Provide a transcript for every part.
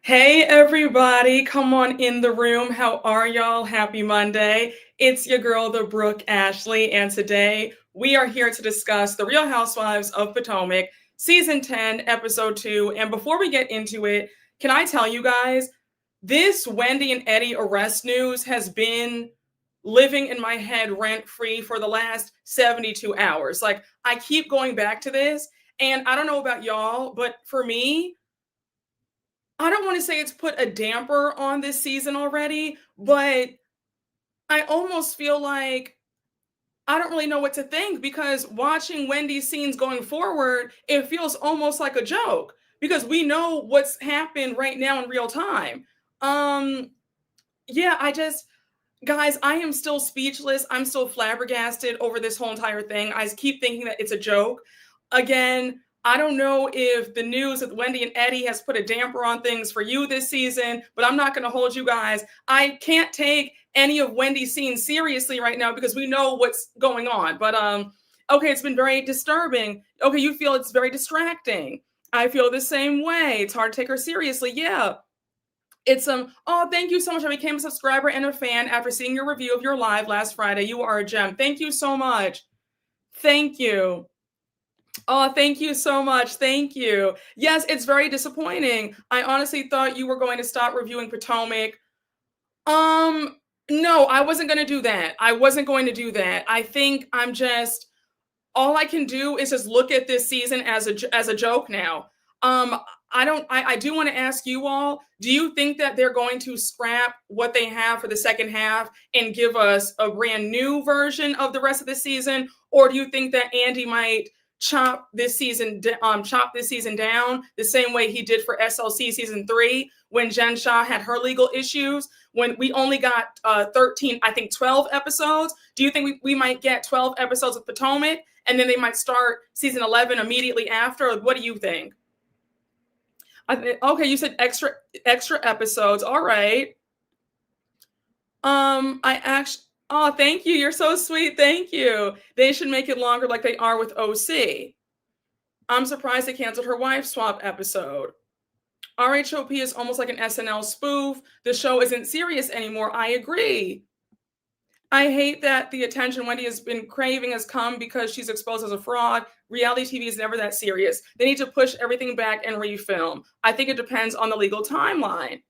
Hey everybody, come on in the room. How are y'all? Happy Monday. It's your girl, the Brooke Ashley, and today we are here to discuss The Real Housewives of Potomac, Season 10, Episode 2. And before we get into it, can I tell you guys, this Wendy and Eddie arrest news has been living in my head rent-free for the last 72 hours. Like, I keep going back to this, and I don't know about y'all, but for me, I don't want to say it's put a damper on this season already, but I almost feel like I don't really know what to think because watching Wendy's scenes going forward, it feels almost like a joke because we know what's happened right now in real time. Um, yeah, guys, I am still speechless. I'm still flabbergasted over this whole entire thing. I keep thinking that it's a joke. Again, I don't know if the news with Wendy and Eddie has put a damper on things for you this season, but I'm not going to hold you guys. I can't take any of Wendy's scenes seriously right now because we know what's going on. But okay, it's been very disturbing. Okay, you feel it's very distracting. I feel the same way. It's hard to take her seriously. Yeah. It's oh, thank you so much. I became a subscriber and a fan after seeing your review of your live last Friday. You are a gem. Thank you so much. Thank you. Oh, thank you so much. Thank you. Yes, it's very disappointing. I honestly thought you were going to stop reviewing Potomac. Um, no, I wasn't going to do that. I wasn't going to do that. I think I'm just all I can do is just look at this season as a joke now. I do want to ask you all, do you think that they're going to scrap what they have for the second half and give us a brand new version of the rest of the season? Or do you think that Andy might chop this season down the same way he did for SLC season 3 when Jen Shah had her legal issues, when we only got 13, I think 12 episodes? Do you think we might get 12 episodes of Potomac and then they might start season 11 immediately after? What do you think? Okay, you said extra episodes. All right. I actually. Oh, thank you. You're so sweet. Thank you. They should make it longer, like they are with OC. I'm surprised they canceled her wife swap episode. RHOP is almost like an SNL spoof. The show isn't serious anymore. I agree. I hate that the attention Wendy has been craving has come because she's exposed as a fraud. Reality TV is never that serious. They need to push everything back and refilm. I think it depends on the legal timeline.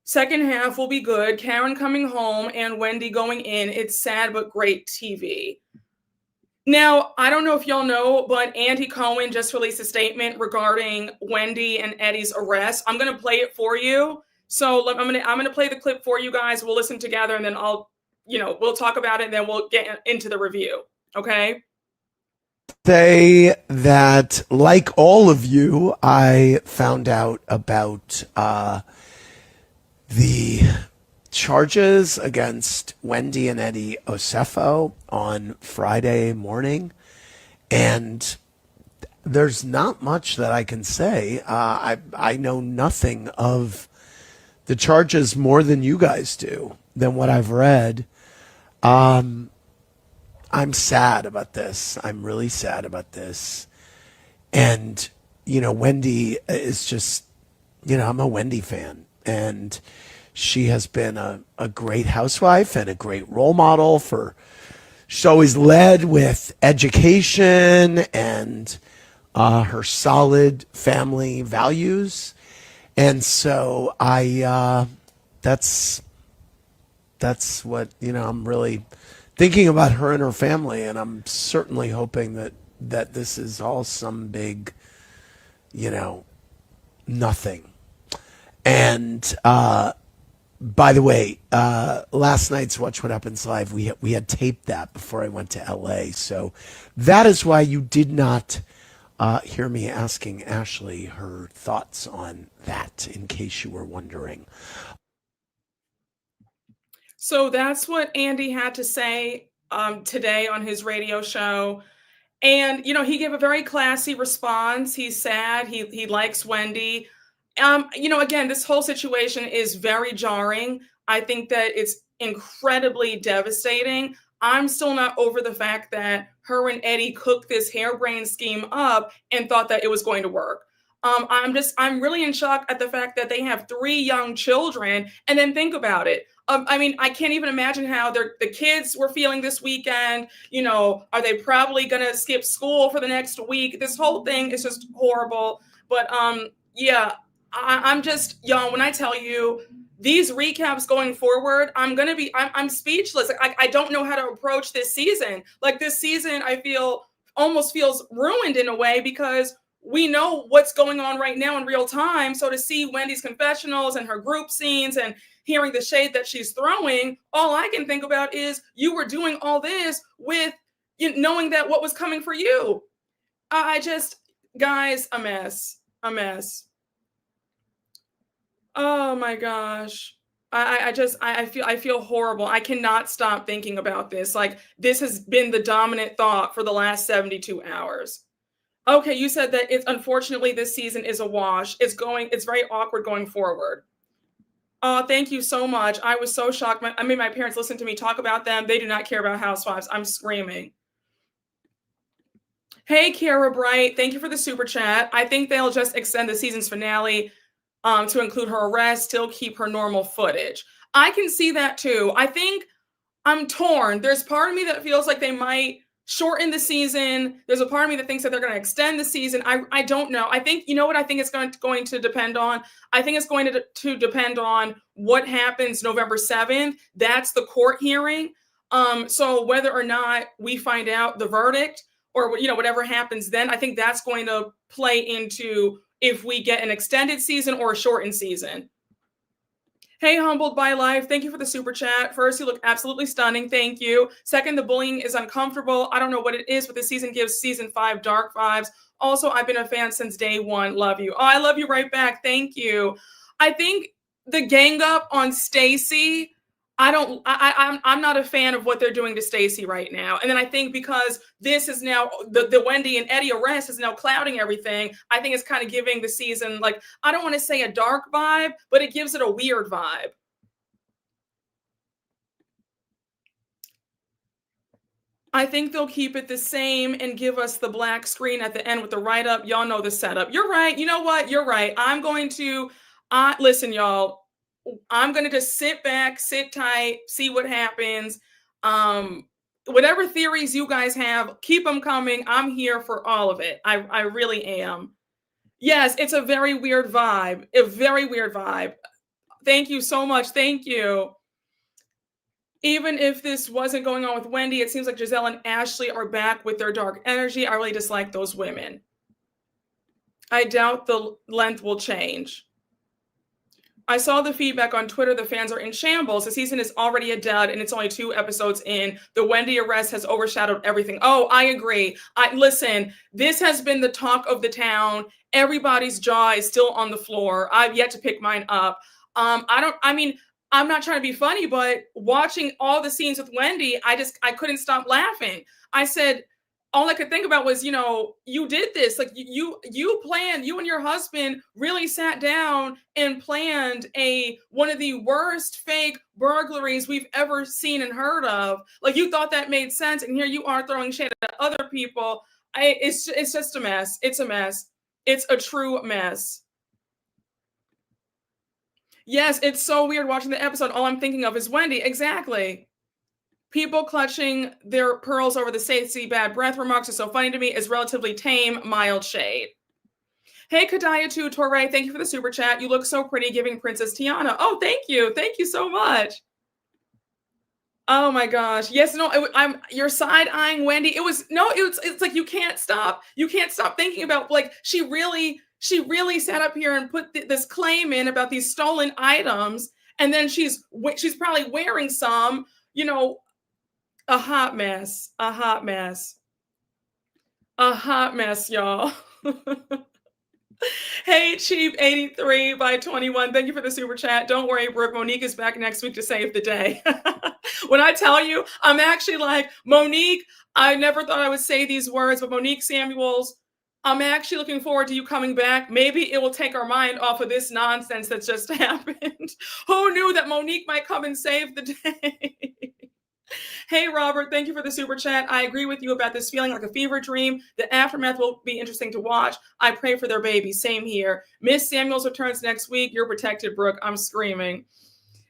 Second half will be good. Karen coming home and Wendy going in. It's sad but great TV. Now, I don't know if y'all know, but Andy Cohen just released a statement regarding Wendy and Eddie's arrest. I'm going to play it for you. So I'm going to play the clip for you guys. We'll listen together and then we'll talk about it and then we'll get into the review. Okay? Say that, like all of you, I found out about the charges against Wendy and Eddie Osefo on Friday morning, and there's not much that I can say. I know nothing of the charges more than you guys do, than what I've read. I'm sad about this. I'm really sad about this. And, Wendy is just, I'm a Wendy fan. And she has been a great housewife and a great role model she's always led with education and her solid family values. And so that's what, I'm really thinking about her and her family. And I'm certainly hoping that this is all some big, nothing. And by the way, last night's Watch What Happens Live, we had taped that before I went to LA. So that is why you did not hear me asking Ashley her thoughts on that, in case you were wondering. So that's what Andy had to say today on his radio show. And, he gave a very classy response. He's sad. He likes Wendy. Again, this whole situation is very jarring. I think that it's incredibly devastating. I'm still not over the fact that her and Eddie cooked this harebrained scheme up and thought that it was going to work. I'm really in shock at the fact that they have 3 young children. And then think about it. I mean, I can't even imagine how the kids were feeling this weekend. Are they probably gonna skip school for the next week? This whole thing is just horrible. But yeah, I'm just young. When I tell you these recaps going forward, I'm speechless. I don't know how to approach this season. Like this season, I feel almost feels ruined in a way because we know what's going on right now in real time. So to see Wendy's confessionals and her group scenes and hearing the shade that she's throwing, all I can think about is you were doing all this with knowing that what was coming for you. Guys, a mess. Oh my gosh. I feel horrible. I cannot stop thinking about this. Like this has been the dominant thought for the last 72 hours. Okay, you said that it's unfortunately this season is a wash. It's very awkward going forward. Oh, thank you so much. I was so shocked. My parents listened to me talk about them. They do not care about Housewives. I'm screaming. Hey, Kara Bright, thank you for the super chat. I think they'll just extend the season's finale to include her arrest, still keep her normal footage. I can see that too. I think I'm torn. There's part of me that feels like they might shorten the season. There's a part of me that thinks that they're going to extend the season. I don't know. I think, you know what I think it's going to depend on? I think it's going to depend on what happens November 7th. That's the court hearing. So whether or not we find out the verdict or, whatever happens then, I think that's going to play into if we get an extended season or a shortened season. Hey, Humbled by Life. Thank you for the super chat. First, you look absolutely stunning. Thank you. Second, the bullying is uncomfortable. I don't know what it is, but the season gives season 5 dark vibes. Also, I've been a fan since day 1. Love you. Oh, I love you right back. Thank you. I think the gang up on Stacey, I'm not a fan of what they're doing to Stacey right now. And then I think because this is now the Wendy and Eddie arrest is now clouding everything, I think it's kind of giving the season, like, I don't want to say a dark vibe, but it gives it a weird vibe. I think they'll keep it the same and give us the black screen at the end with the write-up. Y'all know the setup. You're right. You know what? You're right. Listen, y'all. I'm going to just sit back, sit tight, see what happens. Whatever theories you guys have, keep them coming. I'm here for all of it. I really am. Yes, it's a very weird vibe. A very weird vibe. Thank you so much. Thank you. Even if this wasn't going on with Wendy, it seems like Gizelle and Ashley are back with their dark energy. I really dislike those women. I doubt the length will change. I saw the feedback on Twitter. The fans are in shambles. The season is already a dud, and it's only 2 episodes in. The Wendy arrest has overshadowed everything. Oh, I agree. Listen, this has been the talk of the town. Everybody's jaw is still on the floor. I've yet to pick mine up. I'm not trying to be funny, but watching all the scenes with Wendy, I couldn't stop laughing. I said, all I could think about was, you did this. Like you and your husband really sat down and planned one of the worst fake burglaries we've ever seen and heard of. Like you thought that made sense. And here you are throwing shade at other people. It's just a mess. It's a mess. It's a true mess. Yes, it's so weird watching the episode. All I'm thinking of is Wendy. Exactly. People clutching their pearls over the Stacey bad breath remarks are so funny to me. Is relatively tame, mild shade. Hey, Kadaya2 Torre, thank you for the super chat. You look so pretty giving Princess Tiana. Oh, thank you. Thank you so much. Oh my gosh. Yes, no, you're side-eyeing Wendy. It's like you can't stop. You can't stop thinking about, like, she really sat up here and put this claim in about these stolen items, and then she's probably wearing some, a hot mess, y'all. Hey, Cheap 83 by 21. Thank you for the super chat. Don't worry, Brooke. Monique is back next week to save the day. When I tell you, I'm actually like, Monique, I never thought I would say these words, but Monique Samuels, I'm actually looking forward to you coming back. Maybe it will take our mind off of this nonsense that's just happened. Who knew that Monique might come and save the day? Hey, Robert, thank you for the super chat. I agree with you about this feeling like a fever dream. The aftermath will be interesting to watch. I pray for their baby. Same here. Miss Samuels returns next week. You're protected, Brooke. I'm screaming.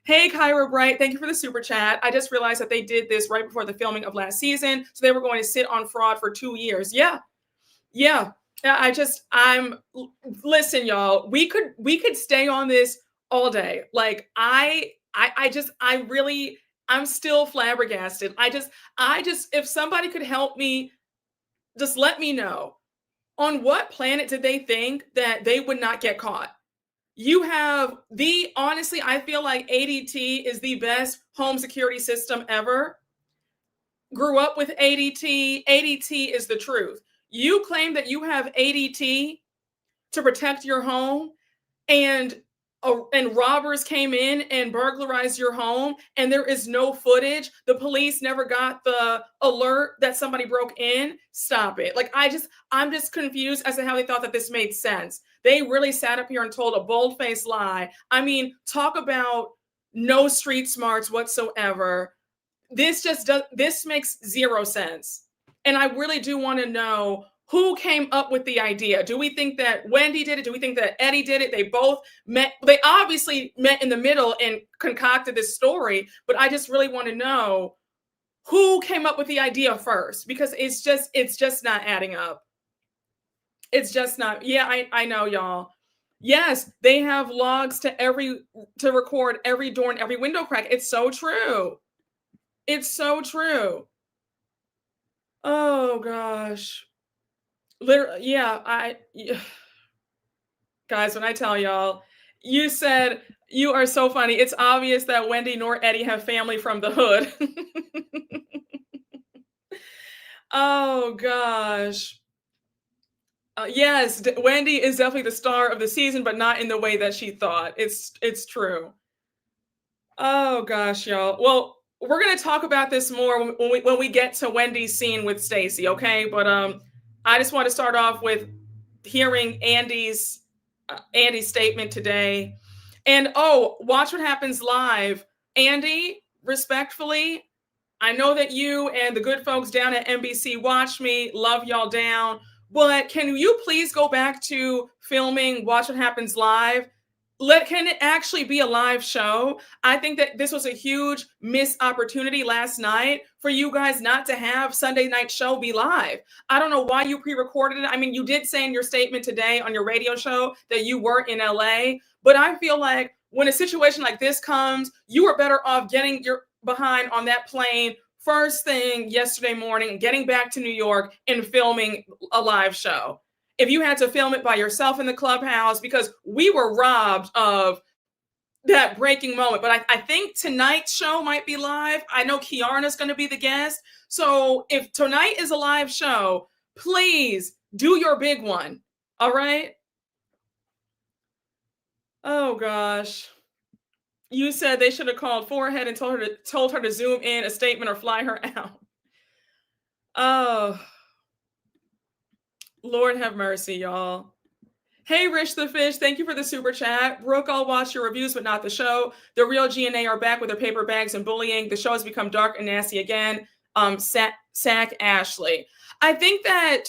Hey, Kyra Bright, thank you for the super chat. I just realized that they did this right before the filming of last season. So they were going to sit on fraud for 2 years. Yeah. Listen, y'all, we could stay on this all day. Like I'm still flabbergasted. If somebody could help me, just let me know. On what planet did they think that they would not get caught? Honestly, I feel like ADT is the best home security system ever. Grew up with ADT. ADT is the truth. You claim that you have ADT to protect your home, and robbers came in and burglarized your home, and there is no footage. The police never got the alert that somebody broke in. Stop it. Like I'm just confused as to how they thought that this made sense. They really sat up here and told a bold-faced lie. I mean, talk about no street smarts whatsoever. This makes zero sense. And I really do want to know who came up with the idea. Do we think that Wendy did it? Do we think that Eddie did it? They obviously met in the middle and concocted this story, but I just really want to know who came up with the idea first, because it's just not adding up. It's just not. Yeah, I know, y'all. Yes, they have logs to record every door and every window crack. It's so true. It's so true. Oh gosh. Literally, guys, when I tell y'all, you said you are so funny. It's obvious that Wendy nor Eddie have family from the hood. Oh gosh. Yes, Wendy is definitely the star of the season, but not in the way that she thought. It's true. Oh gosh, y'all. Well, we're gonna talk about this more when we get to Wendy's scene with Stacey, okay? But I just want to start off with hearing Andy's statement today, and watch what happens live. Andy, respectfully, I know that you and the good folks down at NBC watch me, love y'all down, but can you please go back to filming Watch What Happens Live? Can it actually be a live show? I think that this was a huge missed opportunity last night for you guys not to have Sunday night show be live. I don't know why you pre-recorded it. I mean, you did say in your statement today on your radio show that you were in LA, but I feel like when a situation like this comes, you are better off getting your behind on that plane first thing yesterday morning and getting back to New York and filming a live show. If you had to film it by yourself in the clubhouse, because we were robbed of that breaking moment. But I think tonight's show might be live. I know Keiarna's going to be the guest. So if tonight is a live show, please do your big one. All right? Oh, gosh. You said they should have called Forehead and told her to zoom in a statement or fly her out. Oh, Lord have mercy, y'all. Hey, Rich the Fish, thank you for the super chat. Brooke, I'll watch your reviews, but not the show. The real GNA are back with their paper bags and bullying. The show has become dark and nasty again. Sack Ashley. I think that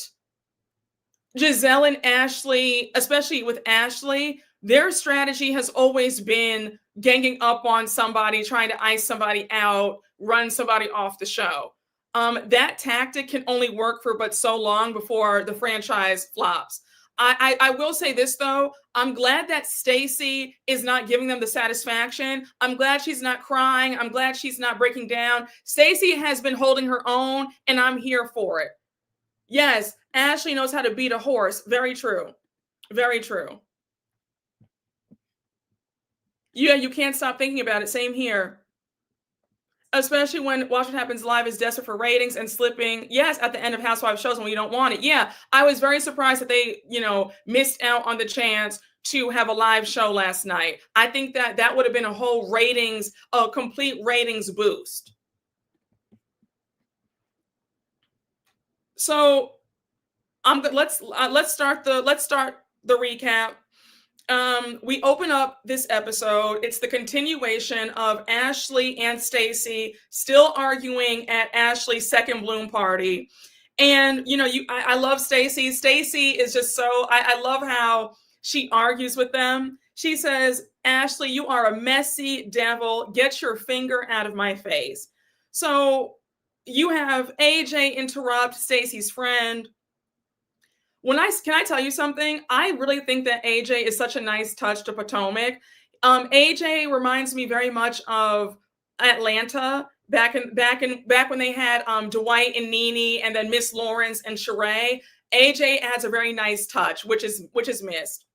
Gizelle and Ashley, especially with Ashley, their strategy has always been ganging up on somebody, trying to ice somebody out, run somebody off the show. That tactic can only work for but so long before the franchise flops. I will say this, though. I'm glad that Stacey is not giving them the satisfaction. I'm glad she's not crying. I'm glad she's not breaking down. Stacey has been holding her own, and I'm here for it. Yes, Ashley knows how to beat a horse. Very true. Very true. Yeah, you can't stop thinking about it. Same here. Especially when Watch What Happens Live is desperate for ratings and slipping, yes, at the end of Housewives shows when you don't want it. Yeah, I was very surprised that they, missed out on the chance to have a live show last night. I think that would have been a complete ratings boost. So let's start the recap. we open up this episode. It's the continuation of Ashley and Stacey still arguing at Ashley's second bloom party. And I love Stacey. Stacey is just so I love how she argues with them. She says, Ashley, you are a messy devil. Get your finger out of my face. So you have AJ interrupt Stacey's friend. Can I tell you something? I really think that AJ is such a nice touch to Potomac. AJ reminds me very much of Atlanta back when they had Dwight and Nene, and then Miss Lawrence and Sheree. AJ adds a very nice touch, which is missed.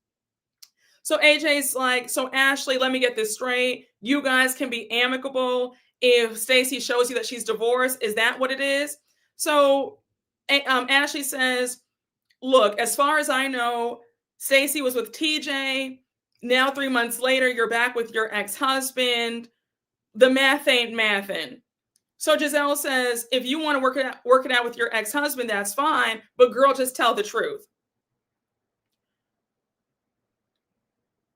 So AJ's like, so Ashley, let me get this straight. You guys can be amicable if Stacey shows you that she's divorced. Is that what it is? So Ashley says, look, as far as I know, Stacey was with TJ. Now 3 months later, you're back with your ex-husband. The math ain't mathin'. So Gizelle says, if you want to work it out with your ex-husband, that's fine. But girl, just tell the truth.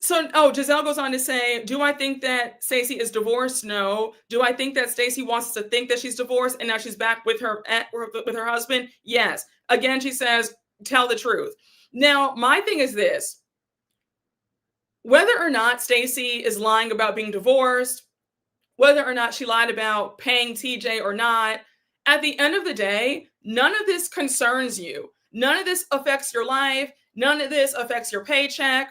So, Gizelle goes on to say, do I think that Stacey is divorced? No. Do I think that Stacey wants to think that she's divorced and now she's back with her husband? Yes. Again, she says, tell the truth. Now, my thing is this. Whether or not Stacey is lying about being divorced, whether or not she lied about paying TJ or not, at the end of the day, none of this concerns you. None of this affects your life. None of this affects your paycheck.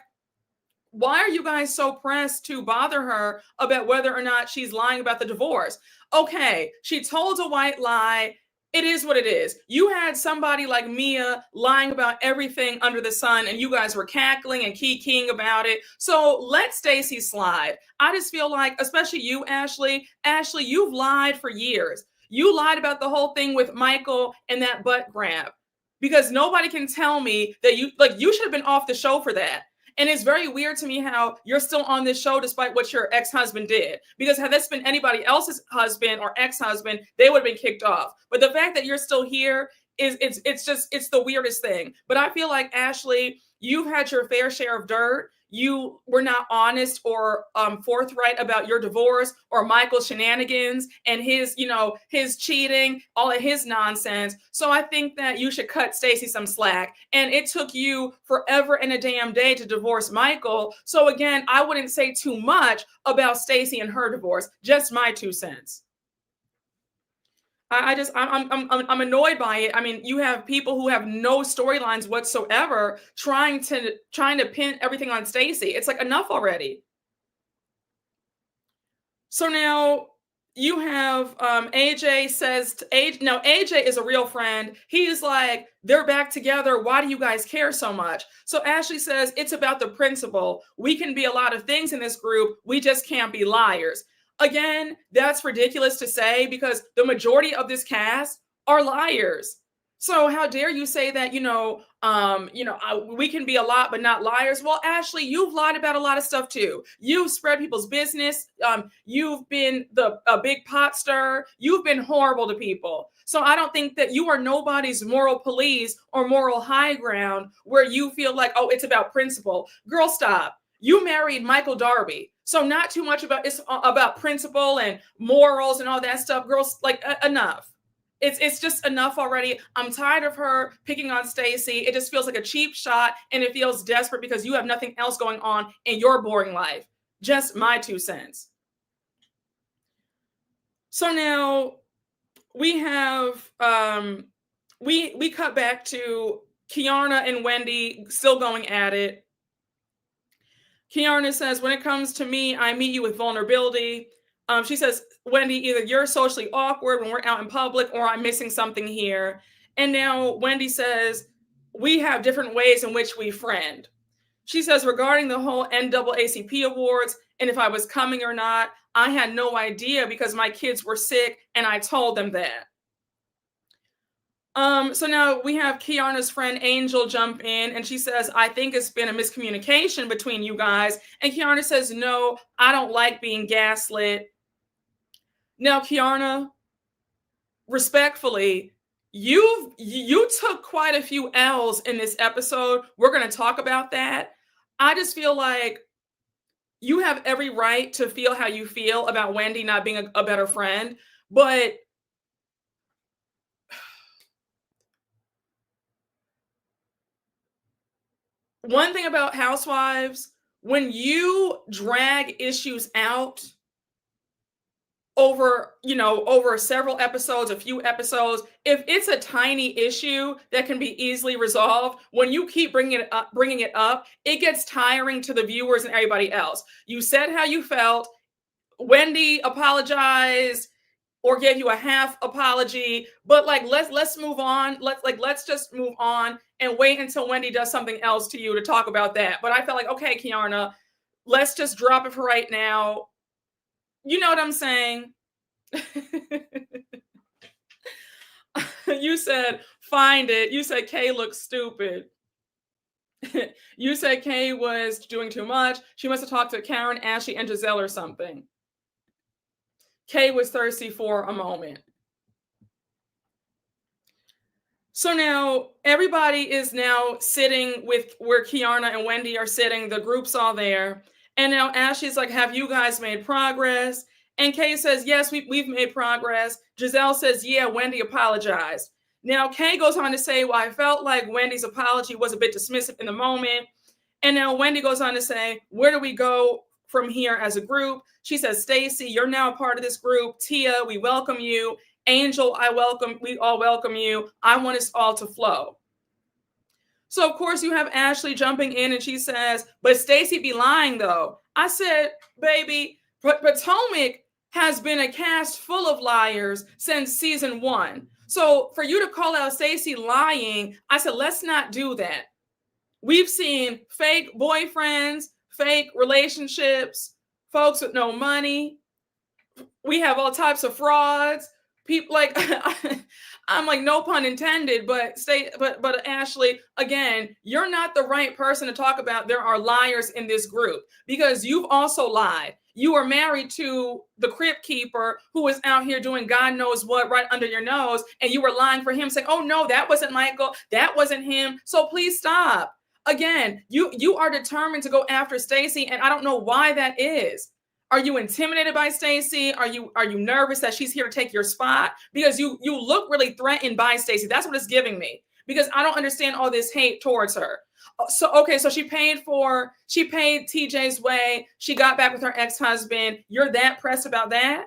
Why are you guys so pressed to bother her about whether or not she's lying about the divorce? Okay, she told a white lie. It is what it is. You had somebody like Mia lying about everything under the sun, and you guys were cackling and kikiing about it. So let Stacey slide. I just feel like, especially you, Ashley. Ashley, you've lied for years. You lied about the whole thing with Michael and that butt grab, because nobody can tell me that you should have been off the show for that. And it's very weird to me how you're still on this show despite what your ex-husband did. Because had this been anybody else's husband or ex-husband, they would have been kicked off. But the fact that you're still here it's the weirdest thing. But I feel like, Ashley, you've had your fair share of dirt. You were not honest or forthright about your divorce or Michael's shenanigans and his cheating, all of his nonsense. So I think that you should cut Stacey some slack. And it took you forever and a damn day to divorce Michael. So again, I wouldn't say too much about Stacey and her divorce. Just my 2 cents. I'm annoyed by it. I mean, you have people who have no storylines whatsoever trying to pin everything on Stacey. It's like, enough already. So now you have AJ says now AJ is a real friend. He's like, they're back together. Why do you guys care so much? So Ashley says, it's about the principle. We can be a lot of things in this group. We just can't be liars. Again, that's ridiculous to say because the majority of this cast are liars. So how dare you say that, we can be a lot, but not liars. Well, Ashley, you've lied about a lot of stuff too. You've spread people's business. You've been a big pot stirrer. You've been horrible to people. So I don't think that you are nobody's moral police or moral high ground where you feel like, oh, it's about principle. Girl, stop. You married Michael Darby. So not too much about principle and morals and all that stuff. Girls, like, enough. It's just enough already. I'm tired of her picking on Stacey. It just feels like a cheap shot, and it feels desperate because you have nothing else going on in your boring life. Just my 2 cents. So now we have we cut back to Keiarna and Wendy still going at it. Keiarna says, when it comes to me, I meet you with vulnerability. She says, Wendy, either you're socially awkward when we're out in public or I'm missing something here. And now Wendy says, we have different ways in which we friend. She says, regarding the whole NAACP awards and if I was coming or not, I had no idea because my kids were sick and I told them that. So now we have Keiarna's friend Angel jump in and she says, I think it's been a miscommunication between you guys. And Keiarna says, no, I don't like being gaslit. Now, Keiarna, respectfully, you took quite a few L's in this episode. We're going to talk about that. I just feel like you have every right to feel how you feel about Wendy not being a better friend, but one thing about Housewives, when you drag issues out over several episodes, a few episodes, if it's a tiny issue that can be easily resolved, when you keep bringing it up, it gets tiring to the viewers and everybody else. You said how you felt. Wendy apologized or gave you a half apology, but like let's move on. Let's just move on and wait until Wendy does something else to you to talk about that. But I felt like, okay, Keiarna, let's just drop it for right now. You know what I'm saying? You said find it. You said Kay looks stupid. You said Kay was doing too much. She must have talked to Karen, Ashley, and Gizelle or something. Kay was thirsty for a moment. So now everybody is now sitting with where Keiarna and Wendy are sitting. The group's all there. And now Ashley's like, have you guys made progress? And Kay says, yes, we've made progress. Gizelle says, yeah, Wendy apologized. Now Kay goes on to say, well, I felt like Wendy's apology was a bit dismissive in the moment. And now Wendy goes on to say, where do we go from here as a group? She says, Stacey, you're now a part of this group. Tia, we welcome you. Angel, we all welcome you. I want us all to flow. So of course you have Ashley jumping in and she says, but Stacey be lying though. I said, baby, Potomac has been a cast full of liars since season 1. So for you to call out Stacey lying, I said, let's not do that. We've seen fake boyfriends, fake relationships, folks with no money. We have all types of frauds. People like I'm like, no pun intended, but Ashley, again, you're not the right person to talk about there are liars in this group because you've also lied. You were married to the crypt keeper who was out here doing God knows what right under your nose, and you were lying for him, saying, oh no, that wasn't Michael, that wasn't him. So please stop. Again, you are determined to go after Stacey, and I don't know why that is. Are you intimidated by Stacey? Are you nervous that she's here to take your spot? Because you look really threatened by Stacey. That's what it's giving me. Because I don't understand all this hate towards her. So okay, so she paid TJ's way. She got back with her ex-husband. You're that pressed about that?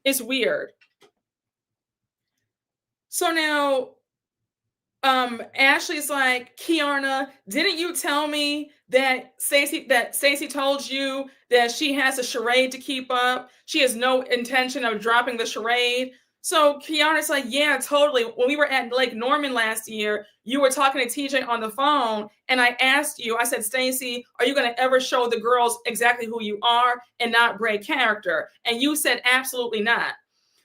It's weird. So now Ashley's like, Keiarna, didn't you tell me that Stacey told you that she has a charade to keep up? She has no intention of dropping the charade. So Keiarna's like, yeah, totally. When we were at Lake Norman last year, you were talking to TJ on the phone, and I asked you, I said, Stacey, are you going to ever show the girls exactly who you are and not break character? And you said, absolutely not.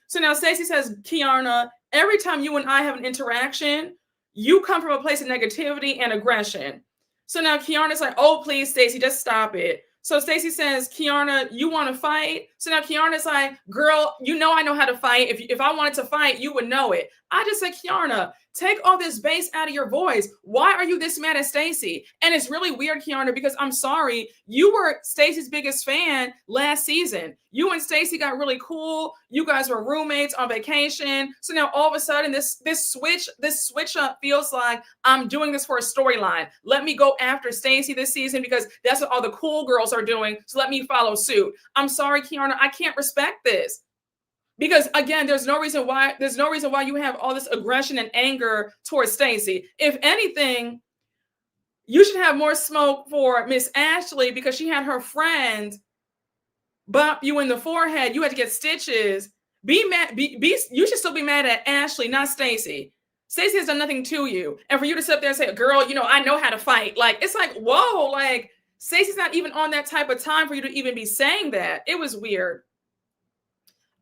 So now Stacey says, Keiarna, every time you and I have an interaction, you come from a place of negativity and aggression. So now Keiarna's like, oh, please, Stacey, just stop it. So Stacey says, Keiarna, you want to fight? So now Keiarna's like, girl, you know I know how to fight. If I wanted to fight, you would know it. I just said, Keiarna, take all this bass out of your voice. Why are you this mad at Stacey? And it's really weird, Keiarna, because I'm sorry, you were Stacey's biggest fan last season. You and Stacey got really cool. You guys were roommates on vacation. So now all of a sudden, this switch up feels like I'm doing this for a storyline. Let me go after Stacey this season because that's what all the cool girls are doing. So let me follow suit. I'm sorry, Keiarna, I can't respect this. Because again, there's no reason why you have all this aggression and anger towards Stacey. If anything, you should have more smoke for Miss Ashley because she had her friend bump you in the forehead. You had to get stitches. Be mad. You should still be mad at Ashley, not Stacey. Stacey has done nothing to you, and for you to sit up there and say, "Girl, I know how to fight," like it's like, whoa, like Stacey's not even on that type of time for you to even be saying that. It was weird.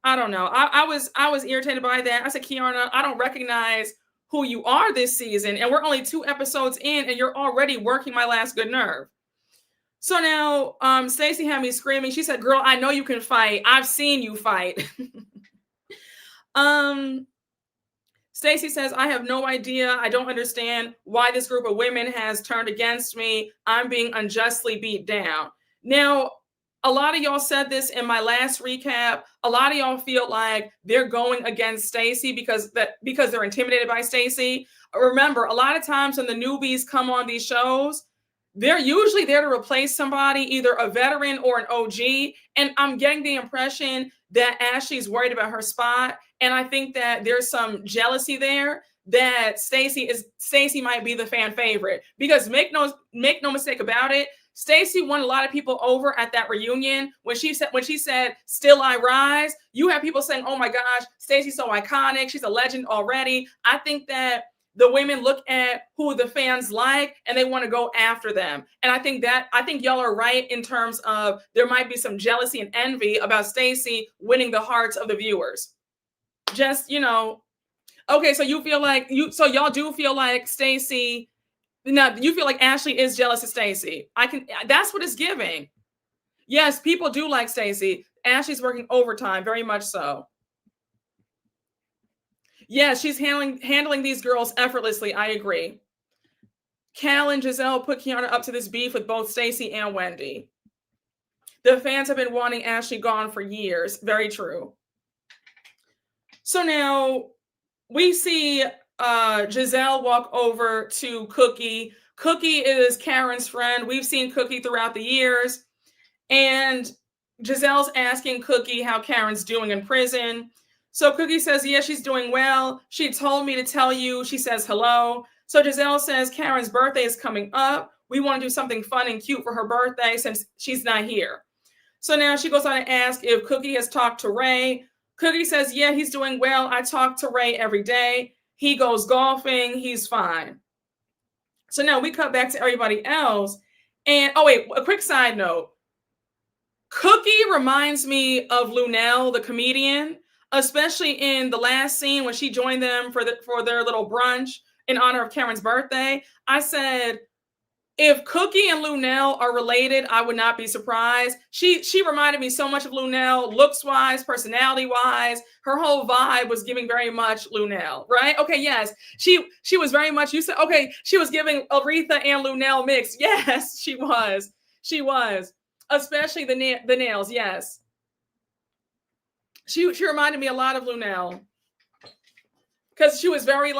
I don't know. I was irritated by that. I said, Keiarna, I don't recognize who you are this season, and we're only 2 episodes in, and you're already working my last good nerve. So now, Stacey had me screaming. She said, "Girl, I know you can fight. I've seen you fight." Stacey says, I have no idea. I don't understand why this group of women has turned against me. I'm being unjustly beat down. Now, a lot of y'all said this in my last recap. A lot of y'all feel like they're going against Stacey because they're intimidated by Stacey. Remember, a lot of times when the newbies come on these shows, they're usually there to replace somebody, either a veteran or an OG. And I'm getting the impression that Ashley's worried about her spot. And I think that there's some jealousy there that Stacey might be the fan favorite. Because make no mistake about it, Stacey won a lot of people over at that reunion when she said "Still I Rise." You have people saying, "Oh my gosh, Stacey's so iconic. She's a legend already." I think that the women look at who the fans like and they want to go after them. And I think y'all are right in terms of there might be some jealousy and envy about Stacey winning the hearts of the viewers. Just, okay, so y'all do feel like Stacey, now you feel like Ashley is jealous of Stacey. That's what it's giving. Yes, people do like Stacey. Ashley's working overtime, very much so. Yeah, she's handling these girls effortlessly. I agree. Cal and Gizelle put Keiarna up to this beef with both Stacey and Wendy. The fans have been wanting Ashley gone for years. Very true. So now we see Gizelle walk over to Cookie. Cookie is Karen's friend. We've seen Cookie throughout the years. And Gizelle's asking Cookie how Karen's doing in prison. So Cookie says, yeah, she's doing well. She told me to tell you. She says hello. So Gizelle says Karen's birthday is coming up. We want to do something fun and cute for her birthday since she's not here. So now she goes on to ask if Cookie has talked to Ray. Cookie says, yeah, he's doing well. I talk to Ray every day. He goes golfing. He's fine. So now we cut back to everybody else. And, oh, wait, a quick side note. Cookie reminds me of Lunel, the comedian, especially in the last scene when she joined them for their little brunch in honor of Karen's birthday. I said, if Cookie and Lunel are related, I would not be surprised. She reminded me so much of Lunel, looks-wise, personality-wise. Her whole vibe was giving very much Lunel, right? Okay, yes. She was very much, you said, okay, she was giving Aretha and Lunel mix. Yes, she was. She was. Especially the nails, yes. She reminded me a lot of Lunel. Because she was very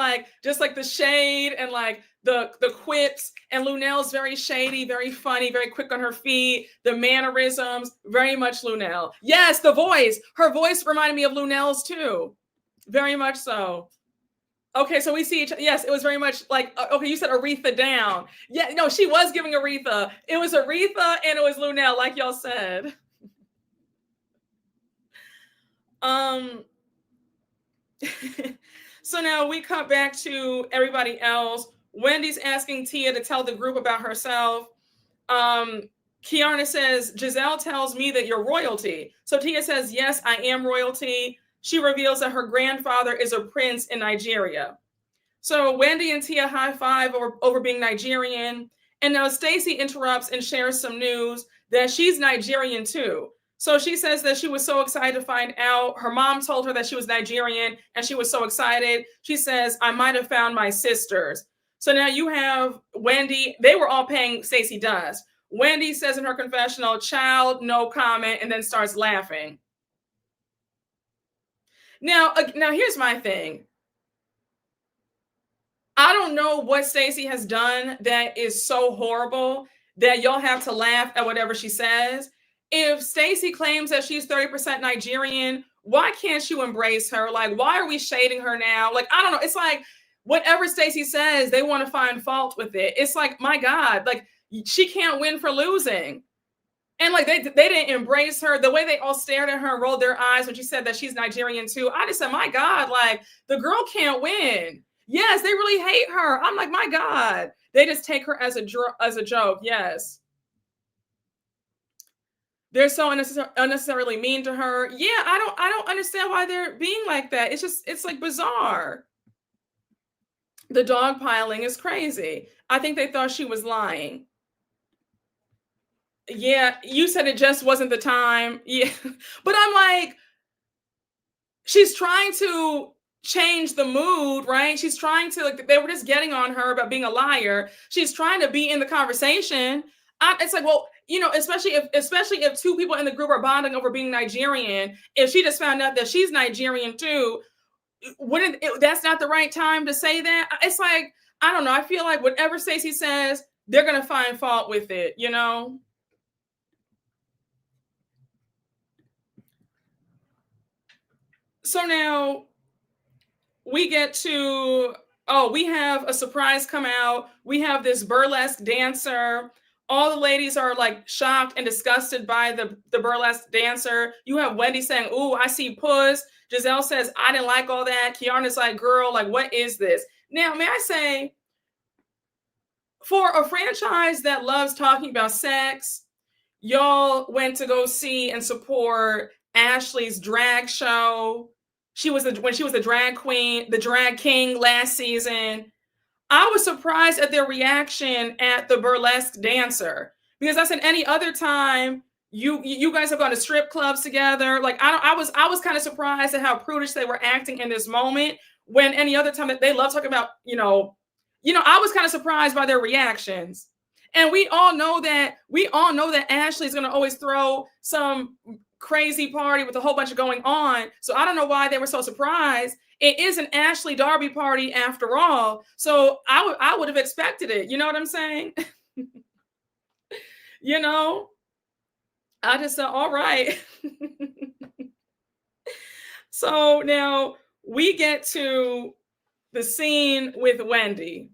just like the shade and like the quips, and Lunel's very shady, very funny, very quick on her feet, the mannerisms, very much Lunel. Yes, the voice. Her voice reminded me of Lunel's too. Very much so. Okay, so we see each other. Yes, it was very much like, okay, you said Aretha down. Yeah, no, she was giving Aretha. It was Aretha and it was Lunel, like y'all said. So now we cut back to everybody else. Wendy's asking Tia to tell the group about herself. Keiarna says, Gizelle tells me that you're royalty. So Tia says, yes, I am royalty. She reveals that her grandfather is a prince in Nigeria. So Wendy and Tia high five over being Nigerian. And now Stacey interrupts and shares some news that she's Nigerian too. So she says that she was so excited to find out. Her mom told her that she was Nigerian and she was so excited. She says, I might have found my sisters. So now you have Wendy. They were all paying Stacey dust. Wendy says in her confessional, child, no comment, and then starts laughing. Now here's my thing. I don't know what Stacey has done that is so horrible that y'all have to laugh at whatever she says. If Stacey claims that she's 30% Nigerian, why can't you embrace her? Like, why are we shading her now? Like, I don't know. It's like whatever Stacey says, they want to find fault with it. It's like, my God, like she can't win for losing. And like they didn't embrace her. The way they all stared at her and rolled their eyes when she said that she's Nigerian too. I just said, my God, like the girl can't win. Yes, they really hate her. I'm like, my God. They just take her as a joke. Yes. They're so unnecessarily mean to her. Yeah, I don't understand why they're being like that. It's like bizarre. The dog piling is crazy. I think they thought she was lying. Yeah, you said it just wasn't the time. Yeah. But I'm like, she's trying to change the mood, right? She's trying to, like, they were just getting on her about being a liar. She's trying to be in the conversation. It's like, well, especially if two people in the group are bonding over being Nigerian, if she just found out that she's Nigerian too, that's not the right time to say that. It's like, I don't know. I feel like whatever Stacey says, they're gonna find fault with it, So now we get to, we have a surprise come out. We have this burlesque dancer. All the ladies are like shocked and disgusted by the burlesque dancer. You have Wendy saying, "Ooh, I see puss." Gizelle says, "I didn't like all that." Keiarna's like, "Girl, like, what is this?" Now, may I say, for a franchise that loves talking about sex, y'all went to go see and support Ashley's drag show. When she was the drag queen, the drag king last season. I was surprised at their reaction at the burlesque dancer, because I said any other time you guys have gone to strip clubs together. Like, I was kind of surprised at how prudish they were acting in this moment, when any other time that they love talking about, I was kind of surprised by their reactions. And we all know that Ashley's going to always throw some crazy party with a whole bunch of going on. So I don't know why they were so surprised. It is an Ashley Darby party after all. So I would have expected it. You know what I'm saying? I just said, all right. So now we get to the scene with Wendy.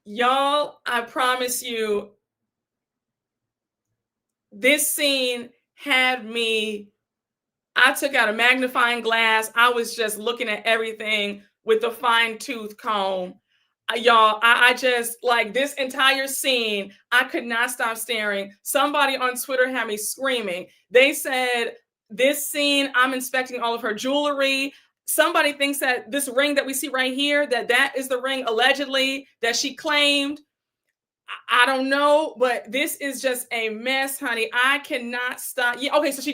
Y'all, I promise you, this scene had me, I took out a magnifying glass. I was just looking at everything with a fine-tooth comb. Y'all, I just, like, this entire scene, I could not stop staring. Somebody on Twitter had me screaming. They said, this scene, I'm inspecting all of her jewelry. Somebody thinks that this ring that we see right here, that is the ring allegedly that she claimed. I don't know, but this is just a mess, honey. I cannot stop. Yeah, okay, so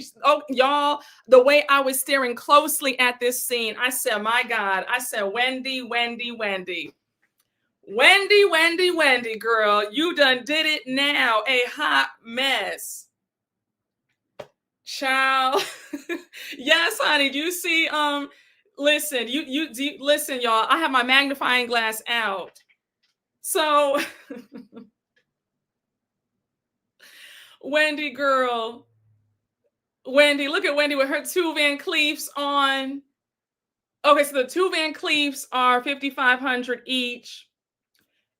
y'all, the way I was staring closely at this scene, I said, my God, I said, Wendy, Wendy, Wendy. Wendy, Wendy, Wendy, girl, you done did it now. A hot mess. Child. Yes, honey. Do you see, listen, listen, y'all, I have my magnifying glass out. So Wendy, girl. Wendy, look at Wendy with her two Van Cleefs on. Okay, so the two Van Cleefs are $5,500 each.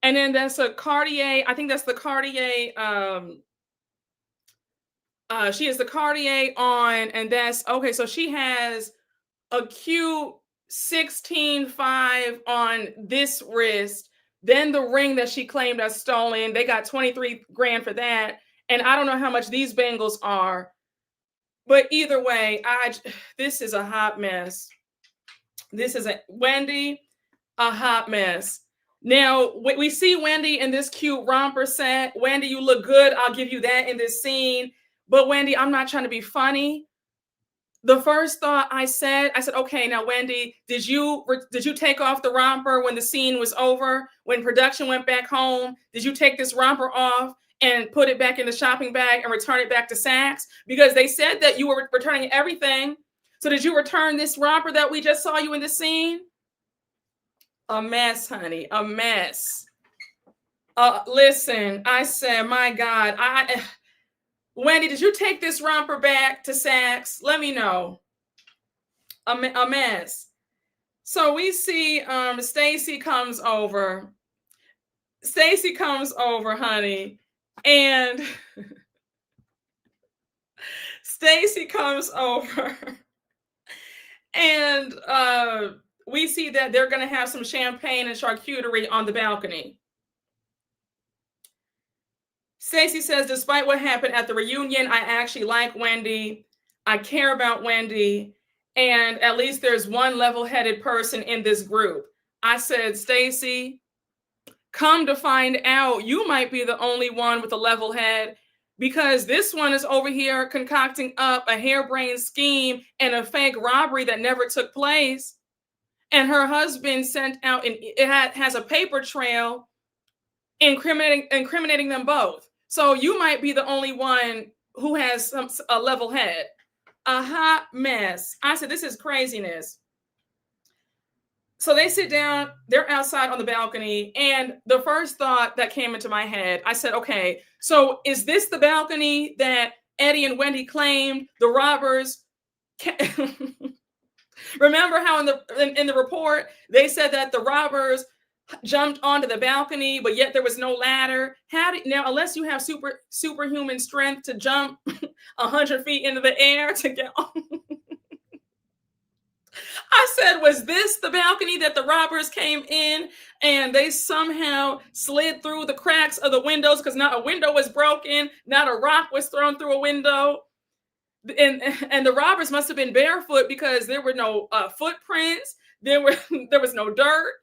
And then that's a Cartier. I think that's the Cartier. She has the Cartier on, and that's okay. So she has a cute 16.5 on this wrist. Then the ring that she claimed as stolen, they got 23 grand for that. And I don't know how much these bangles are, but either way, this is a hot mess. This is Wendy, a hot mess. Now, we see Wendy in this cute romper set. Wendy, you look good. I'll give you that in this scene. But Wendy, I'm not trying to be funny. The first thought I said, okay, now Wendy, did you take off the romper when the scene was over? When production went back home, did you take this romper off and put it back in the shopping bag and return it back to Saks? Because they said that you were returning everything. So did you return this romper that we just saw you in the scene? A mess, honey, a mess. Listen, I said, my God, Wendy, did you take this romper back to Saks? Let me know. A mess. So we see Stacey comes over. Stacey comes over, honey, and Stacey comes over, and we see that they're going to have some champagne and charcuterie on the balcony. Stacey says, despite what happened at the reunion, I actually like Wendy. I care about Wendy. And at least there's one level-headed person in this group. I said, Stacey, come to find out, you might be the only one with a level head. because this one is over here concocting up a harebrained scheme and a fake robbery that never took place. And her husband sent out, and it has a paper trail incriminating them both. So you might be the only one who has a level head. A hot mess. I said, this is craziness. So they sit down, they're outside on the balcony, and the first thought that came into my head, I said, okay, so is this the balcony that Eddie and Wendy claimed the robbers remember how in the report they said that the robbers jumped onto the balcony, but yet there was no ladder? Now, unless you have superhuman strength to jump 100 feet into the air to get on. I said, was this the balcony that the robbers came in and they somehow slid through the cracks of the windows because not a window was broken, not a rock was thrown through a window? And the robbers must have been barefoot because there were no footprints. There was no dirt.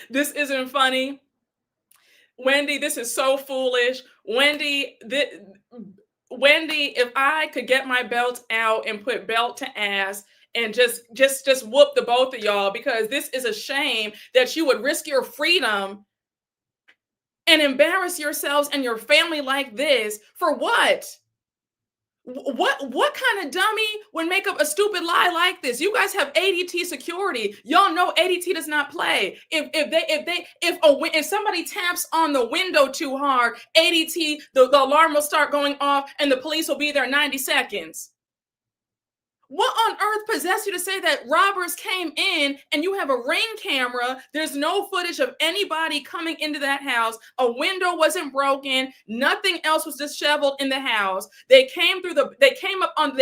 This isn't funny. Wendy, this is so foolish. Wendy, if I could get my belt out and put belt to ass and just whoop the both of y'all, because this is a shame that you would risk your freedom and embarrass yourselves and your family like this for what? What kind of dummy would make up a stupid lie like this? You guys have ADT security. Y'all know ADT does not play. If somebody taps on the window too hard, ADT, the alarm will start going off and the police will be there 90 seconds. What on earth possessed you to say that robbers came in and you have a Ring camera? There's no footage of anybody coming into that house. A window wasn't broken. Nothing else was disheveled in the house. They jumped on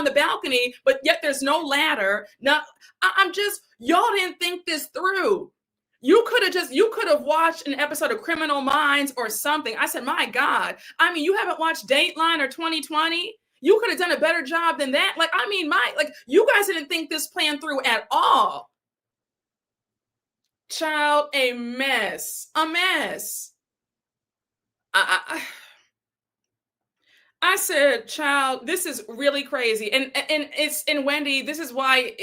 the balcony, but yet there's no ladder. Now, y'all didn't think this through. You could have watched an episode of Criminal Minds or something. I said, my God. I mean, you haven't watched Dateline or 2020? You could have done a better job than that. You guys didn't think this plan through at all. Child, a mess. I said, child, this is really crazy. And Wendy, this is why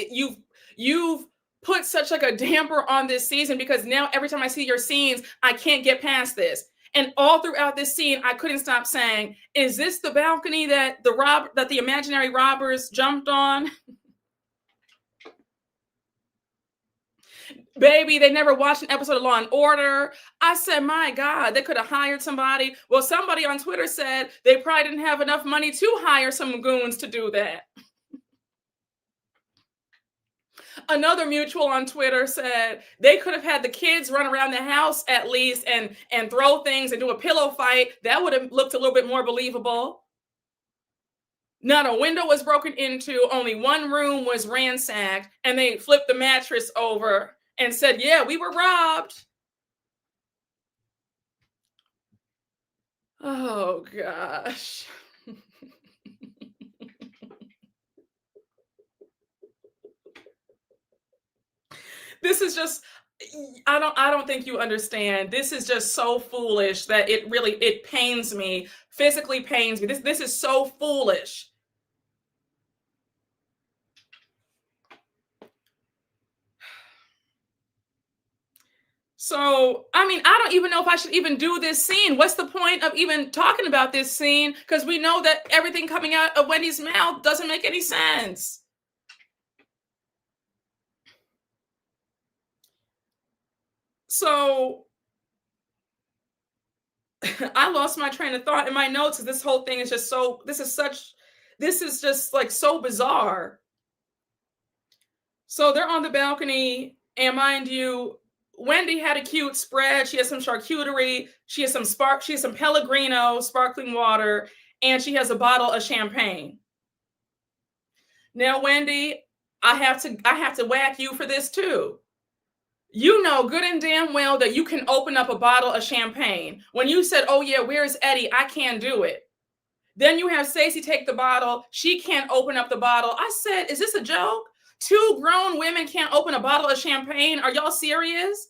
you've put such like a damper on this season, because now every time I see your scenes, I can't get past this. And all throughout this scene, I couldn't stop saying, is this the balcony that the imaginary robbers jumped on? Baby, they never watched an episode of Law and Order. I said, my God, they could have hired somebody. Well, somebody on Twitter said they probably didn't have enough money to hire some goons to do that. Another mutual on Twitter said they could have had the kids run around the house at least and throw things and do a pillow fight. That would have looked a little bit more believable. Not a window was broken into, only one room was ransacked, and they flipped the mattress over and said, yeah, we were robbed. Oh, gosh. This is just, I don't think you understand. This is just so foolish that it pains me, physically pains me. This is so foolish. So, I mean, I don't even know if I should even do this scene. What's the point of even talking about this scene? Because we know that everything coming out of Wendy's mouth doesn't make any sense. So I lost my train of thought in my notes. This whole thing is just this is just like so bizarre. So they're on the balcony, and mind you, Wendy had a cute spread. She has some charcuterie. She has some Pellegrino sparkling water, and she has a bottle of champagne. Now, Wendy, I have to whack you for this too. You know good and damn well that you can open up a bottle of champagne. When you said, oh yeah, where's Eddie? I can't do it. Then you have Stacey take the bottle. She can't open up the bottle. I said, is this a joke? 2 grown women can't open a bottle of champagne. Are y'all serious?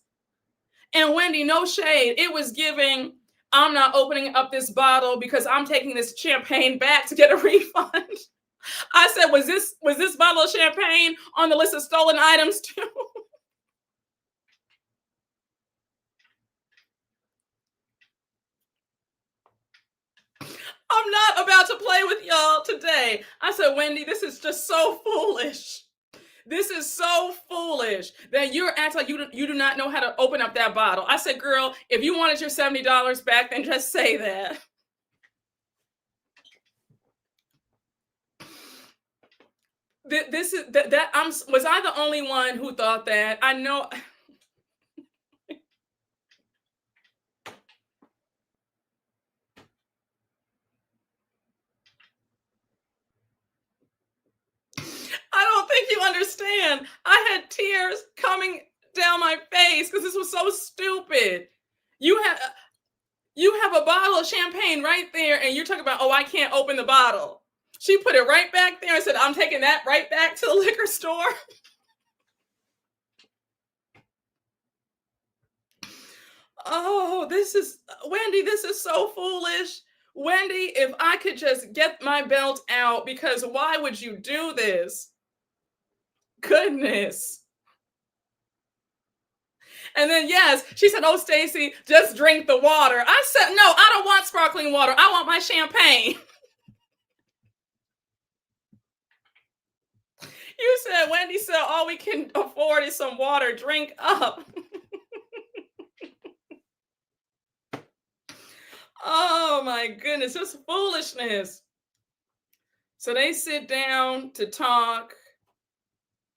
And Wendy, no shade. It was giving, I'm not opening up this bottle because I'm taking this champagne back to get a refund. I said, was this bottle of champagne on the list of stolen items too? I'm not about to play with y'all today. I said, Wendy, this is just so foolish. This is so foolish that you're acting like you do not know how to open up that bottle. I said, girl, if you wanted your $70 back, then just say that. Was I the only one who thought that? I know. I don't think you understand. I had tears coming down my face because this was so stupid. You have a bottle of champagne right there, and you're talking about, oh, I can't open the bottle. She put it right back there and said, I'm taking that right back to the liquor store. Oh, Wendy, this is so foolish. Wendy, if I could just get my belt out, because why would you do this? Goodness. And then, yes, she said, oh, Stacey, just drink the water. I said, no, I don't want sparkling water. I want my champagne. You said, Wendy said, all we can afford is some water. Drink up. Oh, my goodness. Just foolishness. So they sit down to talk.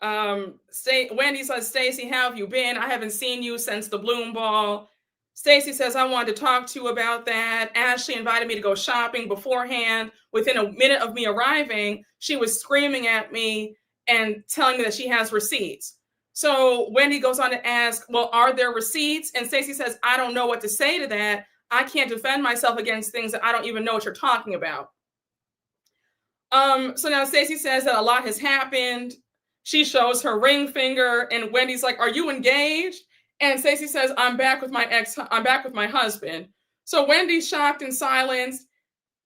Wendy says, Stacey, how have you been? I haven't seen you since the Bloom Ball. Stacey says, I wanted to talk to you about that. Ashley invited me to go shopping beforehand. Within a minute of me arriving, she was screaming at me and telling me that she has receipts. So Wendy goes on to ask, well, are there receipts? And Stacey says, I don't know what to say to that. I can't defend myself against things that I don't even know what you're talking about. So now Stacey says that a lot has happened. She shows her ring finger, and Wendy's like, are you engaged? And Stacey says, I'm back with my husband. So Wendy's shocked and silenced.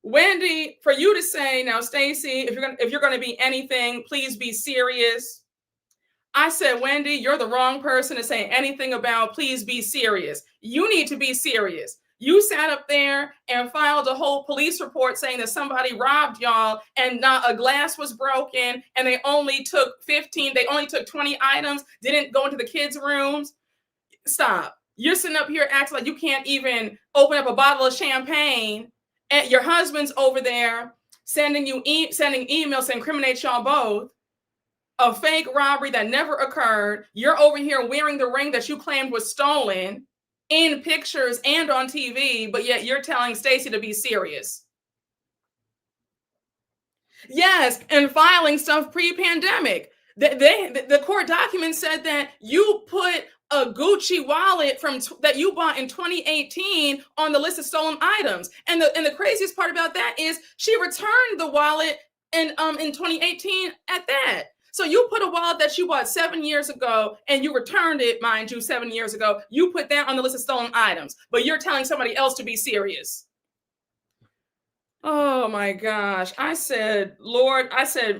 Wendy, for you to say, now, Stacey, if you're gonna be anything, please be serious. I said, Wendy, you're the wrong person to say anything about please be serious. You need to be serious. You sat up there and filed a whole police report saying that somebody robbed y'all and not a glass was broken and they only took 20 items, didn't go into the kids' rooms. Stop. You're sitting up here acting like you can't even open up a bottle of champagne, and your husband's over there sending emails to incriminate y'all both. A fake robbery that never occurred. You're over here wearing the ring that you claimed was stolen in pictures and on TV, but yet you're telling Stacey to be serious. Yes, and filing stuff pre-pandemic. The court document said that you put a Gucci wallet that you bought in 2018 on the list of stolen items. And the craziest part about that is she returned the wallet in 2018 at that. So you put a wallet that you bought 7 years ago and you returned it, mind you, 7 years ago. You put that on the list of stolen items, but you're telling somebody else to be serious. Oh my gosh. I said, Lord,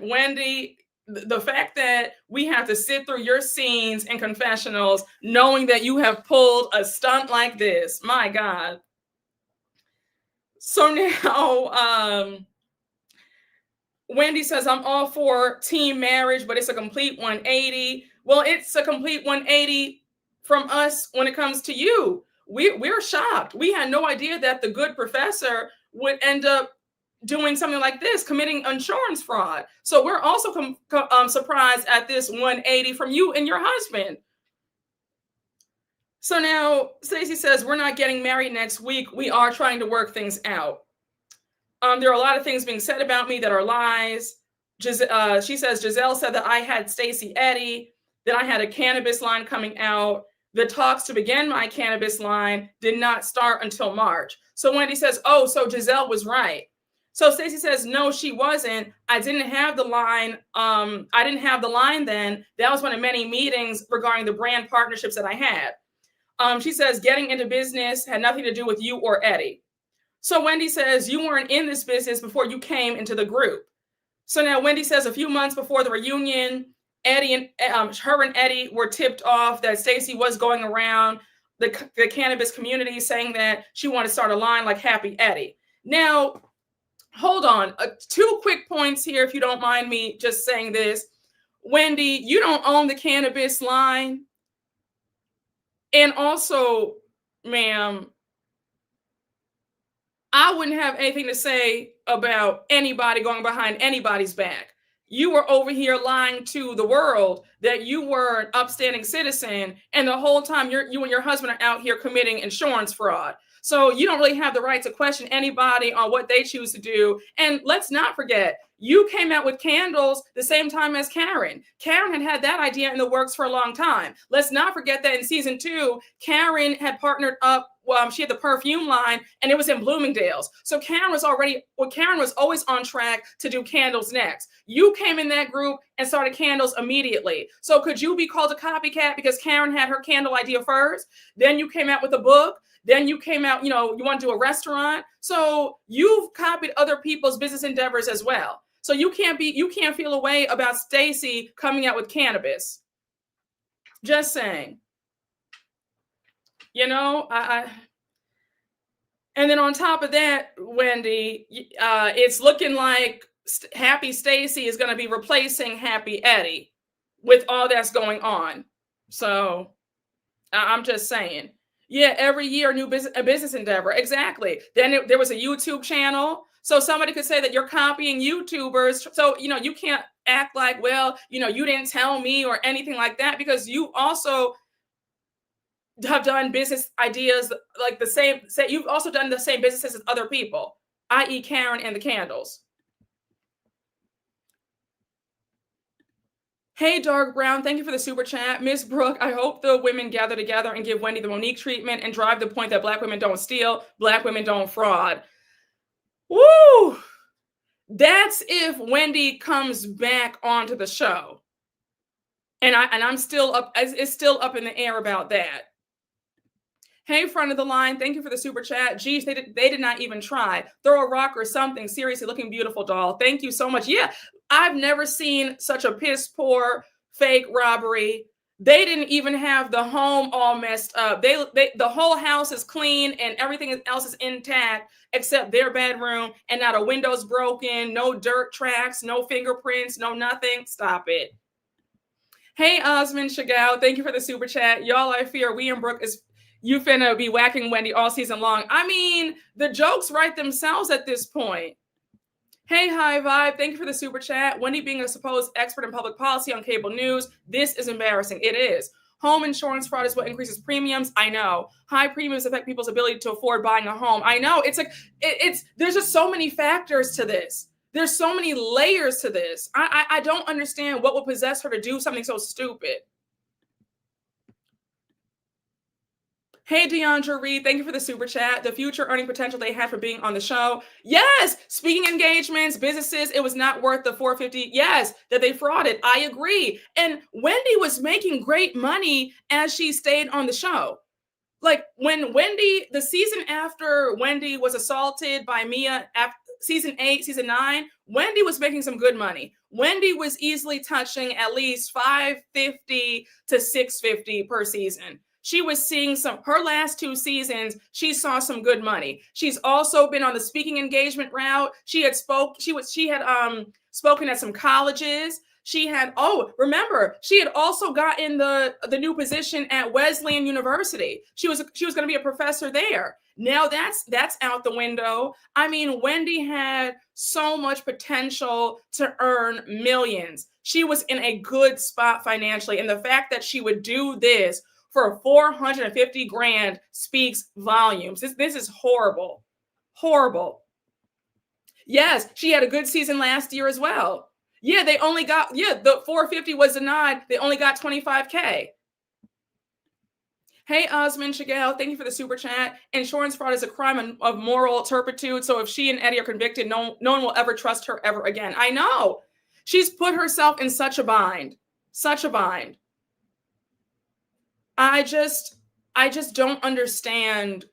Wendy, the fact that we have to sit through your scenes and confessionals knowing that you have pulled a stunt like this, my God. So now, Wendy says, I'm all for team marriage, but it's a complete 180. Well, it's a complete 180 from us when it comes to you. We're shocked. We had no idea that the good professor would end up doing something like this, committing insurance fraud. So we're also surprised at this 180 from you and your husband. So now Stacey says, we're not getting married next week. We are trying to work things out. There are a lot of things being said about me that are lies. She says, Gizelle said that I had Stacey Eddy, that I had a cannabis line coming out. The talks to begin my cannabis line did not start until March. So Wendy says, oh, so Gizelle was right. So Stacey says, no, she wasn't. I didn't have the line. I didn't have the line then. That was one of many meetings regarding the brand partnerships that I had. She says, getting into business had nothing to do with you or Eddie. So Wendy says, you weren't in this business before you came into the group. So now Wendy says a few months before the reunion, her and Eddie were tipped off that Stacey was going around the cannabis community saying that she wanted to start a line like Happy Eddie. Now, hold on. 2 quick points here, if you don't mind me just saying this. Wendy, you don't own the cannabis line. And also, ma'am, I wouldn't have anything to say about anybody going behind anybody's back. You were over here lying to the world that you were an upstanding citizen, and the whole time you and your husband are out here committing insurance fraud. So you don't really have the right to question anybody on what they choose to do. And let's not forget, you came out with candles the same time as Karen. Karen had that idea in the works for a long time. Let's not forget that in season 2, Karen had partnered up. She had the perfume line, and it was in Bloomingdale's. So Karen was always on track to do candles next. You came in that group and started candles immediately. So could you be called a copycat because Karen had her candle idea first? Then you came out with a book. Then you came out, you want to do a restaurant. So you've copied other people's business endeavors as well. So you can't feel a way about Stacey coming out with cannabis. Just saying. And then on top of that, Wendy, it's looking like Happy Stacey is going to be replacing Happy Eddie with all that's going on. So I'm just saying. Yeah, every year a business endeavor. Exactly. Then there was a YouTube channel. So somebody could say that you're copying YouTubers. So, you can't act like, well, you didn't tell me or anything like that, because you also have done business ideas like the same. You've also done the same businesses as other people, i.e. Karen and the candles. Hey, Dark Brown, thank you for the super chat. Miss Brooke, I hope the women gather together and give Wendy the Monique treatment and drive the point that Black women don't steal, Black women don't fraud. Woo! That's if Wendy comes back onto the show. And I'm still up, it's still up in the air about that. Hey, front of the line, thank you for the super chat. Geez, they did not even try. Throw a rock or something. Seriously, looking beautiful, doll. Thank you so much. Yeah, I've never seen such a piss poor fake robbery. They didn't even have the home all messed up. The whole house is clean and everything else is intact except their bedroom, and not a window's broken, no dirt tracks, no fingerprints, no nothing. Stop it. Hey, Osmond Chagall, thank you for the super chat. Y'all, I fear we and Brooke you finna be whacking Wendy all season long. I mean, the jokes write themselves at this point. Hey, High Vibe, thank you for the super chat. Wendy being a supposed expert in public policy on cable news, this is embarrassing. It is. Home insurance fraud is what increases premiums. I know. High premiums affect people's ability to afford buying a home. I know. It's like, there's just so many factors to this. There's so many layers to this. I don't understand what would possess her to do something so stupid. Hey, Deandra Reed, thank you for the super chat. The future earning potential they had for being on the show. Yes, speaking engagements, businesses, it was not worth the $450. Yes, that they frauded. I agree. And Wendy was making great money as she stayed on the show. Like when Wendy, the season after Wendy was assaulted by Mia, season 8, season 9, Wendy was making some good money. Wendy was easily touching at least $550 to $650 per season. She was seeing her last 2 seasons, she saw some good money. She's also been on the speaking engagement route. She had spoken at some colleges. She had also gotten the new position at Wesleyan University. She was going to be a professor there. Now that's out the window. I mean, Wendy had so much potential to earn millions. She was in a good spot financially. And the fact that she would do this for $450,000 speaks volumes. This is horrible. Horrible. Yes, she had a good season last year as well. Yeah, the $450,000 was denied. They only got $25,000. Hey, Osman Chagall, thank you for the super chat. Insurance fraud is a crime of moral turpitude. So if she and Eddie are convicted, no one will ever trust her ever again. I know. She's put herself in such a bind. Such a bind. I just don't understand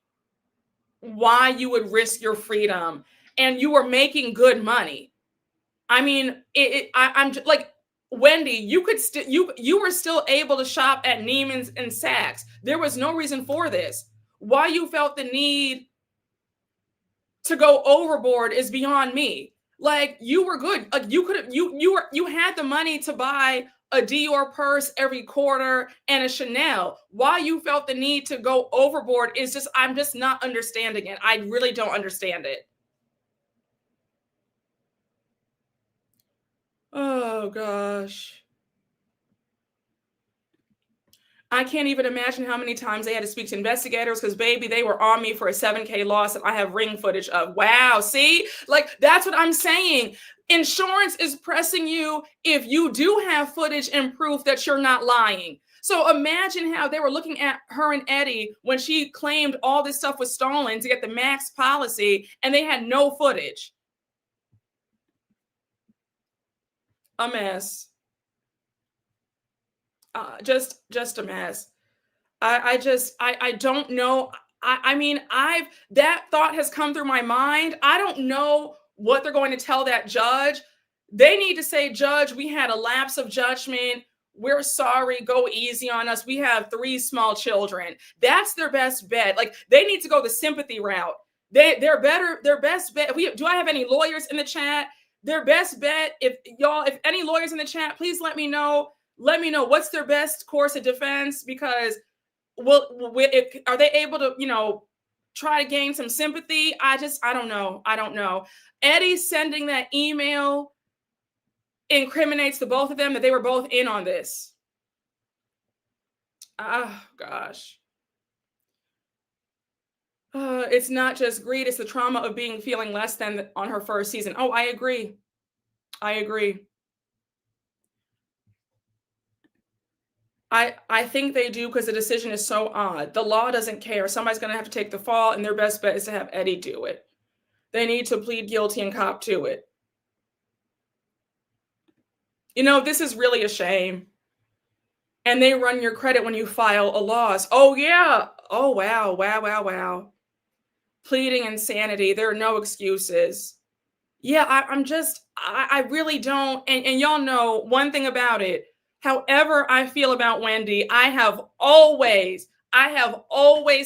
why you would risk your freedom, and you were making good money. I mean, I'm just, like, Wendy, you could still you were still able to shop at Neiman's and Saks. There was no reason for this. Why you felt the need to go overboard is beyond me. Like, you were good. Like, you could have you had the money to buy a Dior purse every quarter and a Chanel. Why you felt the need to go overboard is just, I'm just not understanding it. I really don't understand it. Oh gosh. I can't even imagine how many times they had to speak to investigators because, baby, they were on me for a 7K loss that I have ring footage of. Wow. See, like, that's what I'm saying. Insurance is pressing you if you do have footage and proof that you're not lying. So imagine how they were looking at her and Eddie when she claimed all this stuff was stolen to get the max policy and they had no footage. A mess. Just a mess. I don't know. I mean, that thought has come through my mind. I don't know what they're going to tell that judge. They need to say, Judge, we had a lapse of judgment. We're sorry. Go easy on us. We have 3 small children. That's their best bet. Like, they need to go the sympathy route. Their best bet. Do I have any lawyers in the chat? Their best bet, if any lawyers in the chat, please let me know. Let me know what's their best course of defense, because are they able to, try to gain some sympathy? I don't know. I don't know. Eddie sending that email incriminates the both of them, that they were both in on this. Oh, gosh. It's not just greed. It's the trauma of feeling less than on her first season. Oh, I agree. I agree. I think they do, because the decision is so odd. The law doesn't care. Somebody's going to have to take the fall, and their best bet is to have Eddie do it. They need to plead guilty and cop to it. This is really a shame. And they run your credit when you file a loss. Oh, yeah. Oh, wow. Wow, wow, wow. Pleading insanity. There are no excuses. Yeah, I really don't. And y'all know one thing about it. However I feel about Wendy, I have always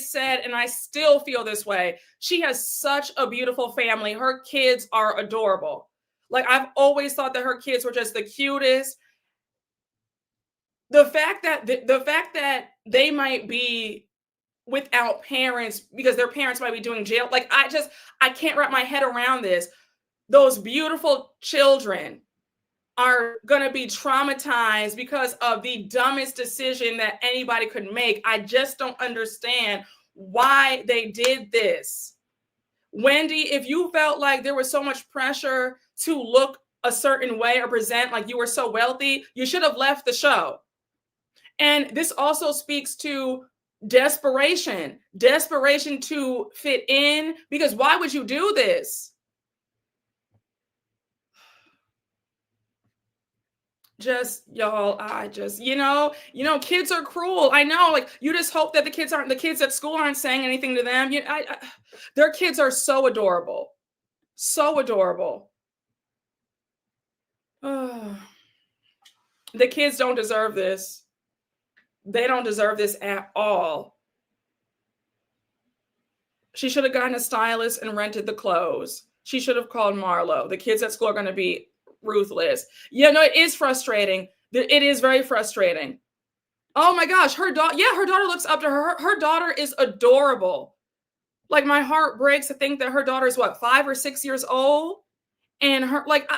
said, and I still feel this way, she has such a beautiful family. Her kids are adorable. Like, I've always thought that her kids were just the cutest. The fact that they might be without parents because their parents might be doing jail, like, I can't wrap my head around this. Those beautiful children are going to be traumatized because of the dumbest decision that anybody could make. I just don't understand why they did this. Wendy, if you felt like there was so much pressure to look a certain way or present like you were so wealthy, you should have left the show. And this also speaks to desperation to fit in, because why would you do this? Y'all, kids are cruel. I know, like, you just hope that the kids at school aren't saying anything to them. Their kids are so adorable. So adorable. The kids don't deserve this. They don't deserve this at all. She should have gotten a stylist and rented the clothes. She should have called Marlo. The kids at school are going to be ruthless. It is frustrating. It is very frustrating. Oh my gosh, her daughter looks up to her. Her daughter is adorable. Like, my heart breaks to think that her daughter is 5 or 6 years old, and her, like,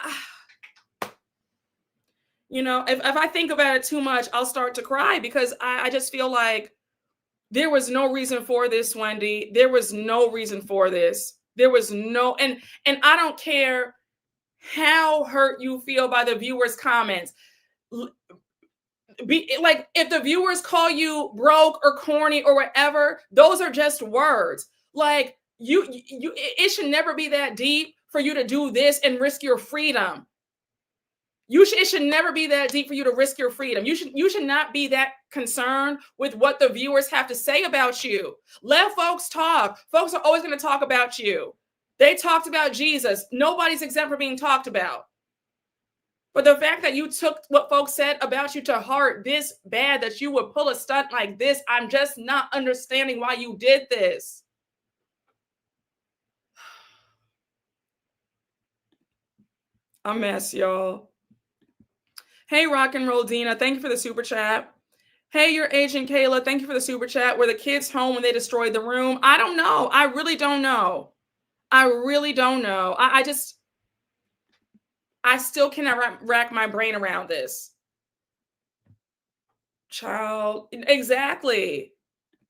if I think about it too much, I'll start to cry, because I just feel like there was no reason for this, Wendy. There was no reason for this. There was no, and I don't care how hurt you feel by the viewers' comments. be like, if the viewers call you broke or corny or whatever, those are just words. Like it should never be that deep for you to do this and risk your freedom. It should never be that deep for you to risk your freedom. You should not be that concerned with what the viewers have to say about you. Let folks talk. Folks are always going to talk about you. They talked about Jesus. Nobody's exempt from being talked about. But the fact that you took what folks said about you to heart this bad, that you would pull a stunt like this, I'm just not understanding why you did this. A mess, y'all. Hey, Rock and Roll Dina, thank you for the super chat. Hey, your agent Kayla, thank you for the super chat. Were the kids home when they destroyed the room? I don't know. I really don't know. I really don't know. I still cannot rack my brain around this. Child, exactly.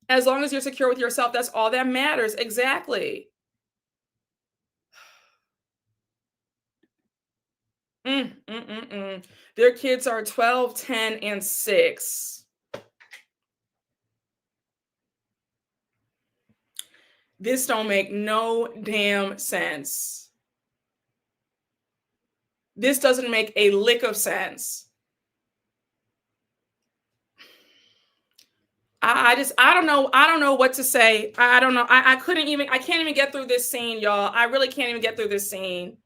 As long as you're secure with yourself, that's all that matters. Exactly. Their kids are 12, 10, and 6. This don't make no damn sense. This doesn't make a lick of sense. I don't know. I don't know what to say. I don't know. I can't even get through this scene, y'all. I really can't even get through this scene.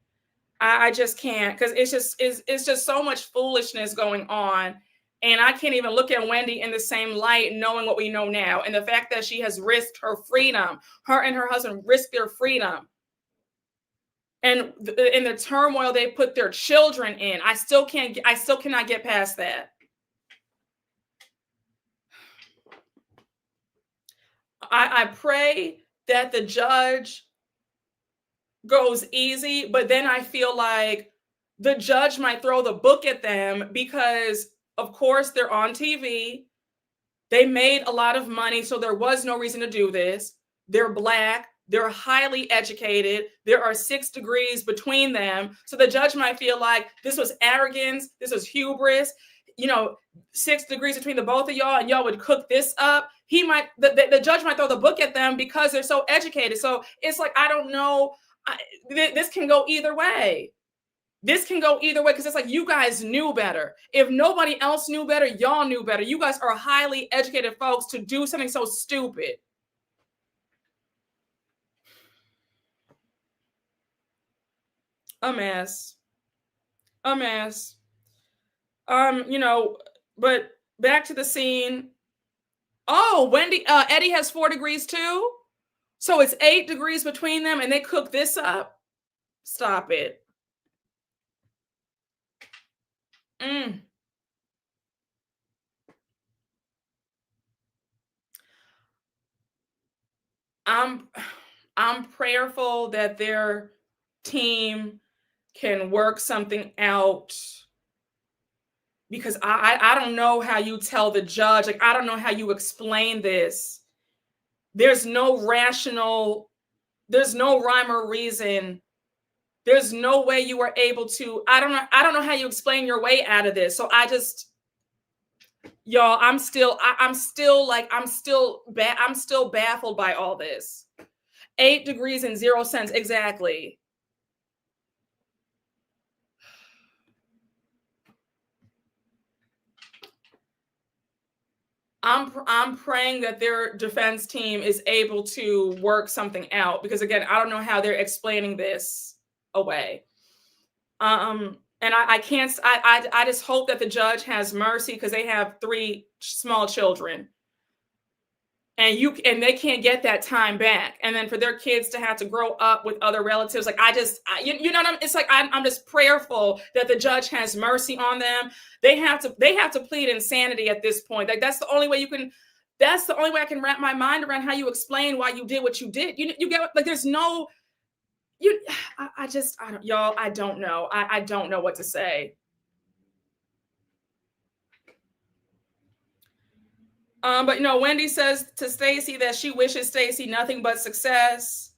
I just can't, because it's just so much foolishness going on. And I can't even look at Wendy in the same light, knowing what we know now. And the fact that she has risked her freedom, her and her husband risked their freedom. And in the turmoil they put their children in, I still cannot get past that. I pray that the judge goes easy, but then I feel like the judge might throw the book at them because, of course, they're on TV. They made a lot of money, so there was no reason to do this. They're Black. They're highly educated. There are 6 degrees between them. So the judge might feel like this was arrogance. This was hubris. 6 degrees between the both of y'all, and y'all would cook this up. The judge might throw the book at them because they're so educated. So it's like, I don't know. This can go either way. This can go either way, because it's like, you guys knew better. If nobody else knew better, y'all knew better. You guys are highly educated folks to do something so stupid. A mess. A mess. But back to the scene. Oh, Eddie has 4 degrees too? So it's 8 degrees between them, and they cook this up? Stop it. I'm prayerful that their team can work something out, because I don't know how you tell the judge, like, I don't know how you explain this. There's no rhyme or reason. There's no way you were able to. I don't know how you explain your way out of this. So y'all, I'm still baffled by all this. 8 degrees and 0 cents. Exactly. I'm praying that their defense team is able to work something out, because again, I don't know how they're explaining this away. And I can't. I just hope that the judge has mercy, because they have 3 small children, and they can't get that time back. And then for their kids to have to grow up with other relatives, like, you know what it's like, I'm just prayerful that the judge has mercy on them. They have to plead insanity at this point. Like, that's the only way I can wrap my mind around how you explain why you did what you did. You get, like, there's no, I don't know. I don't know what to say. But Wendy says to Stacey that she wishes Stacey nothing but success.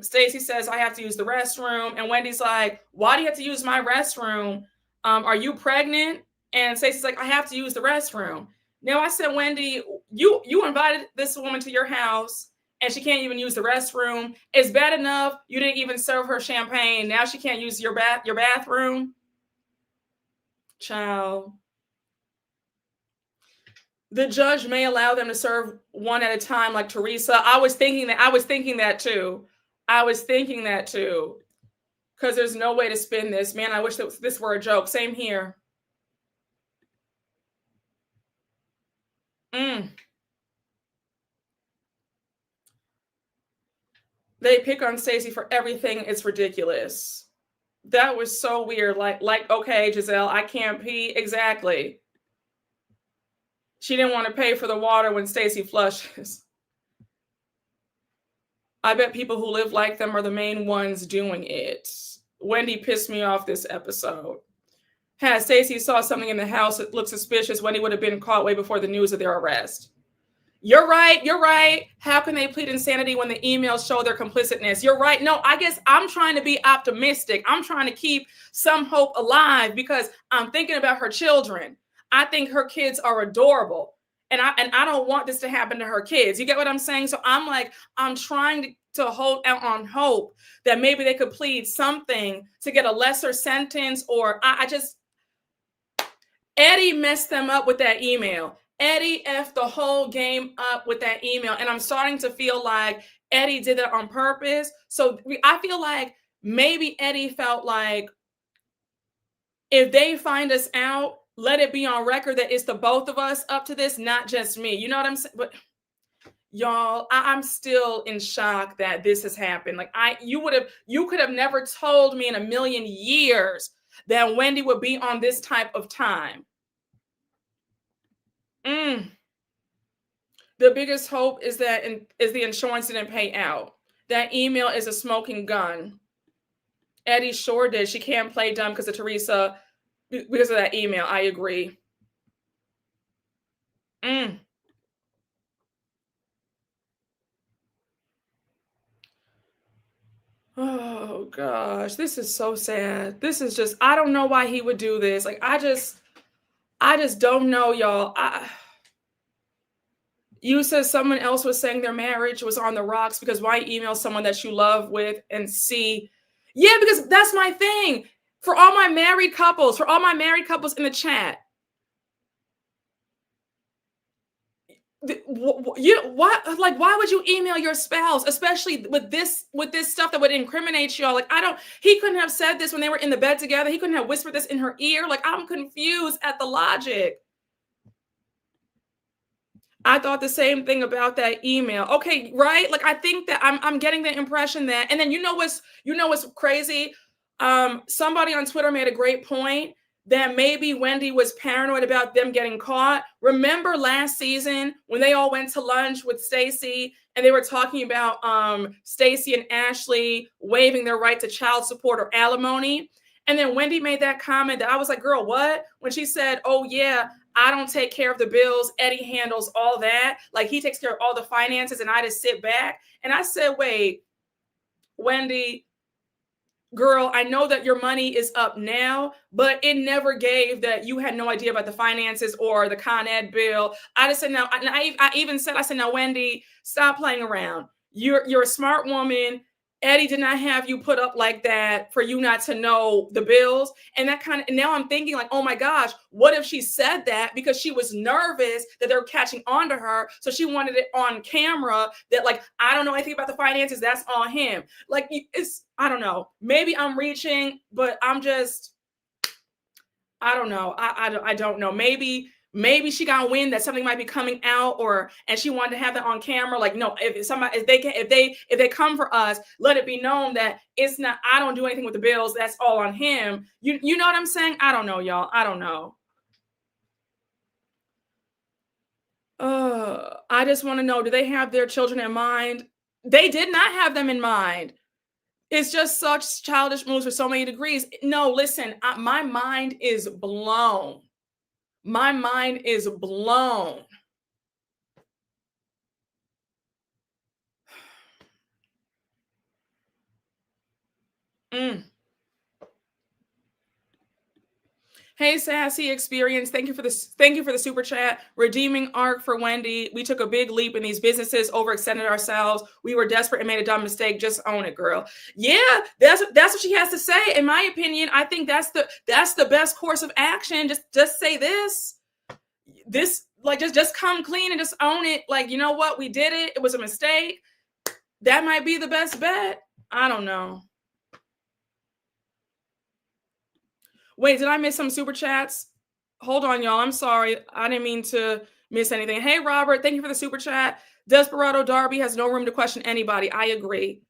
Stacey says, I have to use the restroom. And Wendy's like, why do you have to use my restroom? Are you pregnant? And Stacey's like, I have to use the restroom. Now I said, Wendy, you invited this woman to your house and she can't even use the restroom. It's bad enough you didn't even serve her champagne. Now she can't use your bathroom. Child. The judge may allow them to serve one at a time, like Teresa. I was thinking that too. Because there's no way to spin this. Man, I wish that this were a joke. Same here. They pick on Stacey for everything. It's ridiculous. That was so weird. Like, okay, Gizelle, I can't pee. Exactly. She didn't want to pay for the water when Stacey flushes. I bet people who live like them are the main ones doing it. Wendy pissed me off this episode. Had Stacey saw something in the house that looked suspicious, Wendy would have been caught way before the news of their arrest. You're right. How can they plead insanity when the emails show their complicitness? You're right. No, I guess I'm trying to be optimistic. I'm trying to keep some hope alive because I'm thinking about her children. I think her kids are adorable. And I don't want this to happen to her kids. You get what I'm saying? So I'm trying to hold out on hope that maybe they could plead something to get a lesser sentence, or Eddie messed them up with that email. Eddie effed the whole game up with that email. And I'm starting to feel like Eddie did it on purpose. So I feel like maybe Eddie felt like if they find us out, let it be on record that it's the both of us up to this, not just me. You know what I'm saying? But y'all, I'm still in shock that this has happened. Like you could have never told me in a million years that Wendy would be on this type of time. The biggest hope is the insurance didn't pay out. That email is a smoking gun. Eddie sure did. She can't play dumb because of Teresa, because of that email. I agree. Oh gosh, this is so sad. This is just, I don't know why he would do this. Like I just don't know, y'all. You said someone else was saying their marriage was on the rocks because why email someone that you love with and see? Yeah, because that's my thing. For all my married couples in the chat, why would you email your spouse, especially with this stuff that would incriminate y'all? Like he couldn't have said this when they were in the bed together. He couldn't have whispered this in her ear. Like I'm confused at the logic. I thought the same thing about that email. Okay, right? Like I think that I'm getting the impression that, and then you know what's crazy? Somebody on Twitter made a great point that maybe Wendy was paranoid about them getting caught. Remember last season when they all went to lunch with Stacey and they were talking about Stacey and Ashley waiving their right to child support or alimony? And then Wendy made that comment that I was like, girl, what? When she said, oh yeah, I don't take care of the bills. Eddie handles all that. Like he takes care of all the finances and I just sit back. And I said, wait, Wendy, girl, I know that your money is up now, but it never gave that you had no idea about the finances or the Con Ed bill. I just said, now, I even said, now, Wendy, stop playing around. You're a smart woman. Eddie did not have you put up like that for you not to know the bills. And that kind of, and now I'm thinking like, oh my gosh, what if she said that because she was nervous that they're catching on to her. So she wanted it on camera that like, I don't know anything about the finances. That's on him. Like I don't know. Maybe I'm reaching, but I'm just, I don't know. I don't know. Maybe she got wind that something might be coming out, and she wanted to have that on camera. Like, no, if they come for us, let it be known that it's not. I don't do anything with the bills. That's all on him. You know what I'm saying? I don't know, y'all. I don't know. I just want to know: do they have their children in mind? They did not have them in mind. It's just such childish moves for so many degrees. No, listen, my mind is blown. My mind is blown. Hey, Sassy Experience. Thank you for the super chat. Redeeming arc for Wendy. We took a big leap in these businesses, overextended ourselves. We were desperate and made a dumb mistake. Just own it, girl. Yeah, that's what she has to say. In my opinion, I think that's the best course of action. Just say this, like just come clean and just own it. Like, you know what? We did it. It was a mistake. That might be the best bet. I don't know. Wait, did I miss some super chats? Hold on, y'all. I'm sorry. I didn't mean to miss anything. Hey, Robert, thank you for the super chat. Desperado Darby has no room to question anybody. I agree.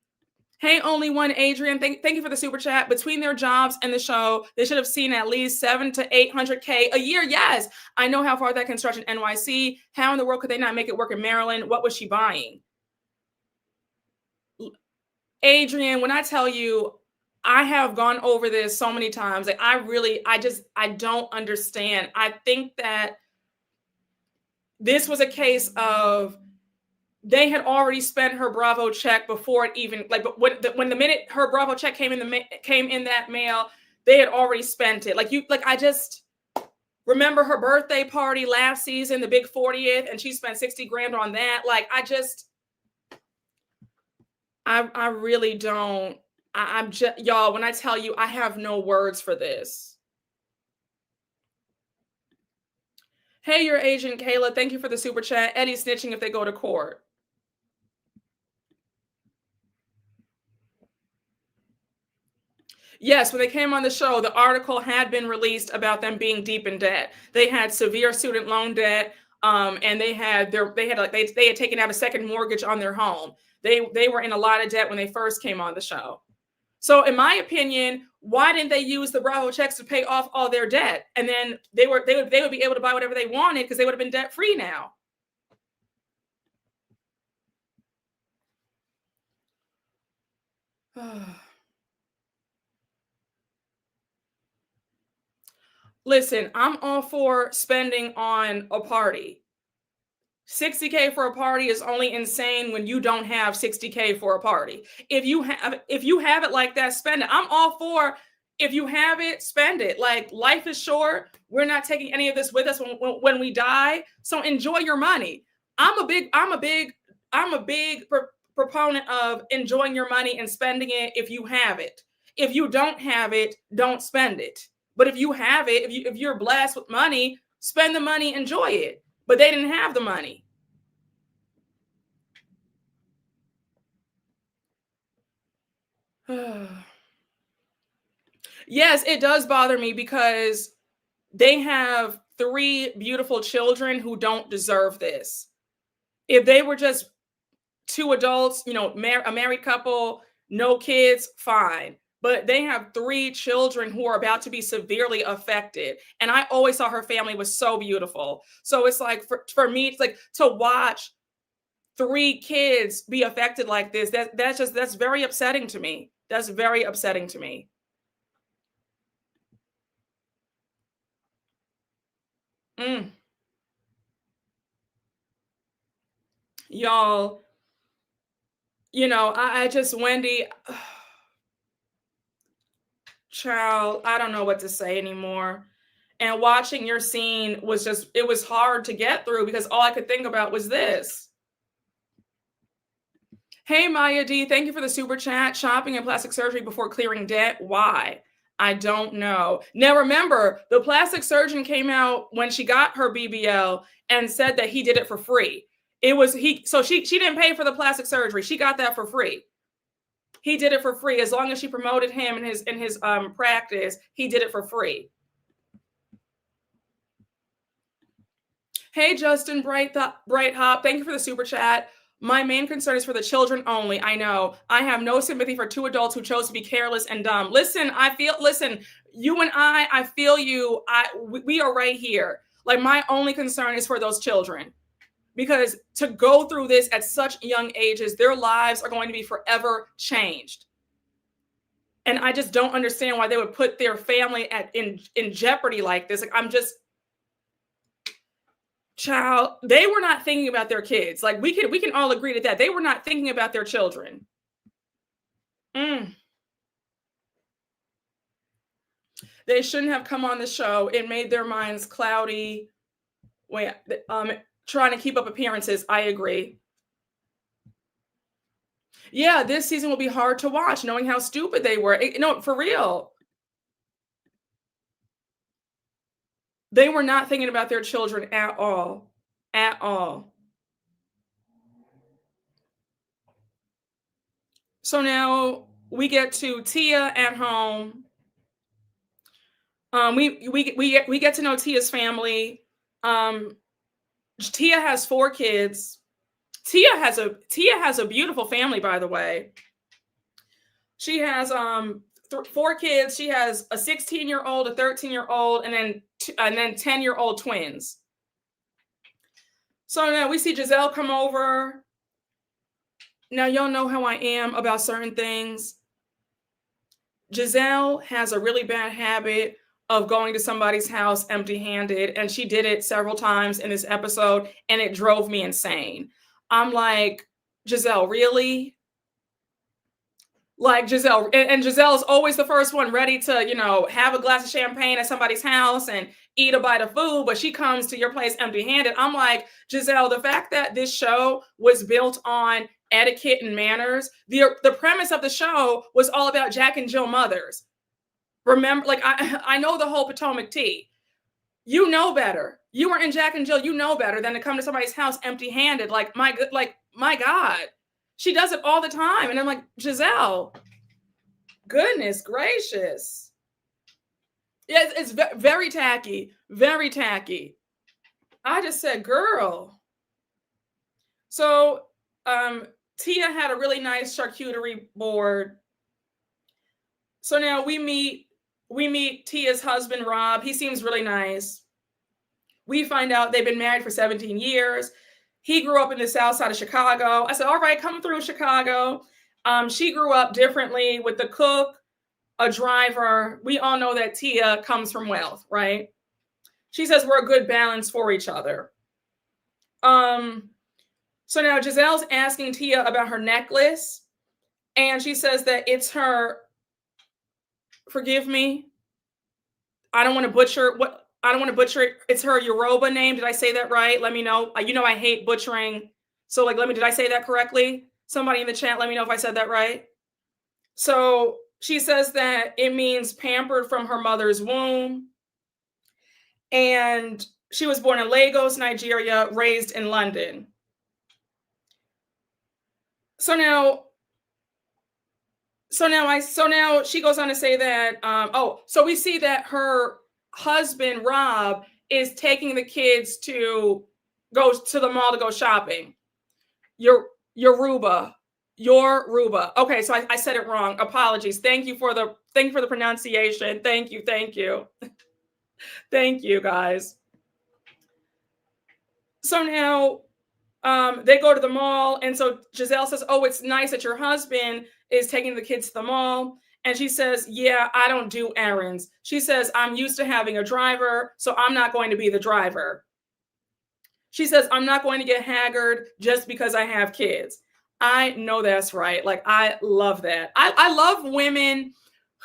Hey, only one Adrian. Thank you for the super chat. Between their jobs and the show, they should have seen at least 700 to 800K a year. Yes, I know how far that construction NYC. How in the world could they not make it work in Maryland? What was she buying? Adrian, when I tell you, I have gone over this so many times. Like I don't understand. I think that this was a case of they had already spent her Bravo check before it even when the minute her Bravo check came in that mail, they had already spent it. I just remember her birthday party last season, the big 40th, and she spent 60 grand on that. I really don't. I'm just, y'all, when I tell you, I have no words for this. Hey, your agent, Kayla. Thank you for the super chat. Eddie snitching if they go to court. Yes, when they came on the show, the article had been released about them being deep in debt. They had severe student loan debt, and they had taken out a second mortgage on their home. They were in a lot of debt when they first came on the show. So in my opinion, why didn't they use the Bravo checks to pay off all their debt? And then they would be able to buy whatever they wanted because they would have been debt free now. Listen, I'm all for spending on a party. 60K for a party is only insane when you don't have 60K for a party. If you have it like that, spend it. I'm all for, if you have it, spend it. Like, life is short. We're not taking any of this with us when we die. So enjoy your money. I'm a big proponent of enjoying your money and spending it if you have it. If you don't have it, don't spend it. But if you have it, if you're blessed with money, spend the money, enjoy it. But they didn't have the money. Yes, it does bother me because they have 3 beautiful children who don't deserve this. If they were just 2 adults, a married couple, no kids, fine. But they have 3 children who are about to be severely affected. And I always saw her family was so beautiful. So it's like, for me, it's like to watch 3 kids be affected like this. That's very upsetting to me. That's very upsetting to me. Y'all, I just, Wendy, child, I don't know what to say anymore. And watching your scene was it was hard to get through because all I could think about was this. Hey, Maya D, thank you for the super chat. Shopping and plastic surgery before clearing debt. Why? I don't know. Now, remember, the plastic surgeon came out when she got her BBL and said that he did it for free. So she didn't pay for the plastic surgery. She got that for free. He did it for free. As long as she promoted him in his practice, he did it for free. Hey, Justin Bright Hop, thank you for the super chat. My main concern is for the children only. I know. I have no sympathy for 2 adults who chose to be careless and dumb. Listen, you and I feel you. We are right here. Like, my only concern is for those children. Because to go through this at such young ages, their lives are going to be forever changed. And I just don't understand why they would put their family in jeopardy like this. Like, child, they were not thinking about their kids. Like, we can all agree to that. They were not thinking about their children. They shouldn't have come on the show. It made their minds cloudy. Wait, trying to keep up appearances. I agree. Yeah, this season will be hard to watch, knowing how stupid they were. No, for real. They were not thinking about their children at all. At all. So now we get to Tia at home. We get to know Tia's family. Tia has 4 kids. Tia has a beautiful family, by the way. She has 4 kids. She has a 16-year-old, a 13-year-old, and then 10-year-old twins. So now we see Gizelle come over. Now y'all know how I am about certain things. Gizelle has a really bad habit of going to somebody's house empty-handed, and she did it several times in this episode, and it drove me insane. I'm like, Gizelle, really? Like Gizelle, and Gizelle is always the first one ready to, have a glass of champagne at somebody's house and eat a bite of food, but she comes to your place empty-handed. I'm like, Gizelle, the fact that this show was built on etiquette and manners, the premise of the show was all about Jack and Jill mothers. Remember, like I know the whole Potomac tea. You know better. You were in Jack and Jill. You know better than to come to somebody's house empty-handed. Like my God. She does it all the time. And I'm like, Gizelle, goodness gracious. Yeah, it's very tacky. Very tacky. I just said, girl. So Tia had a really nice charcuterie board. So now we meet Tia's husband, Rob. He seems really nice. We find out they've been married for 17 years. He grew up in the south side of Chicago. I said, all right, come through Chicago. She grew up differently with the cook, a driver. We all know that Tia comes from wealth, right? She says we're a good balance for each other. So now Gizelle's asking Tia about her necklace. And she says that it's her, forgive me, I don't want to butcher it. It's her Yoruba name. Did I say that right? Let me know. I hate butchering. So did I say that correctly? Somebody in the chat, let me know if I said that right. So she says that it means pampered from her mother's womb. And she was born in Lagos, Nigeria, raised in London. So now she goes on to say that, so we see that her husband, Rob, is taking the kids to go to the mall to go shopping. Yoruba. Okay, so I said it wrong. Apologies. Thank you for the pronunciation. Thank you. Thank you, guys. So now they go to the mall, and so Gizelle says, oh, it's nice that your husband is taking the kids to the mall. And she says, yeah, I don't do errands. She says, I'm used to having a driver, so I'm not going to be the driver. She says, I'm not going to get haggard just because I have kids. I know that's right. Like, I love that. I love women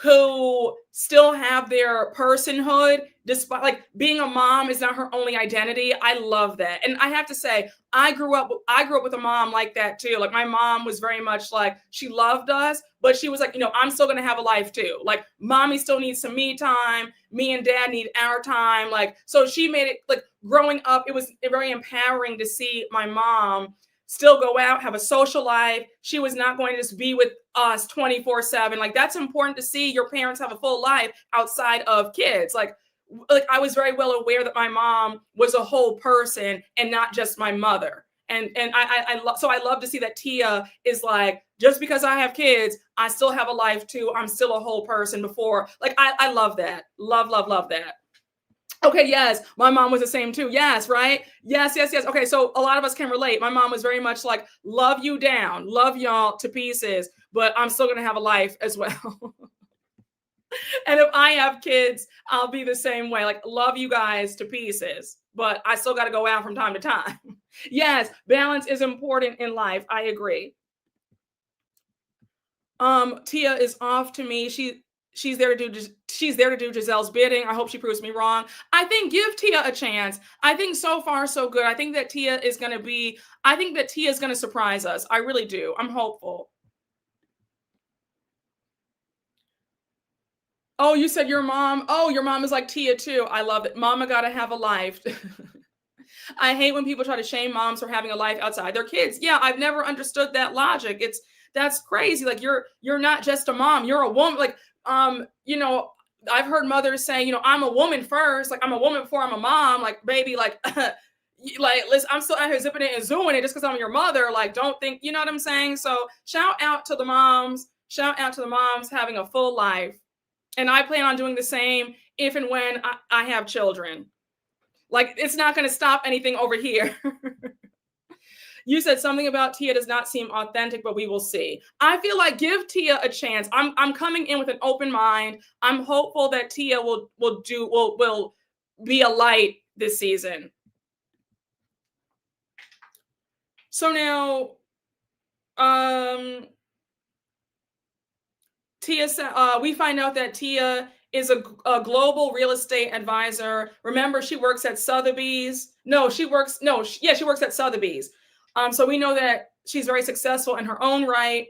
who still have their personhood, despite being a mom is not her only identity. I love that. And I have to say, I grew up with a mom like that too. Like, my mom was very much like, she loved us, but she was like, I'm still going to have a life too. Like, mommy still needs some me time. Me and dad need our time. So she made it, growing up, it was very empowering to see my mom still go out, have a social life. She was not going to just be with us 24/7. That's important to see your parents have a full life outside of kids. I was very well aware that my mom was a whole person and not just my mother. And I love to see that Tia is like, just because I have kids, I still have a life too. I'm still a whole person before. I love that. Love that. Okay, yes, my mom was the same too. Yes, right? Yes. Okay, so a lot of us can relate. My mom was very much like, love you down, love y'all to pieces, but I'm still going to have a life as well. And if I have kids, I'll be the same way. Love you guys to pieces, but I still got to go out from time to time. Yes, balance is important in life. I agree. Tia is off to me. she's there to do Gizelle's bidding. I hope she proves me wrong. I think give Tia a chance. I think so far so good. I think that Tia is going to surprise us. I really do. I'm hopeful. Oh, you said your mom. Oh, your mom is like Tia too. I love it. Mama got to have a life. I hate when people try to shame moms for having a life outside their kids. Yeah, I've never understood that logic. That's crazy. Like you're not just a mom, you're a woman. Like, you know, I've heard mothers say, you know, I'm a woman first. Like I'm a woman before I'm a mom. Like, baby, like, like, listen, I'm still out here zipping it and zooing it just because I'm your mother. Like, don't think, you know what I'm saying? So shout out to the moms. Shout out to the moms having a full life. And I plan on doing the same if and when I have children. Like, it's not going to stop anything over here. You said something about Tia does not seem authentic, but we will see. I feel like give Tia a chance. I'm coming in with an open mind. I'm hopeful that Tia will be a light this season. So now, Tia said, we find out that Tia is a global real estate advisor. Remember, she works at Sotheby's. She works at Sotheby's. So we know that she's very successful in her own right.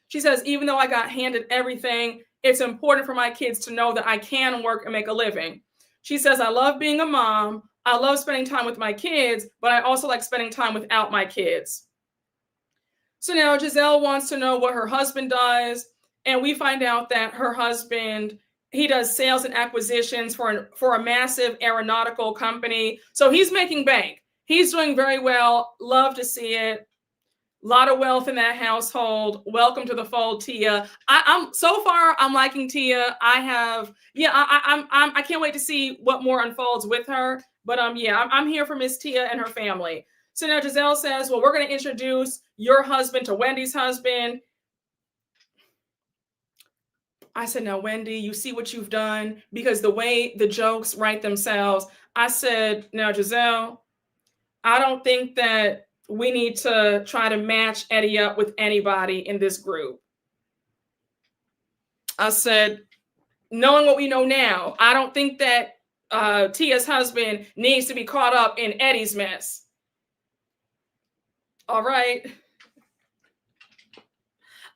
She says, even though I got handed everything, it's important for my kids to know that I can work and make a living. She says, I love being a mom. I love spending time with my kids, but I also like spending time without my kids. So now Gizelle wants to know what her husband does. And we find out that her husband, he does sales and acquisitions for a massive aeronautical company. So he's making bank. He's doing very well. Love to see it. A lot of wealth in that household. Welcome to the fold, Tia. I'm so far, I'm liking Tia. I can't wait to see what more unfolds with her. But I'm here for Miss Tia and her family. So now Gizelle says, well, we're going to introduce your husband to Wendy's husband. I said, now, Wendy, you see what you've done? Because the way the jokes write themselves, I said, now, Gizelle, I don't think that we need to try to match Eddie up with anybody in this group. I said, knowing what we know now, I don't think that Tia's husband needs to be caught up in Eddie's mess. All right.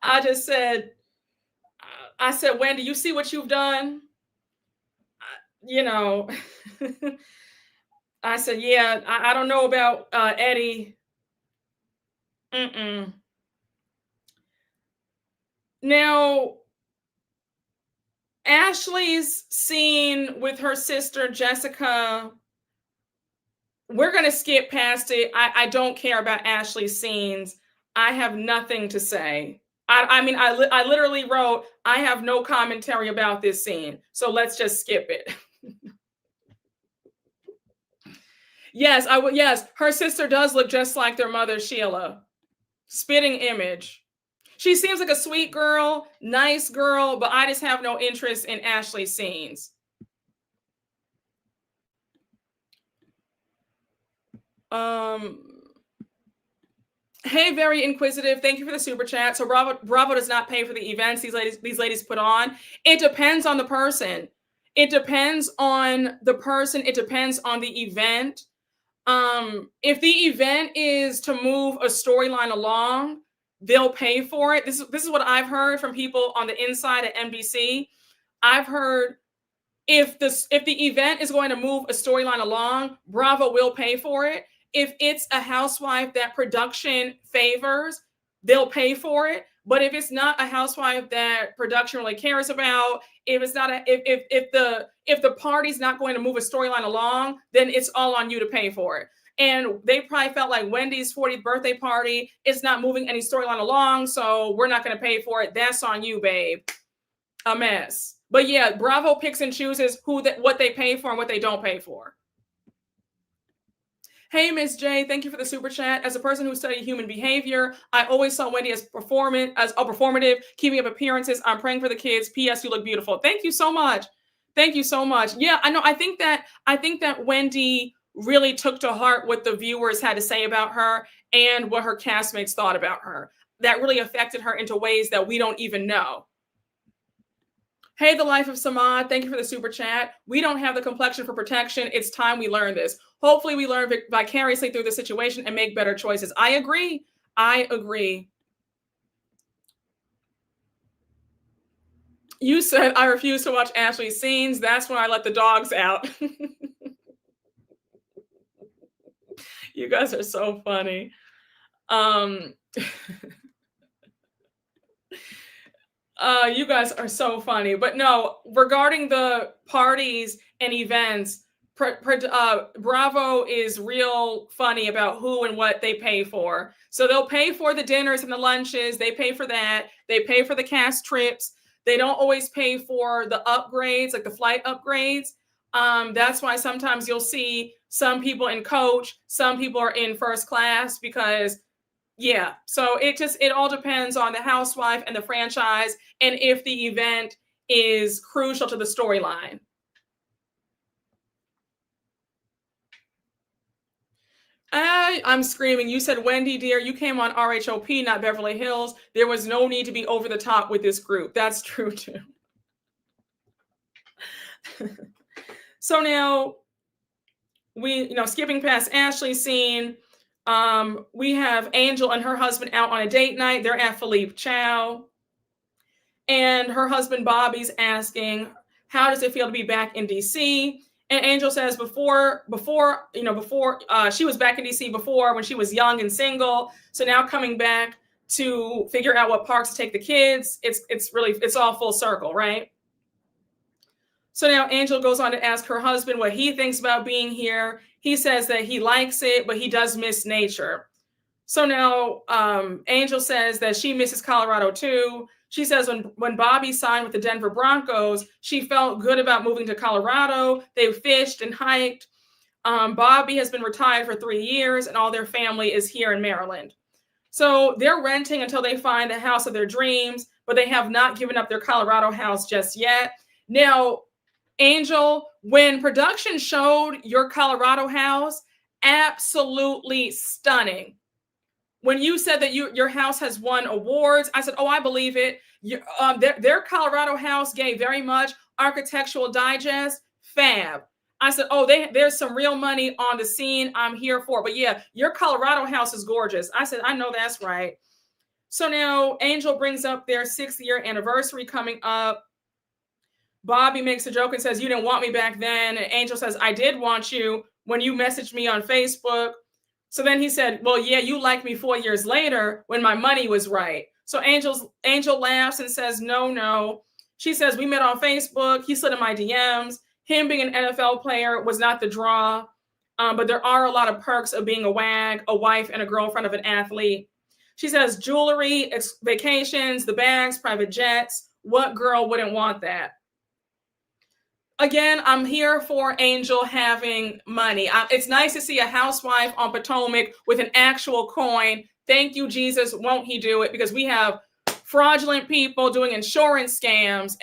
I said, Wendy, you see what you've done? You know, I said, yeah, I don't know about Eddie. Now, Ashley's scene with her sister, Jessica, we're going to skip past it. I don't care about Ashley's scenes. I have nothing to say. I literally wrote, I have no commentary about this scene. So let's just skip it. Yes, her sister does look just like their mother, Sheila. Spitting image. She seems like a sweet girl, nice girl, but I just have no interest in Ashley's scenes. Hey, very inquisitive. Thank you for the super chat. So Bravo does not pay for the events these ladies put on. It depends on the person. It depends on the person. It depends on the event. If the event is to move a storyline along, they'll pay for it. This is what I've heard from people on the inside at NBC. I've heard if the event is going to move a storyline along, Bravo will pay for it. If it's a housewife that production favors, they'll pay for it. But if it's not a housewife that production really cares about, if the party's not going to move a storyline along, then it's all on you to pay for it. And they probably felt like Wendy's 40th birthday party is not moving any storyline along, so we're not going to pay for it. That's on you, babe. A mess. But yeah, Bravo picks and chooses what they pay for and what they don't pay for. Hey, Miss J, thank you for the super chat. As a person who studied human behavior, I always saw Wendy as performative, keeping up appearances. I'm praying for the kids. P.S. You look beautiful. Thank you so much. Thank you so much. Yeah, I know. I think that Wendy really took to heart what the viewers had to say about her and what her castmates thought about her. That really affected her into ways that we don't even know. Hey, the life of Samad, thank you for the super chat. We don't have the complexion for protection. It's time we learn this. Hopefully we learn vicariously through the situation and make better choices. I agree. I agree. You said I refuse to watch Ashley's scenes. That's when I let the dogs out. You guys are so funny. You guys are so funny. But no, regarding the parties and events, Bravo is real funny about who and what they pay for. So they'll pay for the dinners and the lunches. They pay for that. They pay for the cast trips. They don't always pay for the upgrades, like the flight upgrades. That's why sometimes you'll see some people in coach, some people are in first class because yeah. So it all depends on the housewife and the franchise and if the event is crucial to the storyline. I'm screaming. You said, Wendy, dear, you came on RHOP, not Beverly Hills. There was no need to be over the top with this group. That's true, too. So now skipping past Ashley's scene, we have Angel and her husband out on a date night. They're at Philippe Chow. And her husband, Bobby's asking, how does it feel to be back in DC? And Angel says before she was back in DC before when she was young and single. So now coming back to figure out what parks to take the kids. It's all full circle, right? So now Angel goes on to ask her husband what he thinks about being here. He says that he likes it, but he does miss nature. So now Angel says that she misses Colorado too. She says when Bobby signed with the Denver Broncos, she felt good about moving to Colorado. They fished and hiked. Bobby has been retired for 3 years and all their family is here in Maryland. So they're renting until they find the house of their dreams, but they have not given up their Colorado house just yet. Now, Angel, when production showed your Colorado house, absolutely stunning. When you said that your house has won awards, I said, oh, I believe it. Their Colorado house gave very much Architectural Digest, fab. I said, oh, there's some real money on the scene. I'm here for it. But yeah, your Colorado house is gorgeous. I said, I know that's right. So now Angel brings up their 6th-year anniversary coming up. Bobby makes a joke and says, you didn't want me back then. And Angel says, I did want you when you messaged me on Facebook. So then he said, well, yeah, you liked me 4 years later when my money was right. So Angel laughs and says, no. She says, we met on Facebook. He slid in my DMs. Him being an NFL player was not the draw. But there are a lot of perks of being a wag, a wife, and a girlfriend of an athlete. She says, jewelry, vacations, the bags, private jets. What girl wouldn't want that? Again, I'm here for Angel having money. It's nice to see a housewife on Potomac with an actual coin. Thank you, Jesus. Won't he do it? Because we have fraudulent people doing insurance scams.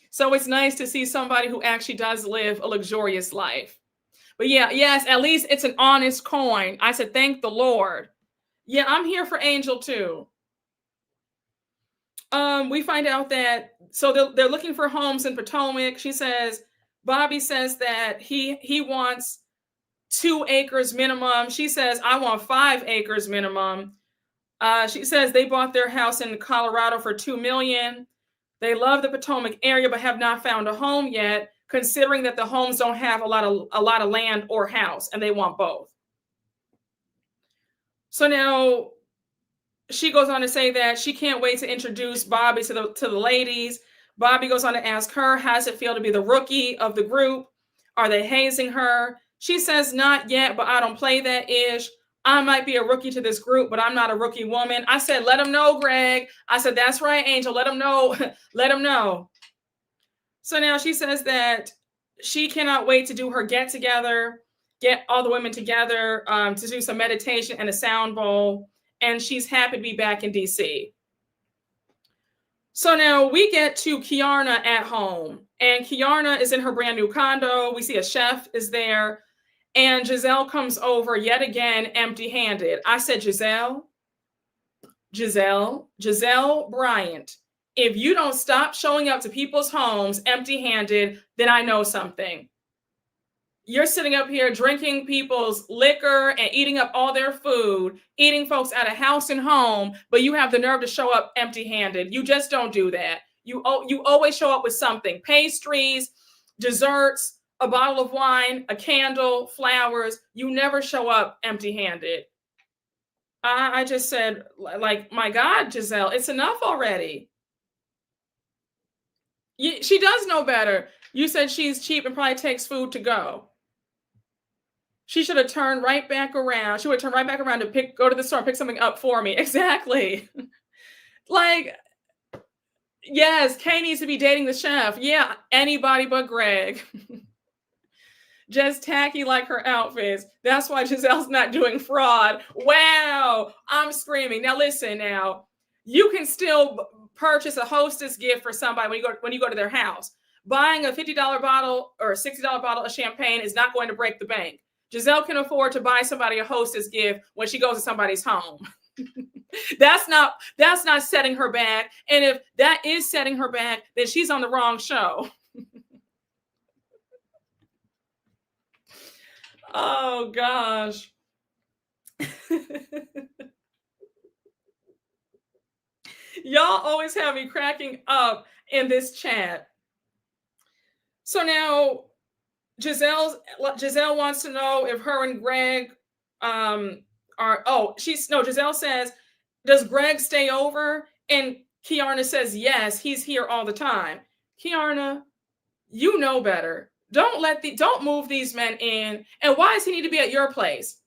So it's nice to see somebody who actually does live a luxurious life. But yes, at least it's an honest coin. I said, thank the Lord. Yeah, I'm here for Angel too. We find out that they're looking for homes in Potomac. Bobby says that he wants 2 acres minimum. She says, I want 5 acres minimum. She says they bought their house in Colorado for $2 million. They love the Potomac area, but have not found a home yet, considering that the homes don't have a lot of land or house, and they want both. So now she goes on to say that she can't wait to introduce Bobby to the ladies. Bobby goes on to ask her, how does it feel to be the rookie of the group? Are they hazing her? She says, not yet, but I don't play that ish. I might be a rookie to this group, but I'm not a rookie woman. I said, let him know, Greg. I said, that's right, Angel. Let him know. Let him know. So now she says that she cannot wait to do her get-together, get all the women together to do some meditation and a sound bowl. And she's happy to be back in DC. So now we get to Keiarna at home. And Keiarna is in her brand new condo. We see a chef is there. And Gizelle comes over yet again empty-handed. I said, Gizelle, Gizelle Bryant, if you don't stop showing up to people's homes empty-handed, then I know something. You're sitting up here drinking people's liquor and eating up all their food, eating folks out of house and home, but you have the nerve to show up empty-handed. You just don't do that. You always show up with something: pastries, desserts, a bottle of wine, a candle, flowers. You never show up empty-handed. I just said, like, my God, Gizelle, it's enough already. She does know better. You said she's cheap and probably takes food to go. She should have turned right back around. She would turn right back around to go to the store and pick something up for me. Exactly. Like, yes, Kay needs to be dating the chef. Yeah, anybody but Greg. Just tacky like her outfits. That's why Gizelle's not doing fraud. Wow, I'm screaming. Now listen, now you can still purchase a hostess gift for somebody when you go to their house. Buying a $50 bottle or a $60 bottle of champagne is not going to break the bank. Gizelle can afford to buy somebody a hostess gift when she goes to somebody's home. That's not setting her back. And if that is setting her back, then she's on the wrong show. Oh gosh. Y'all always have me cracking up in this chat. So now Gizelle wants to know if her and Greg Gizelle says, does Greg stay over? And Keiarna says, yes, he's here all the time. Keiarna, you know better. Don't move these men in. And why does he need to be at your place?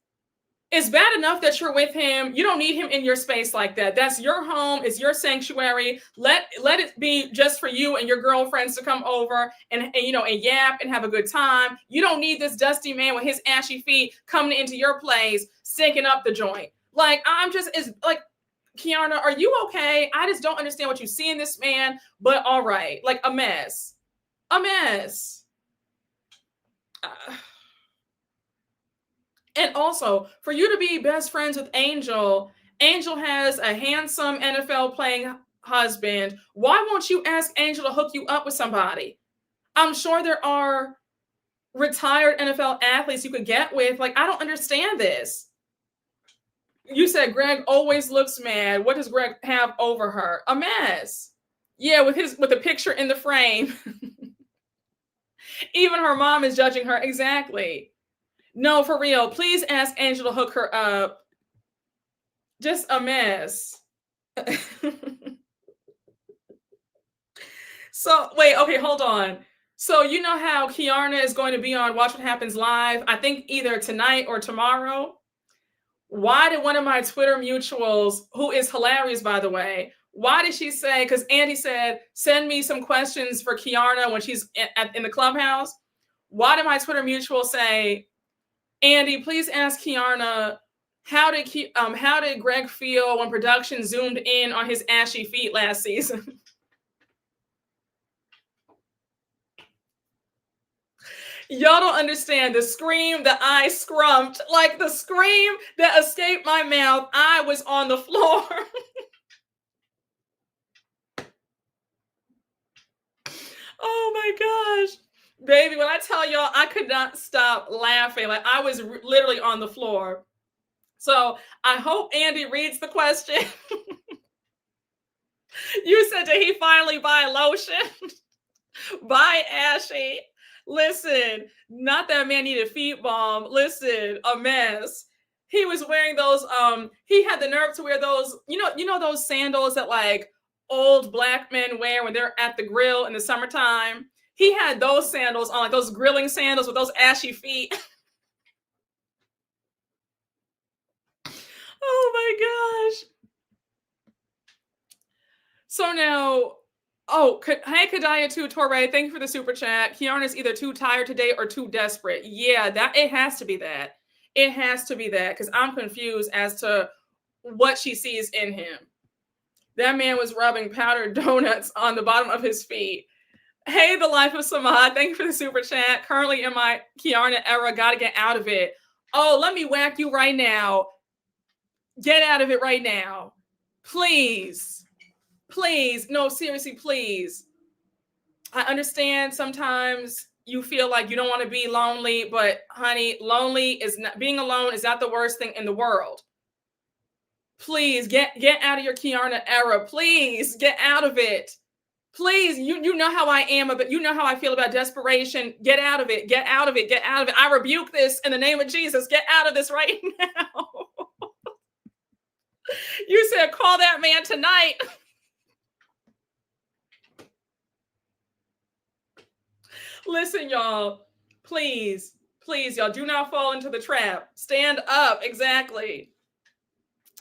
It's bad enough that you're with him. You don't need him in your space like that. That's your home. It's your sanctuary. Let it be just for you and your girlfriends to come over and yap and have a good time. You don't need this dusty man with his ashy feet coming into your place, stinking up the joint. Like, Keiarna, are you okay? I just don't understand what you see in this man, but all right. Like, a mess. A mess. And also, for you to be best friends with Angel has a handsome NFL playing husband. Why won't you ask Angel to hook you up with somebody? I'm sure there are retired NFL athletes you could get with. Like, I don't understand this. You said Greg always looks mad. What does Greg have over her? A mess. Yeah, with the picture in the frame. Even her mom is judging her. Exactly. No, for real. Please ask Angel to hook her up. Just a mess. So, wait, okay, hold on. So, you know how Keiarna is going to be on Watch What Happens Live? I think either tonight or tomorrow. Why did one of my Twitter mutuals, who is hilarious, by the way, why did she say, because Andy said, send me some questions for Keiarna when she's in the clubhouse. Why did my Twitter mutual say, Andy, please ask Keiarna, how did Greg feel when production zoomed in on his ashy feet last season? Y'all don't understand the scream that I scrumped, like the scream that escaped my mouth. I was on the floor. Oh my gosh. Baby, when I tell y'all, I could not stop laughing. Like, I was literally on the floor. So I hope Andy reads the question. You said, did he finally buy lotion? Buy Ashy. Listen, not that man needed feet balm. Listen, a mess. He was wearing those, he had the nerve to wear those, you know those sandals that like old black men wear when they're at the grill in the summertime. He had those sandals on, like those grilling sandals with those ashy feet. Oh my gosh. So now, hey, Kadaya too, Torre, thank you for the super chat. Keiarna's either too tired today or too desperate. Yeah, it has to be that. It has to be that, because I'm confused as to what she sees in him. That man was rubbing powdered donuts on the bottom of his feet. Hey, the life of Samad, thank you for the super chat. Currently in my Keiarna era, gotta get out of it. Oh, let me whack you right now. Get out of it right now. Please, please, no, seriously, please. I understand sometimes you feel like you don't want to be lonely, but honey, being alone is not the worst thing in the world. Please get out of your Keiarna era. Please get out of it. Please, you know how I am, but you know how I feel about desperation. Get out of it. Get out of it. Get out of it. I rebuke this in the name of Jesus. Get out of this right now. You said call that man tonight. Listen, y'all, please, y'all, do not fall into the trap. Stand up. Exactly.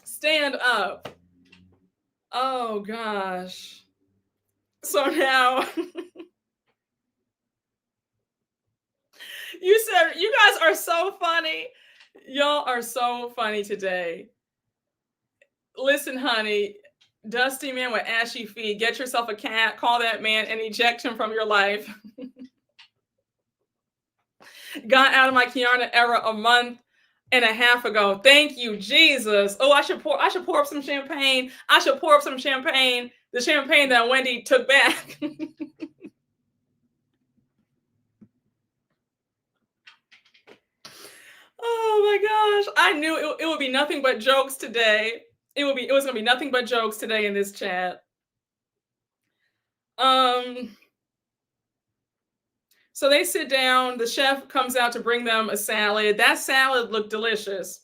Stand up. Oh, gosh. So now, you said, you guys are so funny. Y'all are so funny today. Listen, honey, dusty man with ashy feet, get yourself a cat, call that man and eject him from your life. Got out of my Keiarna era a month and a half ago. Thank you, Jesus. Oh, I should pour up some champagne. I should pour up some champagne. The champagne that Wendy took back. Oh my gosh. I knew it would be nothing but jokes today. It was gonna be nothing but jokes today in this chat. So they sit down, the chef comes out to bring them a salad. That salad looked delicious.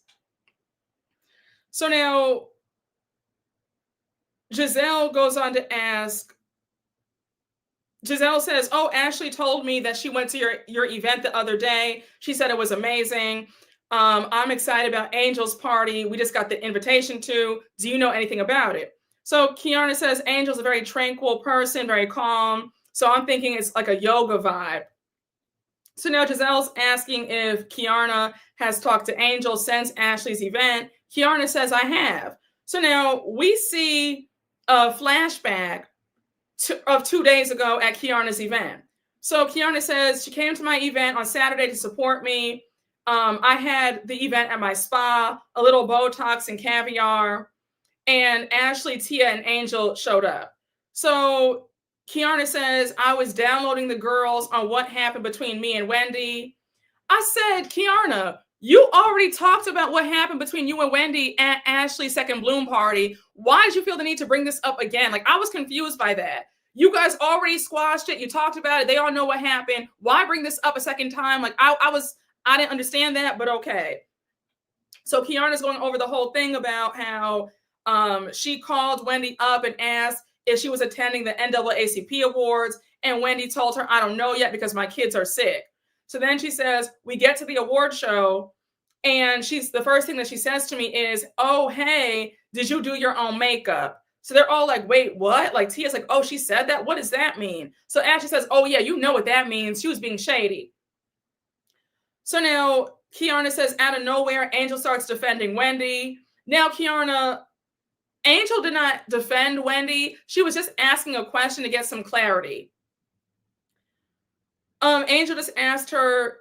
So now Gizelle goes on to ask, Gizelle says, oh, Ashley told me that she went to your event the other day. She said it was amazing. I'm excited about Angel's party. We just got the invitation to. Do you know anything about it? So Keiarna says Angel's a very tranquil person, very calm. So I'm thinking it's like a yoga vibe. So now Gizelle's asking if Keiarna has talked to Angel since Ashley's event. Keiarna says, I have. So now we see a flashback of 2 days ago at Keiarna's event. So Keiarna says she came to my event on Saturday to support me. I had the event at my spa, a little Botox and caviar, and Ashley, Tia, and Angel showed up. So Keiarna says, I was downloading the girls on what happened between me and Wendy. I said, Keiarna, you already talked about what happened between you and Wendy at Ashley's second Bloom party. Why did you feel the need to bring this up again? Like, I was confused by that. You guys already squashed it. You talked about it. They all know what happened. Why bring this up a second time? Like, I didn't understand that, but okay. So Keiarna's going over the whole thing about how she called Wendy up and asked if she was attending the NAACP awards. And Wendy told her, I don't know yet because my kids are sick. So then she says, we get to the award show. And the first thing that she says to me is, oh, hey, did you do your own makeup? So they're all like, wait, what? Like Tia's like, oh, she said that? What does that mean? So Ashley says, oh, yeah, you know what that means. She was being shady. So now Keiarna says, out of nowhere, Angel starts defending Wendy. Now Keiarna, Angel did not defend Wendy. She was just asking a question to get some clarity. Angel just asked her,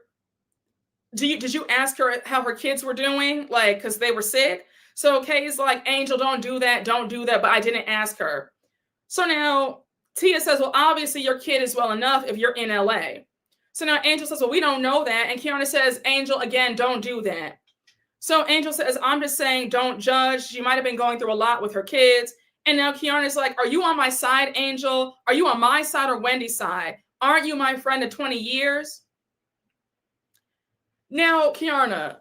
did you ask her how her kids were doing? Like, because they were sick? So Kay's like, Angel, don't do that, but I didn't ask her. So now Tia says, well, obviously your kid is well enough if you're in LA. So now Angel says, well, we don't know that. And Keiarna says, Angel, again, don't do that. So Angel says, I'm just saying, don't judge. She might have been going through a lot with her kids. And now Keiarna's like, are you on my side, Angel? Are you on my side or Wendy's side? Aren't you my friend of 20 years? Now, Keiarna,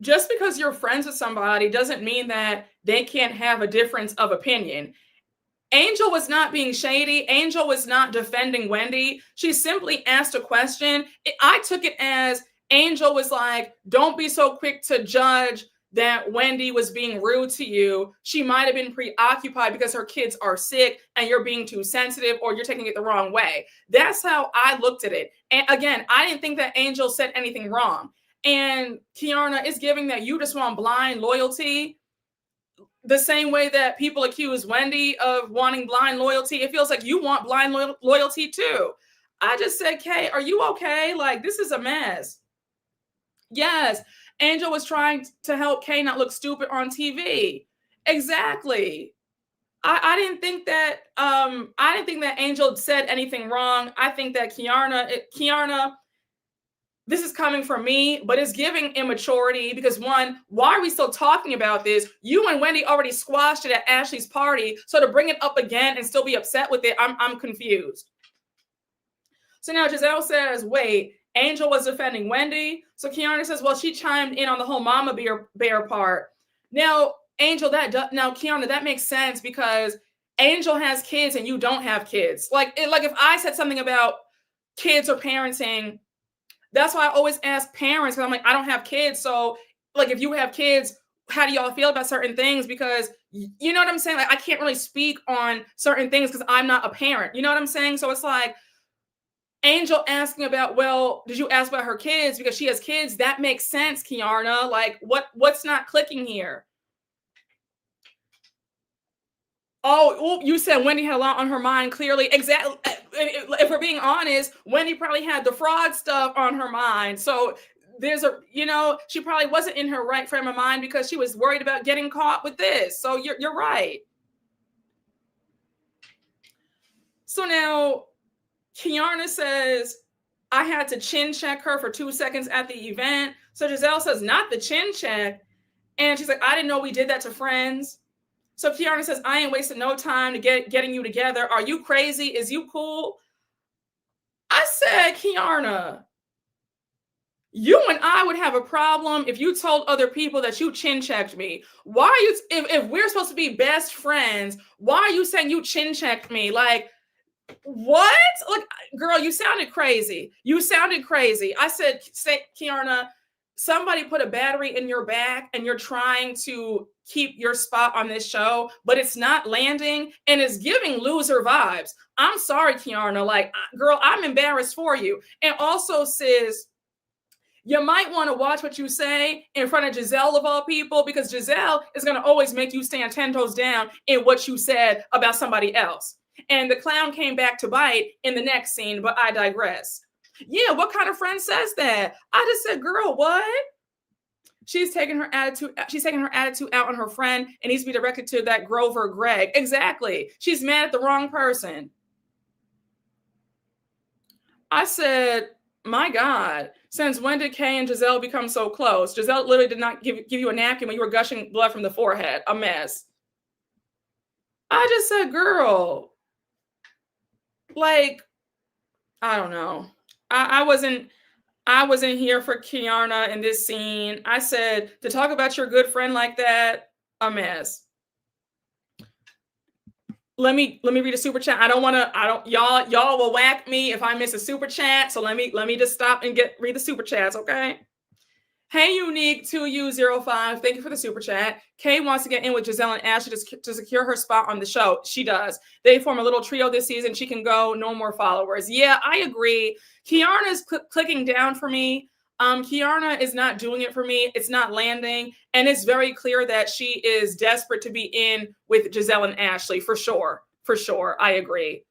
just because you're friends with somebody doesn't mean that they can't have a difference of opinion. Angel was not being shady. Angel was not defending Wendy. She simply asked a question. I took it as Angel was like, don't be so quick to judge that Wendy was being rude to you. She might have been preoccupied because her kids are sick and you're being too sensitive or you're taking it the wrong way. That's how I looked at it. And again, I didn't think that Angel said anything wrong. And Keiarna is giving that you just want blind loyalty. The same way that people accuse Wendy of wanting blind loyalty, it feels like you want blind loyalty too. I just said, Kay, are you okay? Like, this is a mess. Yes, Angel was trying to help Kay not look stupid on TV. Exactly. I didn't think that Angel said anything wrong. I think that Keiarna, this is coming from me, but it's giving immaturity because one, why are we still talking about this? You and Wendy already squashed it at Ashley's party, so to bring it up again and still be upset with it, I'm confused. So now Gizelle says, wait, Angel was defending Wendy. So Keiarna says, well, she chimed in on the whole mama bear part. Now, Keiarna, that makes sense because Angel has kids and you don't have kids. Like if I said something about kids or parenting, that's why I always ask parents, because I'm like, I don't have kids. So like, if you have kids, how do y'all feel about certain things? Because you know what I'm saying? Like, I can't really speak on certain things because I'm not a parent. You know what I'm saying? So it's like, Angel asking about, well, did you ask about her kids because she has kids? That makes sense, Keiarna. Like, what's not clicking here? Oh, you said Wendy had a lot on her mind, clearly. Exactly. If we're being honest, Wendy probably had the fraud stuff on her mind. So she probably wasn't in her right frame of mind because she was worried about getting caught with this. So you're right. So now Keiarna says, I had to chin check her for 2 seconds at the event. So Gizelle says, not the chin check. And she's like, I didn't know we did that to friends. So Keiarna says, I ain't wasting no time to getting you together. Are you crazy? Is you cool? I said, Keiarna, you and I would have a problem if you told other people that you chin checked me. Why are you, if we're supposed to be best friends, why are you saying you chin checked me? Like, what? Like, girl, you sounded crazy. I said, Keiarna, somebody put a battery in your back and you're trying to keep your spot on this show, but it's not landing and it's giving loser vibes. I'm sorry, Keiarna. Like, girl, I'm embarrassed for you. And also, sis, you might want to watch what you say in front of Gizelle of all people, because Gizelle is going to always make you stand 10 toes down in what you said about somebody else. And the clown came back to bite in the next scene, but I digress. Yeah, what kind of friend says that? I just said, girl, what? She's taking her attitude out on her friend and needs to be directed to that Grover Greg. Exactly. She's mad at the wrong person. I said, my God, since when did Kay and Gizelle become so close? Gizelle literally did not give you a napkin when you were gushing blood from the forehead. A mess. I just said, girl, like, I don't know. I wasn't here for Keiarna in this scene. I said, to talk about your good friend like that, a mess. Let me read a super chat. Y'all will whack me if I miss a super chat. So let me just stop and read the super chats, okay? Hey, Unique 2U05, thank you for the super chat. Kay wants to get in with Gizelle and Ashley to secure her spot on the show. She does. They form a little trio this season. She can go, no more followers. Yeah, I agree. Keiarna's clicking down for me. Keiarna is not doing it for me. It's not landing. And it's very clear that she is desperate to be in with Gizelle and Ashley, for sure. For sure. I agree.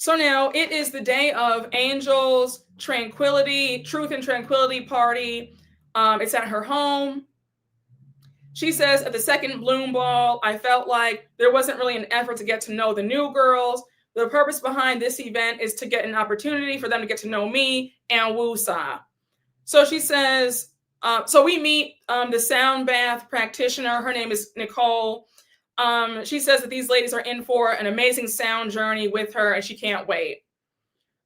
So now it is the day of Angel's Truth and Tranquility party. It's at her home. She says, at the second Bloom Ball, I felt like there wasn't really an effort to get to know the new girls. The purpose behind this event is to get an opportunity for them to get to know me and Woosa. So she says, so we meet the sound bath practitioner. Her name is Nicole. She says that these ladies are in for an amazing sound journey with her and she can't wait.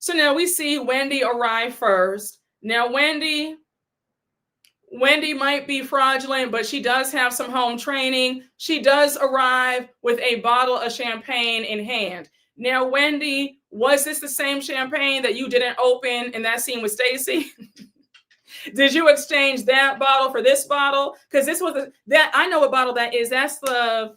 So now we see Wendy arrive first. Now Wendy might be fraudulent, but she does have some home training. She does arrive with a bottle of champagne in hand. Now, Wendy, was this the same champagne that you didn't open in that scene with Stacey? Did you exchange that bottle for this bottle? Because this was I know what bottle that is. That's the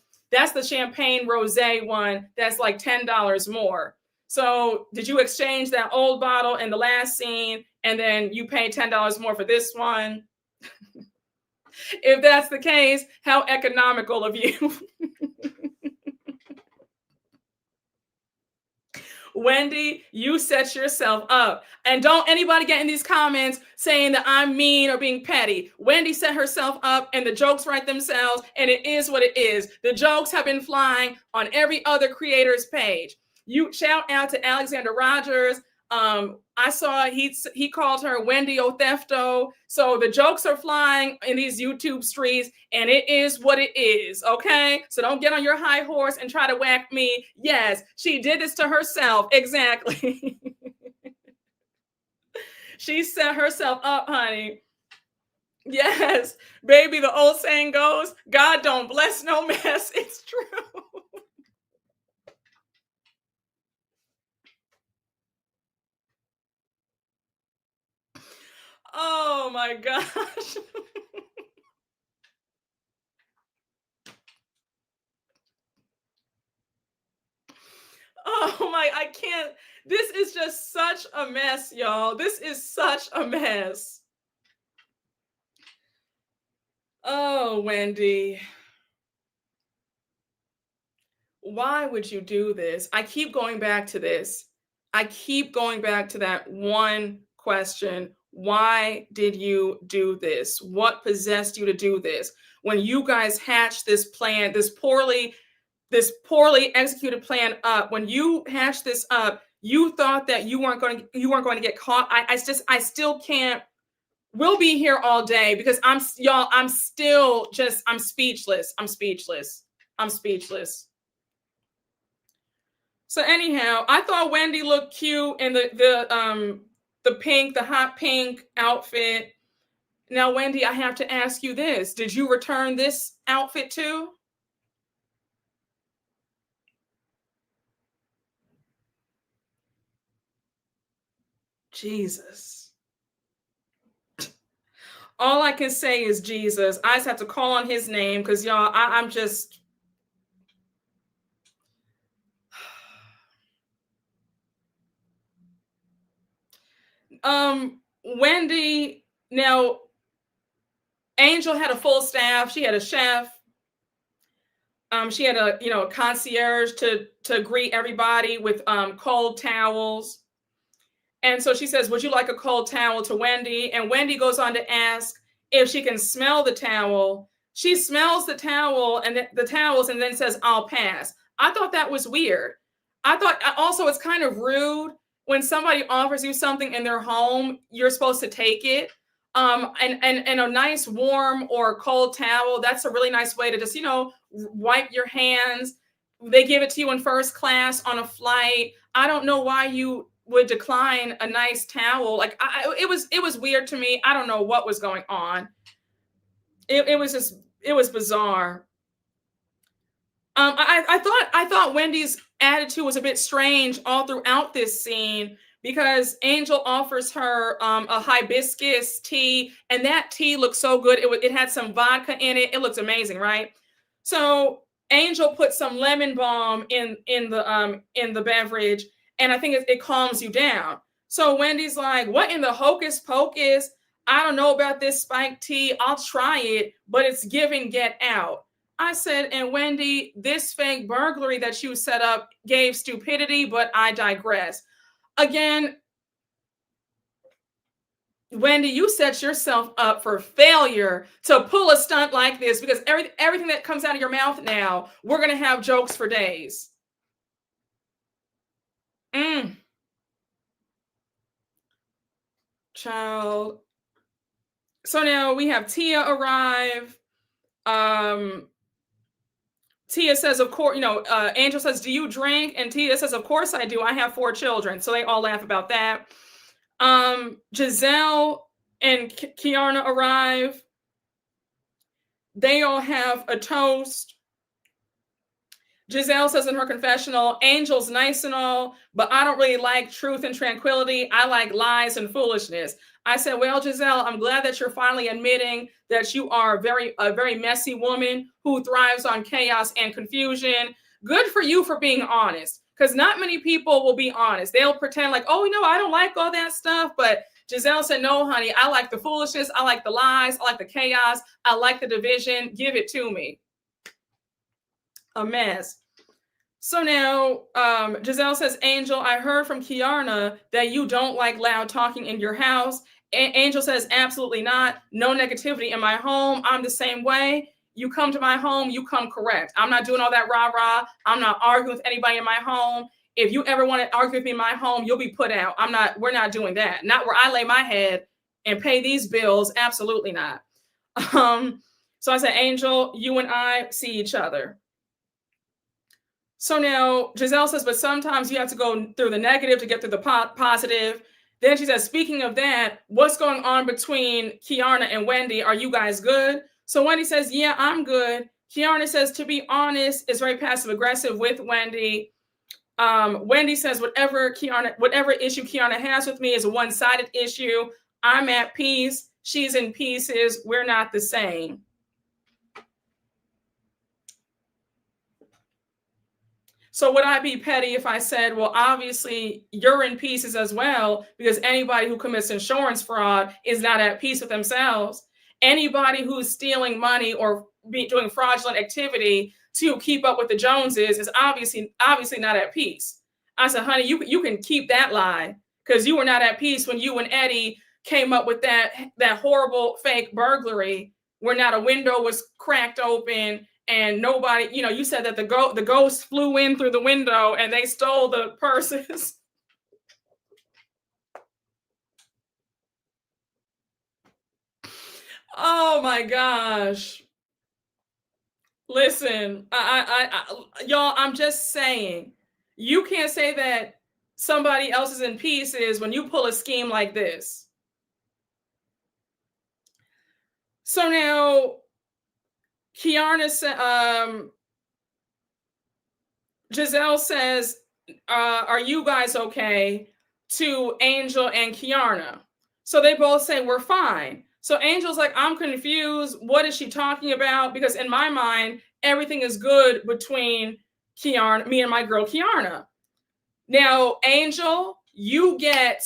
champagne rosé one. That's like $10 more. So did you exchange that old bottle in the last scene and then you paid $10 more for this one? If that's the case, how economical of you. Wendy, you set yourself up. And don't anybody get in these comments saying that I'm mean or being petty. Wendy set herself up and the jokes write themselves, and it is what it is. The jokes have been flying on every other creator's page. You shout out to Alexander Rogers. I saw he called her Wendy Othefto. So the jokes are flying in these YouTube streets, and it is what it is, okay? So don't get on your high horse and try to whack me. Yes, she did this to herself. Exactly. She set herself up, honey. Yes, baby, the old saying goes, God don't bless no mess. It's true. Oh my gosh. Oh my, I can't. This is just such a mess, y'all. This is such a mess. Oh, Wendy. Why would you do this? I keep going back to this. I keep going back to that one question. Why did you do this? What possessed you to do this? When you guys hatched this plan, this poorly executed plan up, when you hatched this up, you thought that you weren't going to get caught. I still can't. We'll be here all day because I'm speechless. I'm speechless. I'm speechless. So anyhow, I thought Wendy looked cute in the hot pink outfit. Now, Wendy, I have to ask you this. Did you return this outfit too? Jesus. All I can say is Jesus. I just have to call on his name because y'all, I'm just. Wendy, now Angel had a full staff. She had a chef. She had a concierge to greet everybody with cold towels. And so she says, "Would you like a cold towel?" to Wendy. And Wendy goes on to ask if she can smell the towel. She smells the towel and the towels and then says, "I'll pass." I thought that was weird. I thought also it's kind of rude when somebody offers you something in their home, you're supposed to take it. And a nice warm or cold towel, that's a really nice way to just, wipe your hands. They give it to you in first class on a flight. I don't know why you would decline a nice towel. Like it was weird to me. I don't know what was going on. It was bizarre. I thought Wendy's attitude was a bit strange all throughout this scene because Angel offers her a hibiscus tea, and that tea looked so good. It had some vodka in it. It looks amazing, right? So Angel put some lemon balm in the beverage, and I think it calms you down. So Wendy's like, "What in the hocus pocus? I don't know about this spiked tea. I'll try it, but it's giving Get Out." I said, "And Wendy, this fake burglary that you set up gave stupidity, but I digress." Again, Wendy, you set yourself up for failure to pull a stunt like this because everything that comes out of your mouth now, we're going to have jokes for days. Child. So now we have Tia arrive. Tia says, of course, Angel says, "Do you drink?" And Tia says, "Of course I do. I have 4 children." So they all laugh about that. Gizelle and Keiarna arrive. They all have a toast. Gizelle says in her confessional, "Angel's nice and all, but I don't really like truth and tranquility. I like lies and foolishness." I said, "Well, Gizelle, I'm glad that you're finally admitting that you are a very messy woman who thrives on chaos and confusion. Good for you for being honest, because not many people will be honest. They'll pretend like, oh, I don't like all that stuff." But Gizelle said, "No, honey, I like the foolishness. I like the lies. I like the chaos. I like the division. Give it to me." A mess. So now Gizelle says, Angel, I heard from Keiarna that you don't like loud talking in your house. Angel says, absolutely not. No negativity in my home. I'm the same way. You come to my home, you come correct. I'm not doing all that rah-rah. I'm not arguing with anybody in my home. If you ever want to argue with me in my home, you'll be put out. We're not doing that. Not where I lay my head and pay these bills. Absolutely not. So I said, Angel, you and I see each other. So now Gizelle says, but sometimes you have to go through the negative to get through the positive. Then she says, speaking of that, what's going on between Keiarna and Wendy? Are you guys good? So Wendy says, yeah, I'm good. Keiarna says, to be honest, is very passive aggressive with Wendy. Wendy says, whatever issue Keiarna has with me is a one-sided issue. I'm at peace. She's in pieces. We're not the same. So would I be petty if I said, well, obviously you're in pieces as well, because anybody who commits insurance fraud is not at peace with themselves. Anybody who's stealing money or doing fraudulent activity to keep up with the Joneses is obviously not at peace. I said, honey, you can keep that lie, because you were not at peace when you and Eddie came up with that horrible fake burglary where not a window was cracked open. And nobody, you said that the ghost flew in through the window and they stole the purses. Oh my gosh. Listen, y'all, I'm just saying, you can't say that somebody else is in pieces when you pull a scheme like this. So now, Keiarna Gizelle says, are you guys okay? To Angel and Keiarna. So they both say, we're fine. So Angel's like, I'm confused. What is she talking about? Because in my mind, everything is good between Keiarna, me and my girl Keiarna. Now, Angel, you get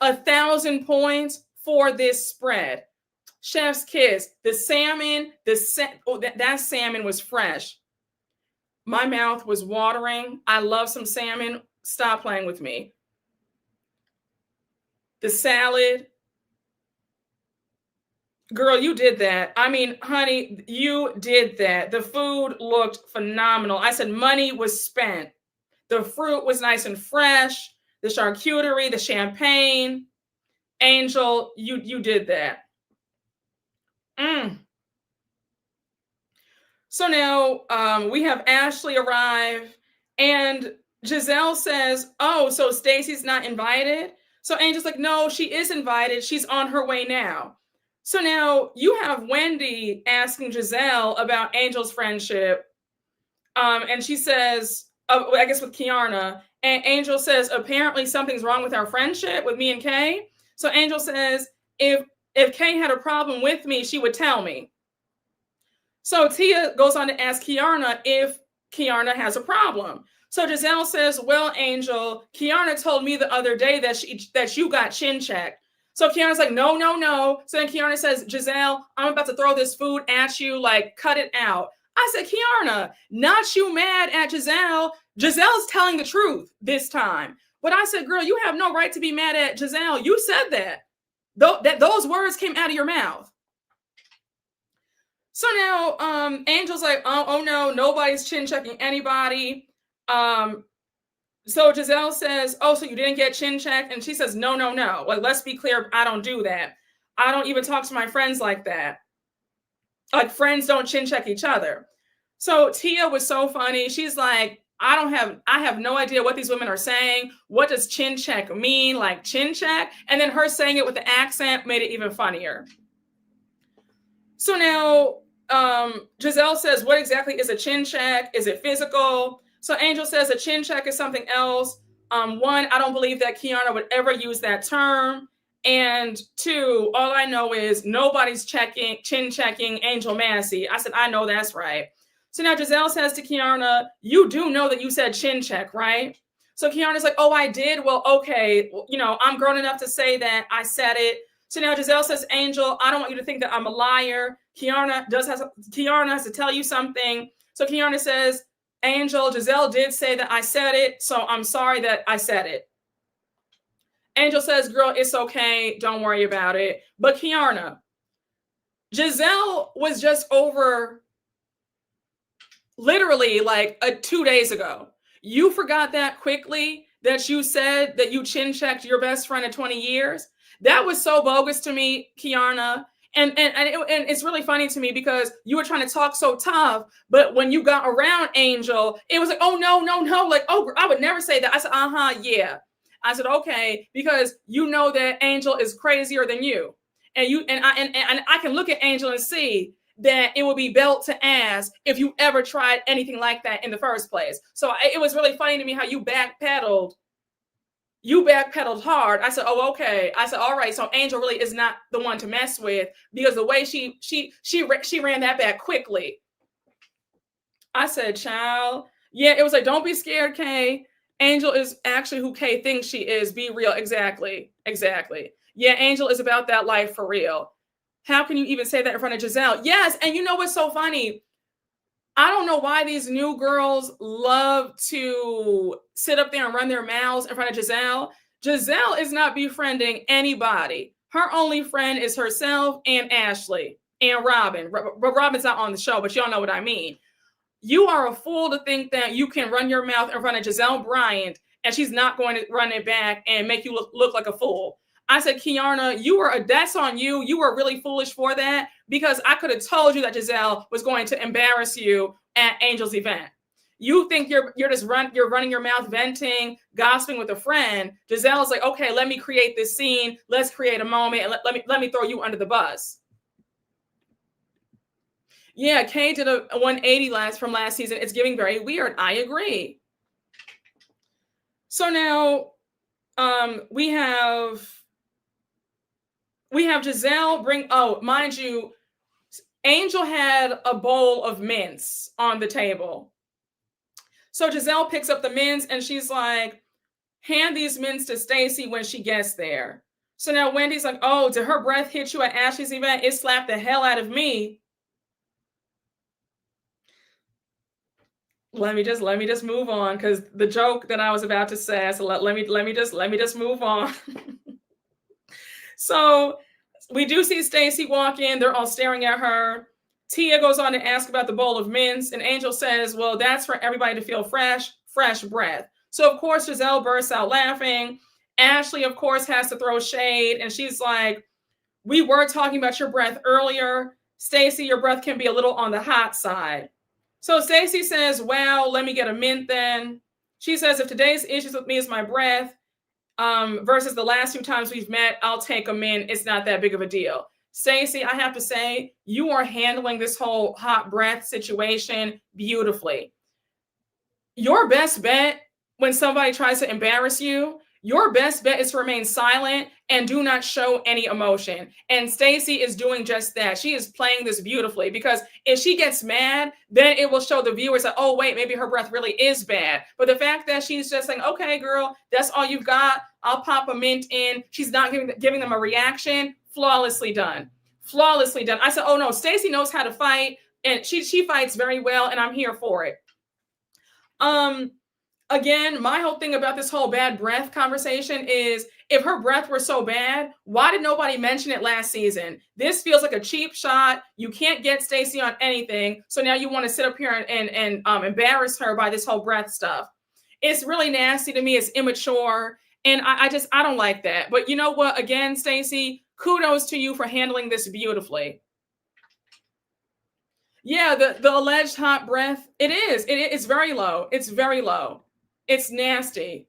1,000 points for this spread. Chef's kiss. The salmon, that salmon was fresh. My mouth was watering. I love some salmon. Stop playing with me. The salad. Girl, you did that. I mean, honey, you did that. The food looked phenomenal. I said money was spent. The fruit was nice and fresh. The charcuterie, the champagne. Angel, you did that. So now we have Ashley arrive, and Gizelle says, oh, so Stacey's not invited? So Angel's like, no, she is invited. She's on her way now. So now you have Wendy asking Gizelle about Angel's friendship. And she says, I guess with Keiarna, and Angel says, apparently something's wrong with our friendship with me and Kay. So Angel says, if Kay had a problem with me, she would tell me. So Tia goes on to ask Keiarna if Keiarna has a problem. So Gizelle says, well, Angel, Keiarna told me the other day that you got chin checked. So Keiarna's like, no. So then Keiarna says, Gizelle, I'm about to throw this food at you, like, cut it out. I said, Keiarna, not you mad at Gizelle. Gizelle's telling the truth this time. But I said, girl, you have no right to be mad at Gizelle. You said that. Those words came out of your mouth. So now Angel's like, oh no, nobody's chin checking anybody. So Gizelle says, oh, so you didn't get chin checked? And she says, no. Like, let's be clear, I don't do that. I don't even talk to my friends like that. Like, friends don't chin check each other. So Tia was so funny. She's like, I have no idea what these women are saying. What does chin check mean? Like, chin check? And then her saying it with the accent made it even funnier. So now Gizelle says, what exactly is a chin check? Is it physical? So Angel says a chin check is something else. One, I don't believe that Keiarna would ever use that term. And two, all I know is nobody's chin checking Angel Massey. I said, I know that's right. So now Gizelle says to Keiarna, you do know that you said chin check, right? So Keiarna's like, oh, I did? Well, okay. I'm grown enough to say that I said it. So now Gizelle says, Angel, I don't want you to think that I'm a liar. Keiarna has to tell you something. So Keiarna says, Angel, Gizelle did say that I said it, so I'm sorry that I said it. Angel says, girl, it's okay. Don't worry about it. But Keiarna, Gizelle was just over literally like 2 days ago. You forgot that quickly that you said that you chin checked your best friend of 20 years. That was so bogus to me, Keiarna. And it's really funny to me because you were trying to talk so tough, but when you got around Angel, it was like, oh, no, like, oh, I would never say that. I said, yeah. I said, okay, because you know that Angel is crazier than you. And I can look at Angel and see that it would be belt to ass if you ever tried anything like that in the first place. So it was really funny to me how you backpedaled. You backpedaled hard. I said, oh, okay. I said, all right. So Angel really is not the one to mess with because the way she ran that back quickly. I said, child. Yeah, it was like, don't be scared, Kay. Angel is actually who Kay thinks she is. Be real. Exactly. Yeah, Angel is about that life for real. How can you even say that in front of Gizelle? Yes. And you know what's so funny? I don't know why these new girls love to sit up there and run their mouths in front of Gizelle. Gizelle is not befriending anybody. Her only friend is herself and Ashley and Robin. Robin's not on the show, but y'all know what I mean. You are a fool to think that you can run your mouth in front of Gizelle Bryant and she's not going to run it back and make you look like a fool. I said, Keiarna, that's on you. You were really foolish for that because I could have told you that Gizelle was going to embarrass you at Angel's event. You think you're running your mouth, venting, gossiping with a friend. Gizelle's like, okay, let me create this scene. Let's create a moment and let me throw you under the bus. Yeah, Kay did a 180 from last season. It's giving very weird. I agree. So now we have Gizelle mind you, Angel had a bowl of mints on the table. So Gizelle picks up the mints and she's like, hand these mints to Stacey when she gets there. So now Wendy's like, oh, did her breath hit you at Ashley's event? It slapped the hell out of me. Let me just move on because the joke that I was about to say, so let me just move on. So we do see Stacey walk in. They're all staring at her. Tia goes on to ask about the bowl of mints, and Angel says, well, that's for everybody to feel fresh breath. So, of course, Gizelle bursts out laughing. Ashley, of course, has to throw shade, and she's like, we were talking about your breath earlier. Stacey, your breath can be a little on the hot side. So Stacey says, well, let me get a mint then. She says, if today's issues with me is my breath, versus the last few times we've met, I'll take a mint. It's not that big of a deal. Stacey, I have to say, you are handling this whole hot breath situation beautifully. Your best bet when somebody tries to embarrass you, your best bet is to remain silent and do not show any emotion. And Stacey is doing just that. She is playing this beautifully because if she gets mad, then it will show the viewers that, oh, wait, maybe her breath really is bad. But the fact that she's just saying, okay, girl, that's all you've got. I'll pop a mint in. She's not giving them a reaction. Flawlessly done. I said, oh, no, Stacey knows how to fight. And she fights very well. And I'm here for it. Again, my whole thing about this whole bad breath conversation is if her breath were so bad, why did nobody mention it last season? This feels like a cheap shot. You can't get Stacey on anything. So now you want to sit up here and embarrass her by this whole breath stuff. It's really nasty to me. It's immature. And I don't like that. But you know what? Again, Stacey, kudos to you for handling this beautifully. Yeah, the alleged hot breath, it is. It's very low. It's very low. It's nasty.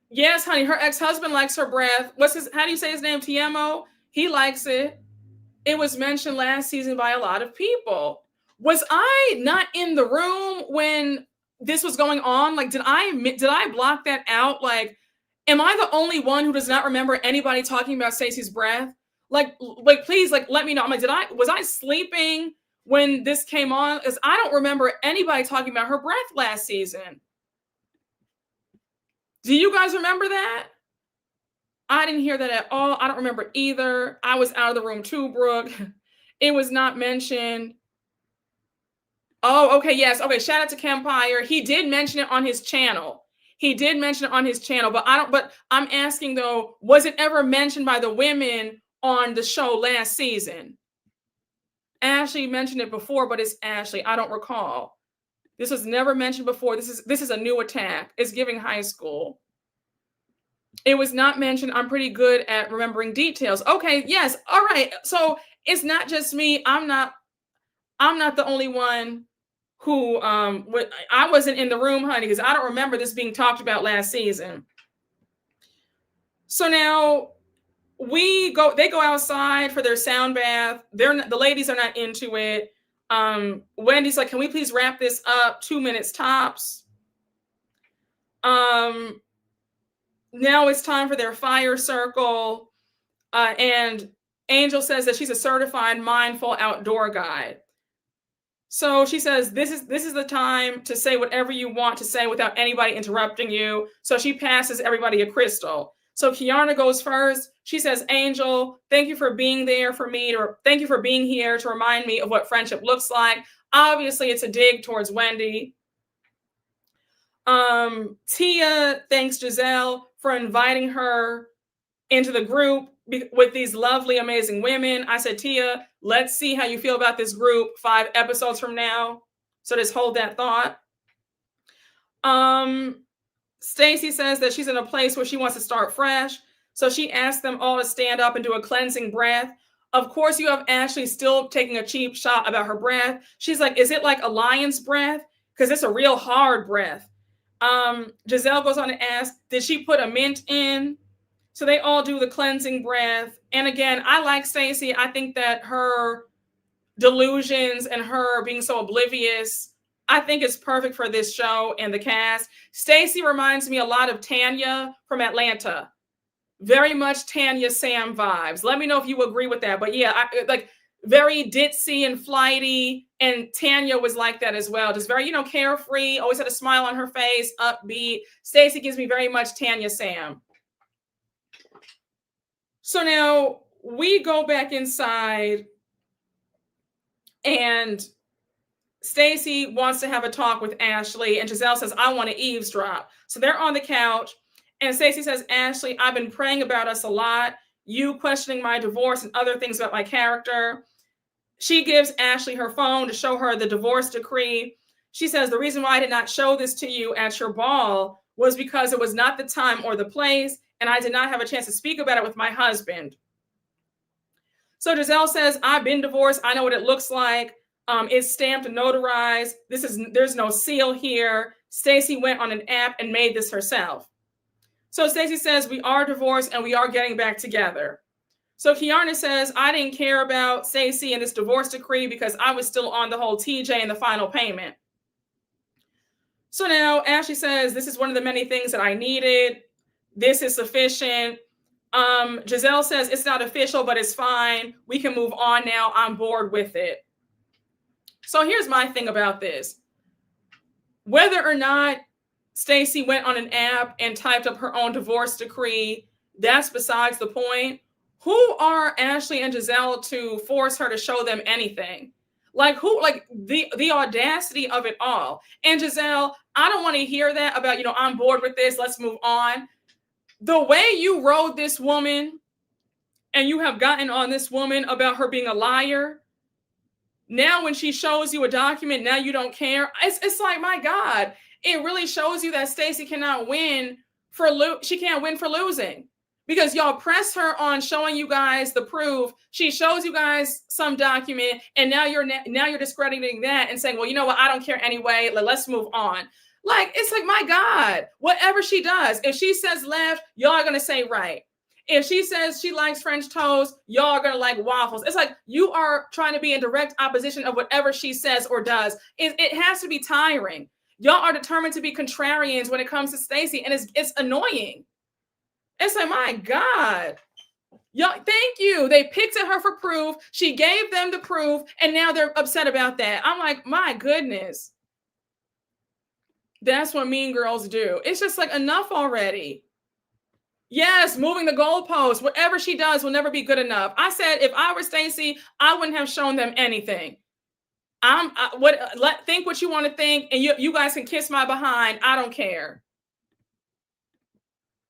Yes, honey, her ex-husband likes her breath. How do you say his name? Tiamo? He likes it. It was mentioned last season by a lot of people. Was I not in the room when this was going on? Like, did I block that out? Like, am I the only one who does not remember anybody talking about Stacey's breath? Like, please, like, let me know. I'm like, was I sleeping when this came on? Because I don't remember anybody talking about her breath last season. Do you guys remember that? I didn't hear that at all. I don't remember either. I was out of the room too, Brooke. It was not mentioned. Oh, okay, yes. Okay, shout out to Kempire. He did mention it on his channel. But I'm asking though, was it ever mentioned by the women on the show last season? Ashley mentioned it before, but it's Ashley. I don't recall. This was never mentioned before. This is a new attack. It's giving high school. It was not mentioned. I'm pretty good at remembering details. Okay, yes. All right. So it's not just me. I'm not the only one who I wasn't in the room, honey, because I don't remember this being talked about last season. So now they go outside for their sound bath. The ladies are not into it. Wendy's like, can we please wrap this up? 2 minutes tops. Now it's time for their fire circle. And Angel says that she's a certified mindful outdoor guide. So she says, this is the time to say whatever you want to say without anybody interrupting you. So she passes everybody a crystal. So Keiarna goes first. She says, Angel, thank you for being there for me, or thank you for being here to remind me of what friendship looks like. Obviously, it's a dig towards Wendy. Tia thanks Gizelle for inviting her into the group with these lovely, amazing women. I said, Tia, let's see how you feel about this group 5 episodes from now. So just hold that thought. Stacey says that she's in a place where she wants to start fresh. So she asked them all to stand up and do a cleansing breath. Of course, you have Ashley still taking a cheap shot about her breath. She's like, is it like a lion's breath? Because it's a real hard breath. Gizelle goes on to ask, did she put a mint in? So they all do the cleansing breath. And again, I like Stacey. I think that her delusions and her being so oblivious, I think it's perfect for this show and the cast. Stacey reminds me a lot of Tanya from Atlanta. Very much Tanya Sam vibes. Let me know if you agree with that. But yeah, like very ditzy and flighty. And Tanya was like that as well. Just very, carefree, always had a smile on her face, upbeat. Stacey gives me very much Tanya Sam. So now we go back inside and Stacey wants to have a talk with Ashley and Gizelle says, I want to eavesdrop. So they're on the couch and Stacey says, Ashley, I've been praying about us a lot. You questioning my divorce and other things about my character. She gives Ashley her phone to show her the divorce decree. She says, the reason why I did not show this to you at your ball was because it was not the time or the place. And I did not have a chance to speak about it with my husband. So Gizelle says, I've been divorced. I know what it looks like. It's stamped and notarized. There's no seal here. Stacey went on an app and made this herself. So Stacey says, we are divorced and we are getting back together. So Keiarna says, I didn't care about Stacey and this divorce decree because I was still on the whole TJ and the final payment. So now Ashley says, this is one of the many things that I needed. This is sufficient. Gizelle says it's not official, but it's fine. We can move on now. I'm bored with it. So here's my thing about this. Whether or not Stacey went on an app and typed up her own divorce decree, that's besides the point. Who are Ashley and Gizelle to force her to show them anything? Like the audacity of it all. And Gizelle, I don't want to hear that about, I'm bored with this. Let's move on. The way you rode this woman and you have gotten on this woman about her being a liar. Now, when she shows you a document, now you don't care. It's like, my God, it really shows you that Stacey cannot win she can't win for losing because y'all press her on showing you guys the proof. She shows you guys some document and now you're discrediting that and saying, well, you know what? I don't care anyway. Let's move on. Like, it's like, my God, whatever she does, if she says left, y'all are going to say right. If she says she likes French toast, y'all are going to like waffles. It's like you are trying to be in direct opposition of whatever she says or does. It has to be tiring. Y'all are determined to be contrarians when it comes to Stacey, and it's annoying. It's like, my God. Y'all, thank you. They picked at her for proof. She gave them the proof, and now they're upset about that. I'm like, my goodness. That's what mean girls do. It's just like, enough already. Yes, moving the goalpost. Whatever she does will never be good enough. I said if I were Stacey, I wouldn't have shown them anything. Think what you want to think, and you guys can kiss my behind. I don't care.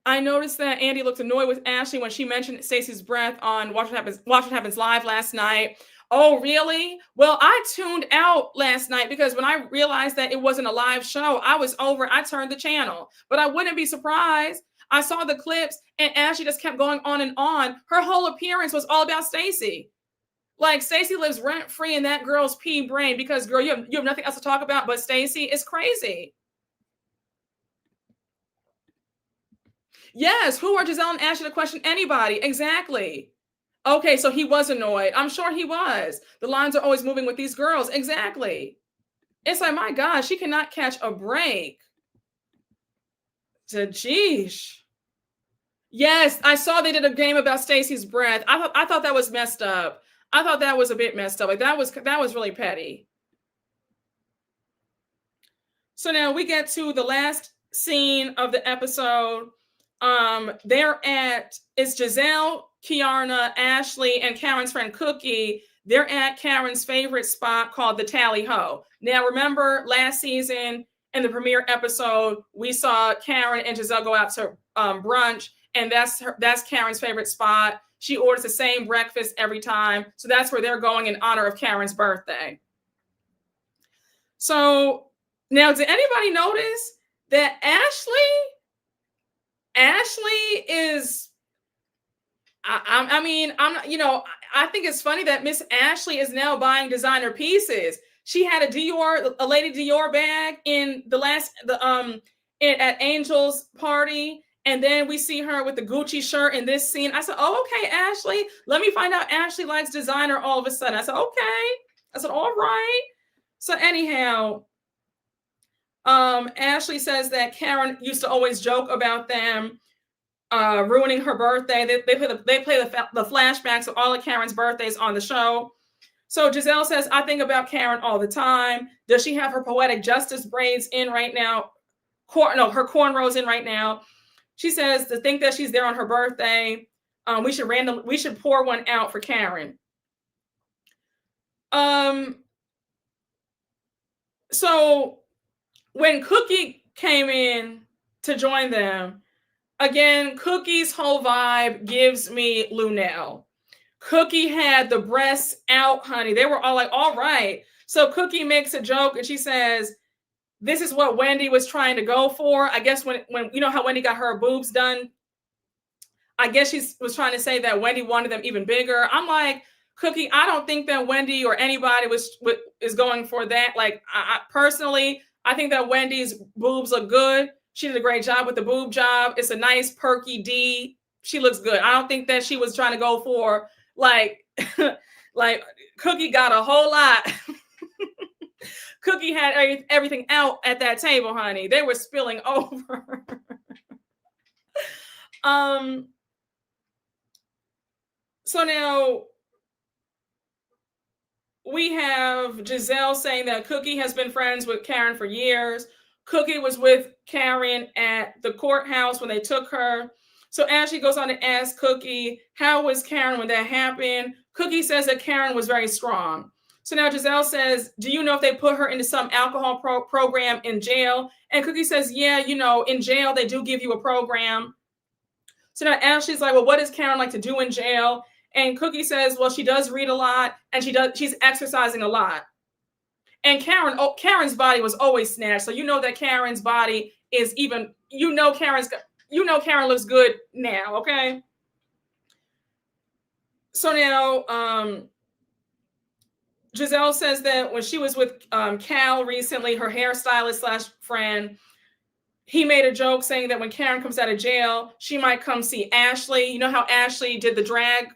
I noticed that Andy looked annoyed with Ashley when she mentioned Stacey's breath on Watch What Happens Live last night. Oh, really? Well, I tuned out last night because when I realized that it wasn't a live show, I was over. I turned the channel. But I wouldn't be surprised. I saw the clips and Ashley just kept going on and on. Her whole appearance was all about Stacey. Like, Stacey lives rent free in that girl's pea brain because, girl, you have nothing else to talk about but Stacey. It's crazy. Yes, who are Gizelle and Ashley to question anybody? Exactly. Okay, so he was annoyed. I'm sure he was. The lines are always moving with these girls. Exactly. It's like, my God, she cannot catch a break. Geesh. Yes, I saw they did a game about Stacey's breath. I thought that was messed up. I thought that was a bit messed up. Like that was really petty. So now we get to the last scene of the episode. It's Gizelle, Keiarna, Ashley, and Karen's friend Cookie. They're at Karen's favorite spot called the Tally Ho. Now, remember last season in the premiere episode, we saw Karen and Gizelle go out to brunch, and that's Karen's favorite spot. She orders the same breakfast every time. So that's where they're going in honor of Karen's birthday. So now, did anybody notice that Ashley is, I think it's funny that Miss Ashley is now buying designer pieces. She had a Lady Dior bag at Angel's party. And then we see her with the Gucci shirt in this scene. I said, oh, okay, Ashley. Let me find out Ashley likes designer all of a sudden. I said, okay. I said, all right. So anyhow, Ashley says that Karen used to always joke about them ruining her birthday. They play the flashbacks of all of Karen's birthdays on the show. So Gizelle says, I think about Karen all the time. Does she have her poetic justice braids in right now? Her cornrows in right now. She says to think that she's there on her birthday. We should pour one out for Karen. So when Cookie came in to join them, again, Cookie's whole vibe gives me Lunel. Cookie had the breasts out, honey. They were all like, all right. So Cookie makes a joke and she says, this is what Wendy was trying to go for. I guess when you know how Wendy got her boobs done, I guess she was trying to say that Wendy wanted them even bigger. I'm like, Cookie, I don't think that Wendy or anybody is going for that. Like, I personally, I think that Wendy's boobs look good. She did a great job with the boob job. It's a nice perky D. She looks good. I don't think that she was trying to go for like Cookie got a whole lot. Cookie had everything out at that table, honey. They were spilling over. So now we have Gizelle saying that Cookie has been friends with Karen for years. Cookie was with Karen at the courthouse when they took her. So Ashley goes on to ask Cookie, how was Karen when that happened? Cookie says that Karen was very strong. So now Gizelle says, do you know if they put her into some alcohol program in jail? And Cookie says, yeah, in jail, they do give you a program. So now Ashley's like, well, what does Karen like to do in jail? And Cookie says, well, she does read a lot and she's exercising a lot. And Karen's body was always snatched. So you know that Karen's body is even, Karen looks good now, okay? So now Gizelle says that when she was with Cal recently, her hairstylist / friend, he made a joke saying that when Karen comes out of jail, she might come see Ashley. You know how Ashley did the drag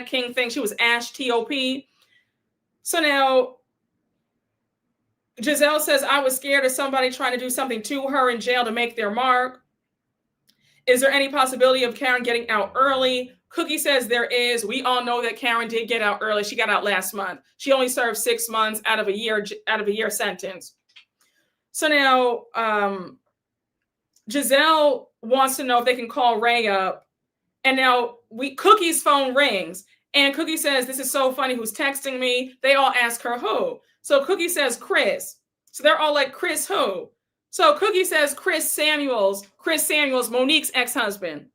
king thing? She was Ash TOP. So now Gizelle says, I was scared of somebody trying to do something to her in jail to make their mark. Is there any possibility of Karen getting out early? Cookie says there is. We all know that Karen did get out early. She got out last month. She only served 6 months out of a year sentence. So now Gizelle wants to know if they can call Ray up. And now Cookie's phone rings. And Cookie says, this is so funny. Who's texting me? They all ask her who. So Cookie says Chris. So they're all like, Chris who? So Cookie says Chris Samuels, Monique's ex-husband.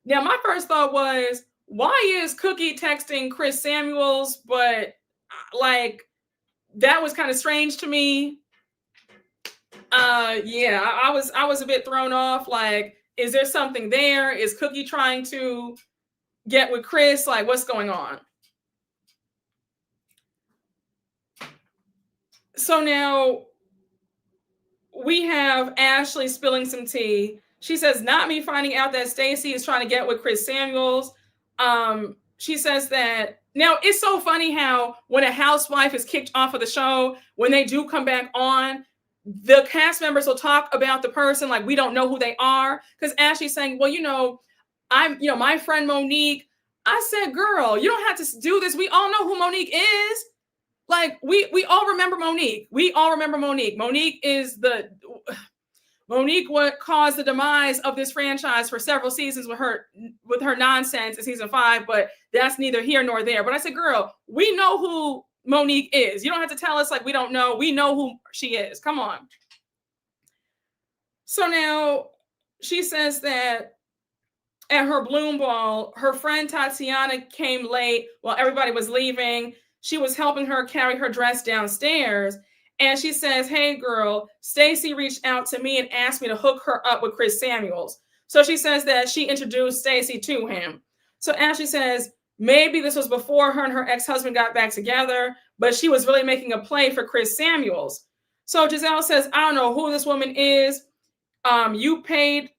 Now, my first thought was, why is Cookie texting Chris Samuels? But like, that was kind of strange to me. Yeah, I was a bit thrown off. Like, is there something there? Is Cookie trying to get with Chris? Like, what's going on? So now we have Ashley spilling some tea. She says, not me finding out that Stacey is trying to get with Chris Samuels. She says that now it's so funny how when a housewife is kicked off of the show, when they do come back on, the cast members will talk about the person like we don't know who they are. Because Ashley's saying, well, my friend Monique. I said, girl, you don't have to do this. We all know who Monique is. Like we all remember Monique. We all remember Monique. Monique what caused the demise of this franchise for several seasons with her nonsense in season 5, but that's neither here nor there. But I said, girl, we know who Monique is. You don't have to tell us like we don't know. We know who she is. Come on. So now she says that at her Bloom Ball, her friend Tatiana came late while everybody was leaving. She was helping her carry her dress downstairs. And she says, hey, girl, Stacey reached out to me and asked me to hook her up with Chris Samuels. So she says that she introduced Stacey to him. So Ashley says, maybe this was before her and her ex-husband got back together, but she was really making a play for Chris Samuels. So Gizelle says, I don't know who this woman is. You paid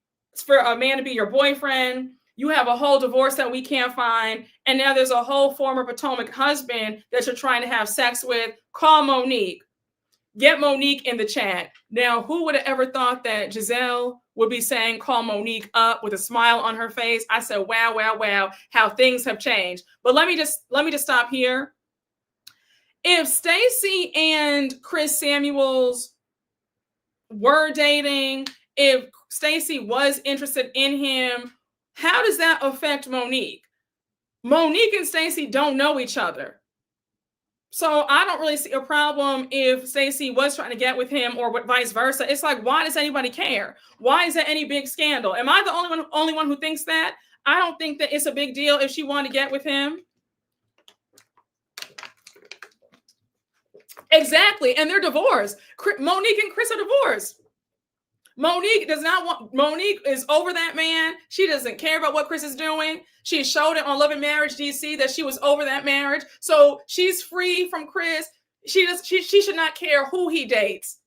for a man to be your boyfriend. You have a whole divorce that we can't find. And now there's a whole former Potomac husband that you're trying to have sex with. Call Monique. Get Monique in the chat. Now, who would have ever thought that Gizelle would be saying, call Monique up with a smile on her face? I said, wow, wow, wow, how things have changed. But let me just stop here. If Stacey and Chris Samuels were dating, if Stacey was interested in him, how does that affect Monique? Monique and Stacey don't know each other. So I don't really see a problem if Stacey was trying to get with him or vice versa. It's like, why does anybody care? Why is there any big scandal? Am I the only one who thinks that? I don't think that it's a big deal if she wanted to get with him. Exactly. And they're divorced. Monique and Chris are divorced. Monique is over that man. She doesn't care about what Chris is doing. She showed it on Love and Marriage DC that she was over that marriage. So she's free from Chris. She should not care who he dates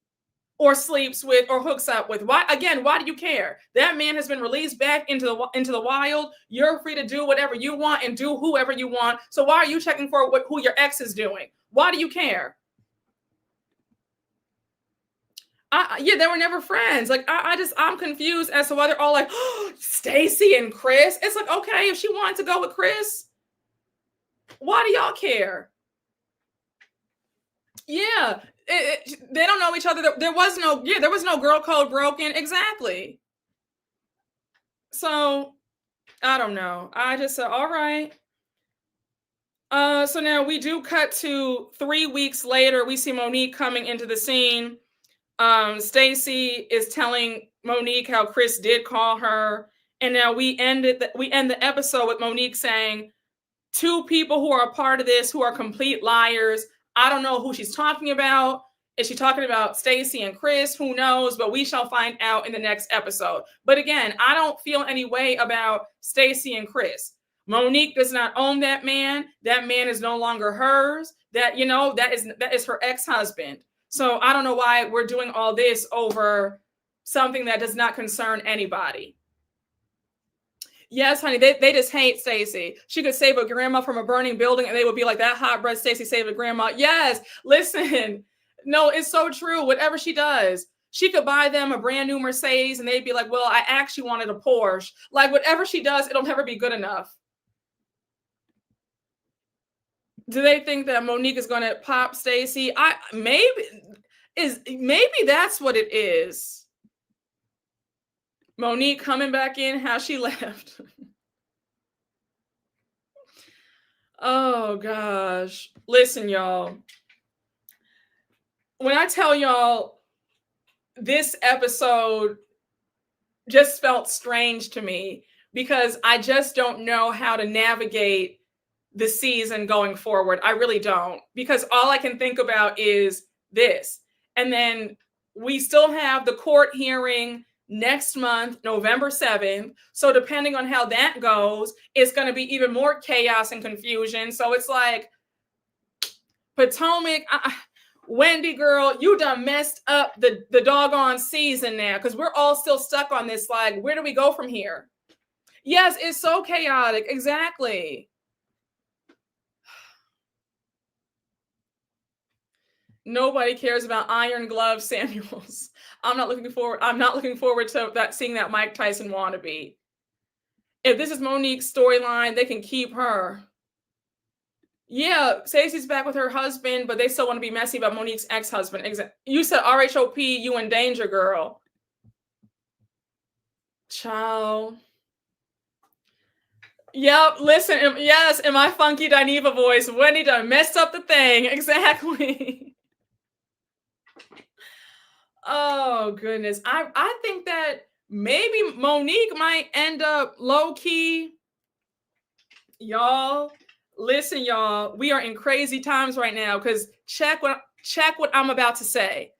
or sleeps with or hooks up with. Why do you care? That man has been released back into the wild. You're free to do whatever you want and do whoever you want. So why are you checking for who your ex is doing? Why do you care? They were never friends. Like, I'm confused as to why they're all like, oh, Stacey and Chris. It's like, okay, if she wanted to go with Chris, why do y'all care? Yeah, they don't know each other. There was no girl code broken. Exactly. So, I don't know. I just said, all right. So now we do cut to 3 weeks later. We see Monique coming into the scene. Stacey is telling Monique how Chris did call her, and now we end the episode with Monique saying, 2 people who are a part of this who are complete liars. I don't know who she's talking about. Is she talking about Stacey and Chris? Who knows? But we shall find out in the next episode. But again, I don't feel any way about Stacey and Chris. Monique does not own that man. That man is no longer hers. That is her ex-husband. So I don't know why we're doing all this over something that does not concern anybody. Yes, honey, they just hate Stacey. She could save a grandma from a burning building and they would be like, that hot breath Stacey saved a grandma. Yes, listen. No, it's so true. Whatever she does, she could buy them a brand new Mercedes and they'd be like, well, I actually wanted a Porsche. Like, whatever she does, it'll never be good enough. Do they think that Monique is going to pop Stacey? Maybe that's what it is. Monique coming back in how she left. Oh gosh. Listen, y'all. when I tell y'all, this episode just felt strange to me because I just don't know how to navigate the season going forward. I really don't, because all I can think about is this. And then we still have the court hearing next month, November 7th. So depending on how that goes, it's going to be even more chaos and confusion. So it's like, Potomac, Wendy girl, you done messed up the doggone season now, because we're all still stuck on this. Like, where do we go from here? Yes, it's so chaotic. Exactly. Nobody cares about Iron Glove Samuels. I'm not looking forward to seeing that Mike Tyson wannabe. If this is Monique's storyline, they can keep her. Yeah, Stacey's back with her husband, but they still want to be messy about Monique's ex-husband. You said RHOP, you in danger, girl. Ciao. Yep, listen, yes, in my funky Dineva voice, Wendy done messed up the thing. Exactly. Oh, goodness. I think that maybe Monique might end up low-key. Y'all, listen, y'all, we are in crazy times right now, because check what I'm about to say.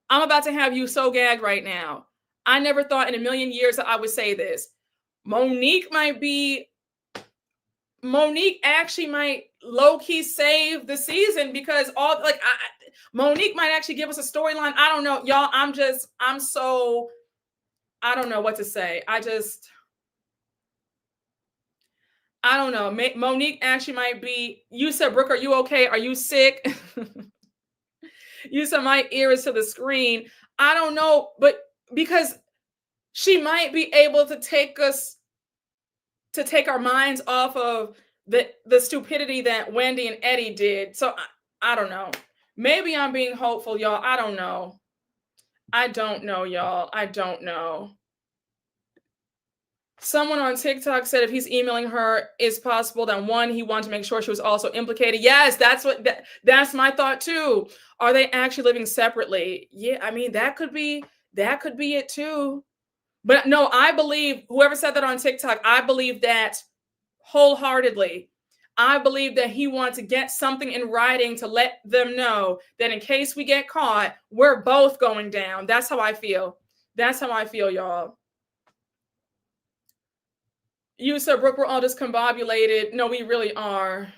I'm about to have you so gagged right now. I never thought in a million years that I would say this. Monique actually might low-key save the season, because Monique might actually give us a storyline. I don't know, y'all. I don't know what to say. I don't know. Monique actually might be. You said, Brooke, are you okay? Are you sick? You said my ear is to the screen. I don't know, but because she might be able to take our minds off of the stupidity that Wendy and Eddie did. So I don't know. Maybe I'm being hopeful, y'all. I don't know. Y'all. I don't know. Someone on TikTok said if he's emailing her, it's possible that one, he wanted to make sure she was also implicated. Yes, that's my thought too. Are they actually living separately? Yeah, I mean, that could be it too. But no, I believe whoever said that on TikTok, I believe that wholeheartedly. I believe that he wants to get something in writing to let them know that in case we get caught, we're both going down. That's how I feel. That's how I feel, y'all. You said, Brooke, we're all discombobulated. No, we really are.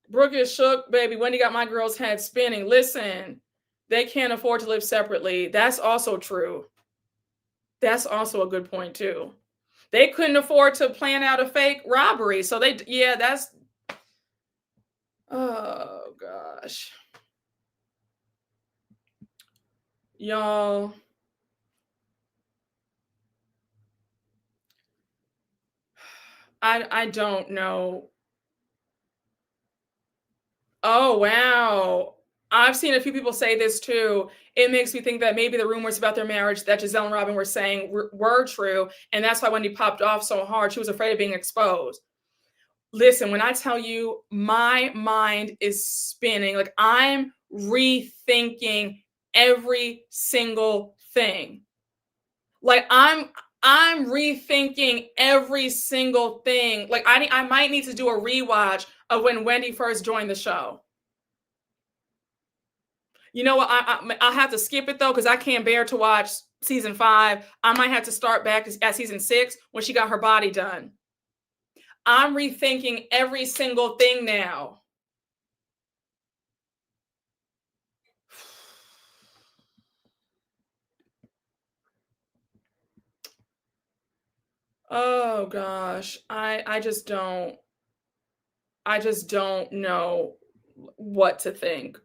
Brooke is shook, baby. Wendy got my girl's head spinning. Listen, they can't afford to live separately. That's also true. That's also a good point, too. They couldn't afford to plan out a fake robbery. So that's. Oh, gosh. Y'all. I don't know. Oh, wow. I've seen a few people say this too. It makes me think that maybe the rumors about their marriage that Gizelle and Robin were saying were true. And that's why Wendy popped off so hard. She was afraid of being exposed. Listen, when I tell you my mind is spinning, like I'm rethinking every single thing. Like I'm rethinking every single thing. Like I might need to do a rewatch of when Wendy first joined the show. You know what? I'll have to skip it though, because I can't bear to watch season 5. I might have to start back at season 6 when she got her body done. I'm rethinking every single thing now. Oh gosh. I just don't know what to think.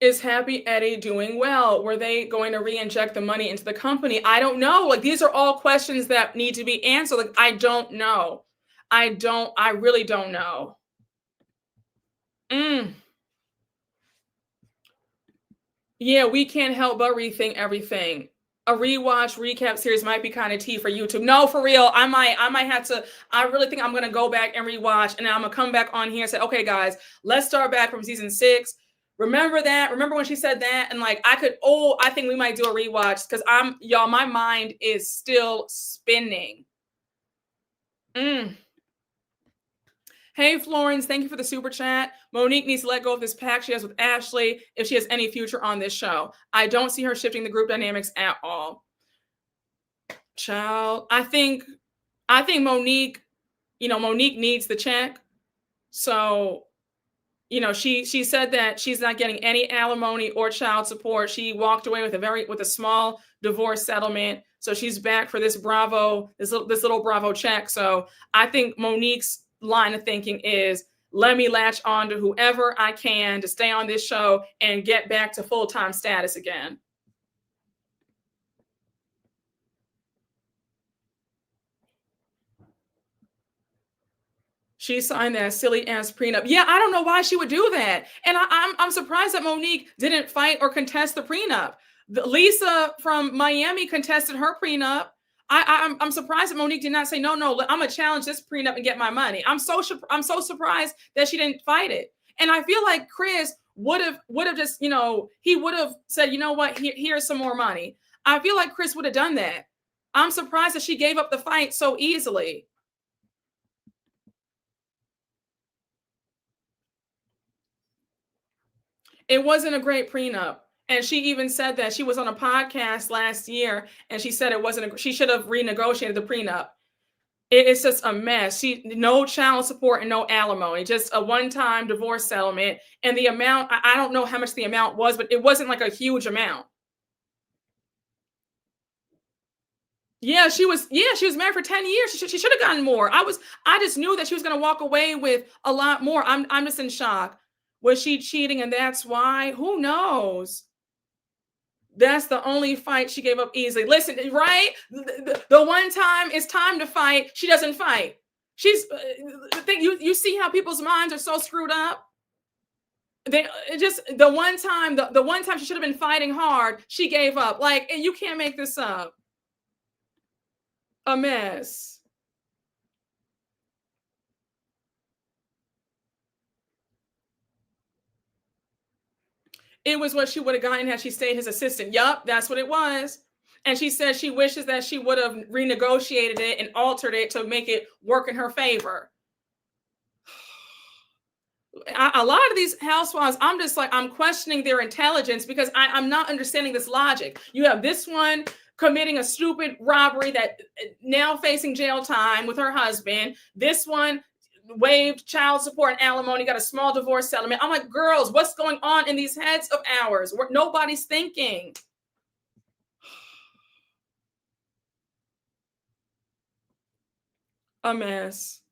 Is Happy Eddie doing well? Were they going to re-inject the money into the company? I don't know. Like, these are all questions that need to be answered. Like, I don't know. I really don't know. Yeah, we can't help but rethink everything. a rewatch recap series might be kind of tea for YouTube. No, for real. I might have to. I really think I'm gonna go back and rewatch, and I'm gonna come back on here and say, okay, guys, let's start back from season 6. Remember that? Remember when she said that? And like, I think we might do a rewatch because y'all, my mind is still spinning. Hey, Florence, thank you for the super chat. Monique needs to let go of this pact she has with Ashley if she has any future on this show. I don't see her shifting the group dynamics at all. Child, I think Monique, Monique needs the check. So, she said that she's not getting any alimony or child support. She walked away with a small divorce settlement. So she's back for this little Bravo check. So I think Monique's line of thinking is, let me latch on to whoever I can to stay on this show and get back to full-time status again. She signed that silly ass prenup. Yeah, I don't know why she would do that. And I'm surprised that Monique didn't fight or contest the prenup. Lisa from Miami contested her prenup. I'm surprised that Monique did not say, no, I'm gonna challenge this prenup and get my money. I'm so surprised that she didn't fight it. And I feel like Chris would have just, he would have said, you know what, here's some more money. I feel like Chris would have done that. I'm surprised that she gave up the fight so easily. It wasn't a great prenup. And she even said that she was on a podcast last year and she said she should have renegotiated the prenup. It's just a mess. No child support and no alimony, just a one-time divorce settlement. And the amount, I don't know how much the amount was, but it wasn't like a huge amount. Yeah, she was married for 10 years. She should have gotten more. I just knew that she was going to walk away with a lot more. I'm just in shock. Was she cheating and that's why? Who knows? That's the only fight she gave up easily. Listen, right? The one time it's time to fight, she doesn't fight. She's you see how people's minds are so screwed up. The one time she should have been fighting hard, she gave up. Like, you can't make this up. A mess. It was what she would have gotten had she stayed his assistant. Yup, that's what it was. And she said she wishes that she would have renegotiated it and altered it to make it work in her favor. A lot of these housewives, I'm just like, I'm questioning their intelligence because I'm not understanding this logic. You have this one committing a stupid robbery that now facing jail time with her husband. This one waived child support and alimony, got a small divorce settlement. I'm like, girls, what's going on in these heads of ours? Nobody's thinking. A mess.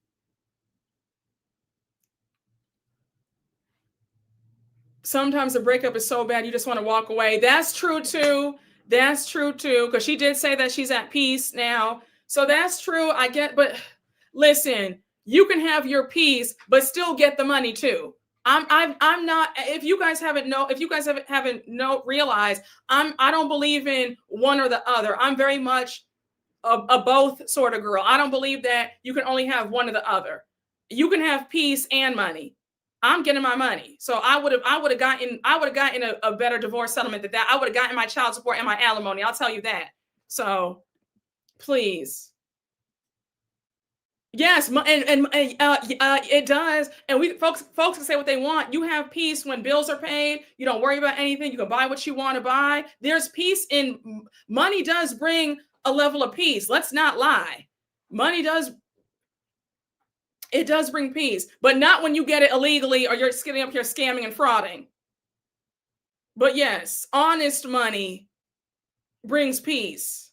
Sometimes the breakup is so bad you just want to walk away. That's true too. Because she did say that she's at peace now. So that's true. I get, but listen, you can have your peace, but still get the money too. I'm not. If you guys haven't realized, I don't believe in one or the other. I'm very much a both sort of girl. I don't believe that you can only have one or the other. You can have peace and money. I'm getting my money. So I would have gotten a better divorce settlement than that. I would have gotten my child support and my alimony. I'll tell you that. So please. Yes, and it does. And folks can say what they want. You have peace when bills are paid. You don't worry about anything. You can buy what you want to buy. There's peace in money. Does bring a level of peace. Let's not lie. Money does bring peace, but not when you get it illegally or you're getting up here scamming and frauding. But yes, honest money brings peace.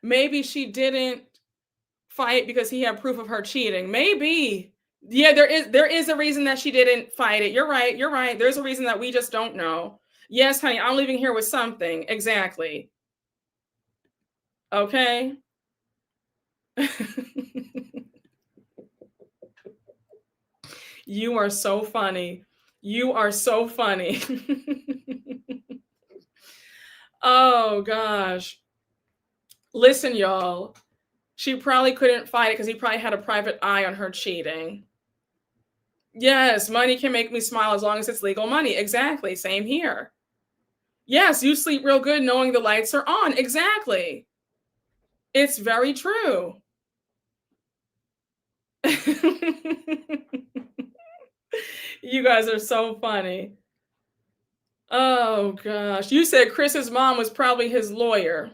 Maybe she didn't fight because he had proof of her cheating. Maybe. Yeah, there is a reason that she didn't fight it. You're right. There's a reason that we just don't know. Yes, honey, I'm leaving here with something. Exactly. Okay. You are so funny. You are so funny. Oh gosh. Listen, y'all. She probably couldn't fight it because he probably had a private eye on her cheating. Yes, money can make me smile as long as it's legal money. Exactly. Same here. Yes, you sleep real good knowing the lights are on. Exactly. It's very true. You guys are so funny. Oh gosh. You said Chris's mom was probably his lawyer.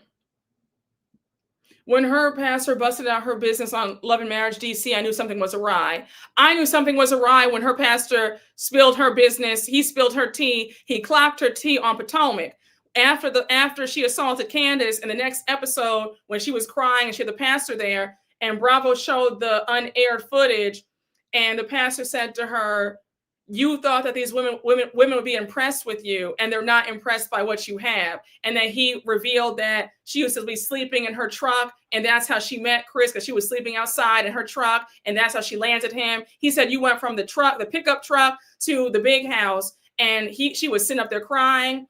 When her pastor busted out her business on Love and Marriage DC, I knew something was awry. I knew something was awry when her pastor spilled her business. He spilled her tea. He clocked her tea on Potomac. After she assaulted Candace in the next episode, when she was crying and she had the pastor there, and Bravo showed the unaired footage, and the pastor said to her, you thought that these women would be impressed with you, and they're not impressed by what you have. And then he revealed that she used to be sleeping in her truck, and that's how she met Chris, because she was sleeping outside in her truck, and that's how she landed him. He said you went from the pickup truck to the big house, and she was sitting up there crying.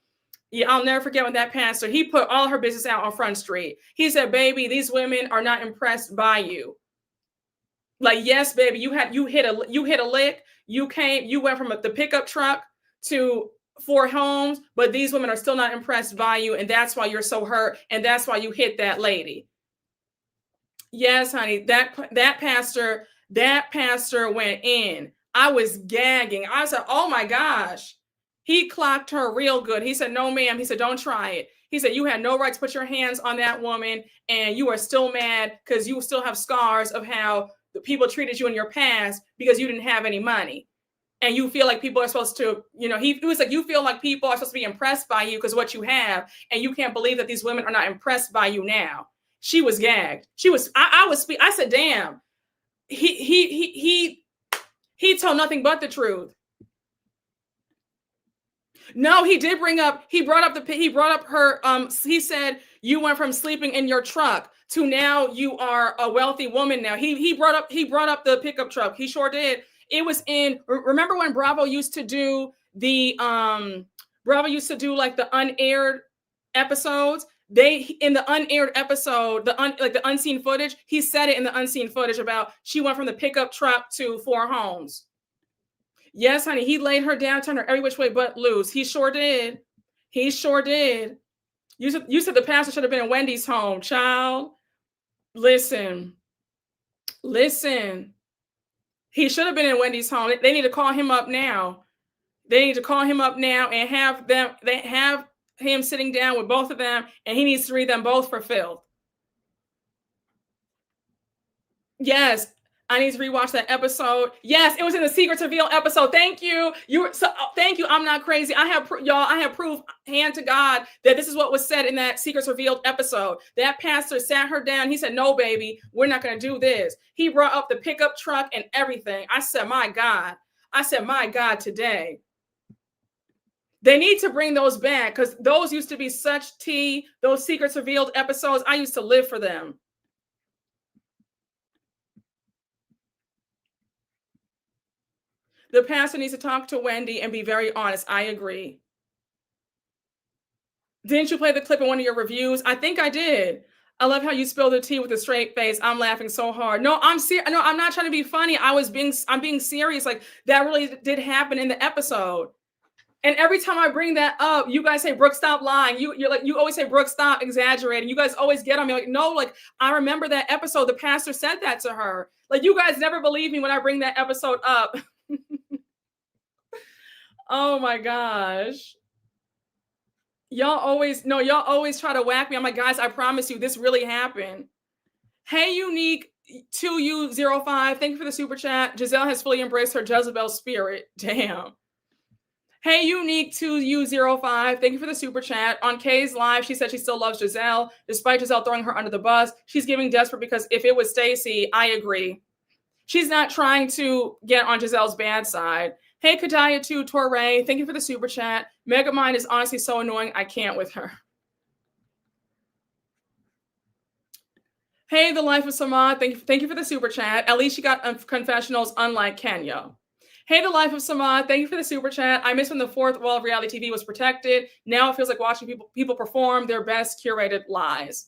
Yeah, I'll never forget when that pastor, he put all her business out on Front Street. He said, baby, these women are not impressed by you. Like, yes, baby, you hit a lick. You went from the pickup truck to 4 homes, but these women are still not impressed by you, and that's why you're so hurt, and that's why you hit that lady. Yes, honey, that pastor went in. I was gagging. I said, oh my gosh. He clocked her real good. He said, no, ma'am. He said, don't try it. He said, you had no right to put your hands on that woman, and you are still mad because you still have scars of how the people treated you in your past because you didn't have any money. And you feel like people are supposed to, he was like, you feel like people are supposed to be impressed by you because what you have, and you can't believe that these women are not impressed by you now. She was gagged. I said, damn, he told nothing but the truth. No, he brought up her, he said, you went from sleeping in your truck to now you are a wealthy woman now. He brought up the pickup truck. He sure did. It was remember when Bravo used to do like the unaired episodes? In the unaired episode, the unseen footage, he said it in the unseen footage about she went from the pickup truck to 4 homes. Yes, honey, he laid her down, turned her every which way but loose. He sure did. He sure did. You said the pastor should have been in Wendy's home, child. Listen. He should have been in Wendy's home. They need to call him up now. And have him sitting down with both of them, and he needs to read them both for filth. Yes, I need to rewatch that episode. Yes, it was in the Secrets Revealed episode. Thank you. Thank you. I'm not crazy. I have proof, hand to God, that this is what was said in that Secrets Revealed episode. That pastor sat her down. He said, no, baby, we're not going to do this. He brought up the pickup truck and everything. I said, my God. Today. They need to bring those back, because those used to be such tea. Those Secrets Revealed episodes, I used to live for them. The pastor needs to talk to Wendy and be very honest. I agree. Didn't you play the clip in one of your reviews? I think I did. I love how you spill the tea with a straight face. I'm laughing so hard. No, I'm serious. No, I'm not trying to be funny. I'm being serious. Like, that really did happen in the episode. And every time I bring that up, you guys say, Brooke, stop lying. You always say, Brooke, stop exaggerating. You guys always get on me like, no, like, I remember that episode. The pastor said that to her. Like, you guys never believe me when I bring that episode up. Oh my gosh. Y'all always try to whack me. I'm like, guys, I promise you this really happened. Hey, Unique 2U05, thank you for the super chat. Gizelle has fully embraced her Jezebel spirit. Damn. Hey, Unique 2U05, thank you for the super chat. On Kay's live, she said she still loves Gizelle, despite Gizelle throwing her under the bus. She's giving desperate because if it was Stacey, I agree. She's not trying to get on Gizelle's bad side. Hey, Kadaya2 Torre, thank you for the super chat. Megamind is honestly so annoying. I can't with her. Hey, The Life of Samad, thank you for the super chat. At least she got confessionals, unlike Kenya. Hey, the life of Samad. Thank you for the super chat. I miss when the fourth wall of reality TV was protected. Now it feels like watching people perform their best curated lies.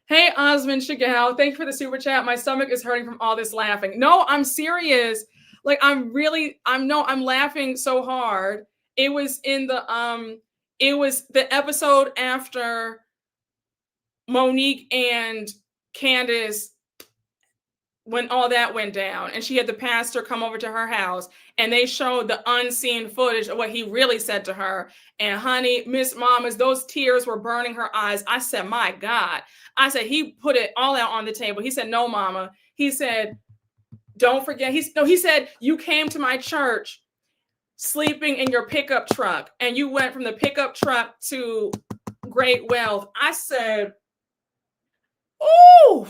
Hey, Osman Shigal. Thank you for the super chat. My stomach is hurting from all this laughing. No, I'm serious. Like, I'm laughing so hard. It was the episode after Monique and Candace, when all that went down, and she had the pastor come over to her house, and they showed the unseen footage of what he really said to her. And honey, Miss Mamas, those tears were burning her eyes. I said, my God. I said, he put it all out on the table. He said, no, Mama. He said, don't forget. He said, you came to my church sleeping in your pickup truck, and you went from the pickup truck to great wealth. I said, ooh.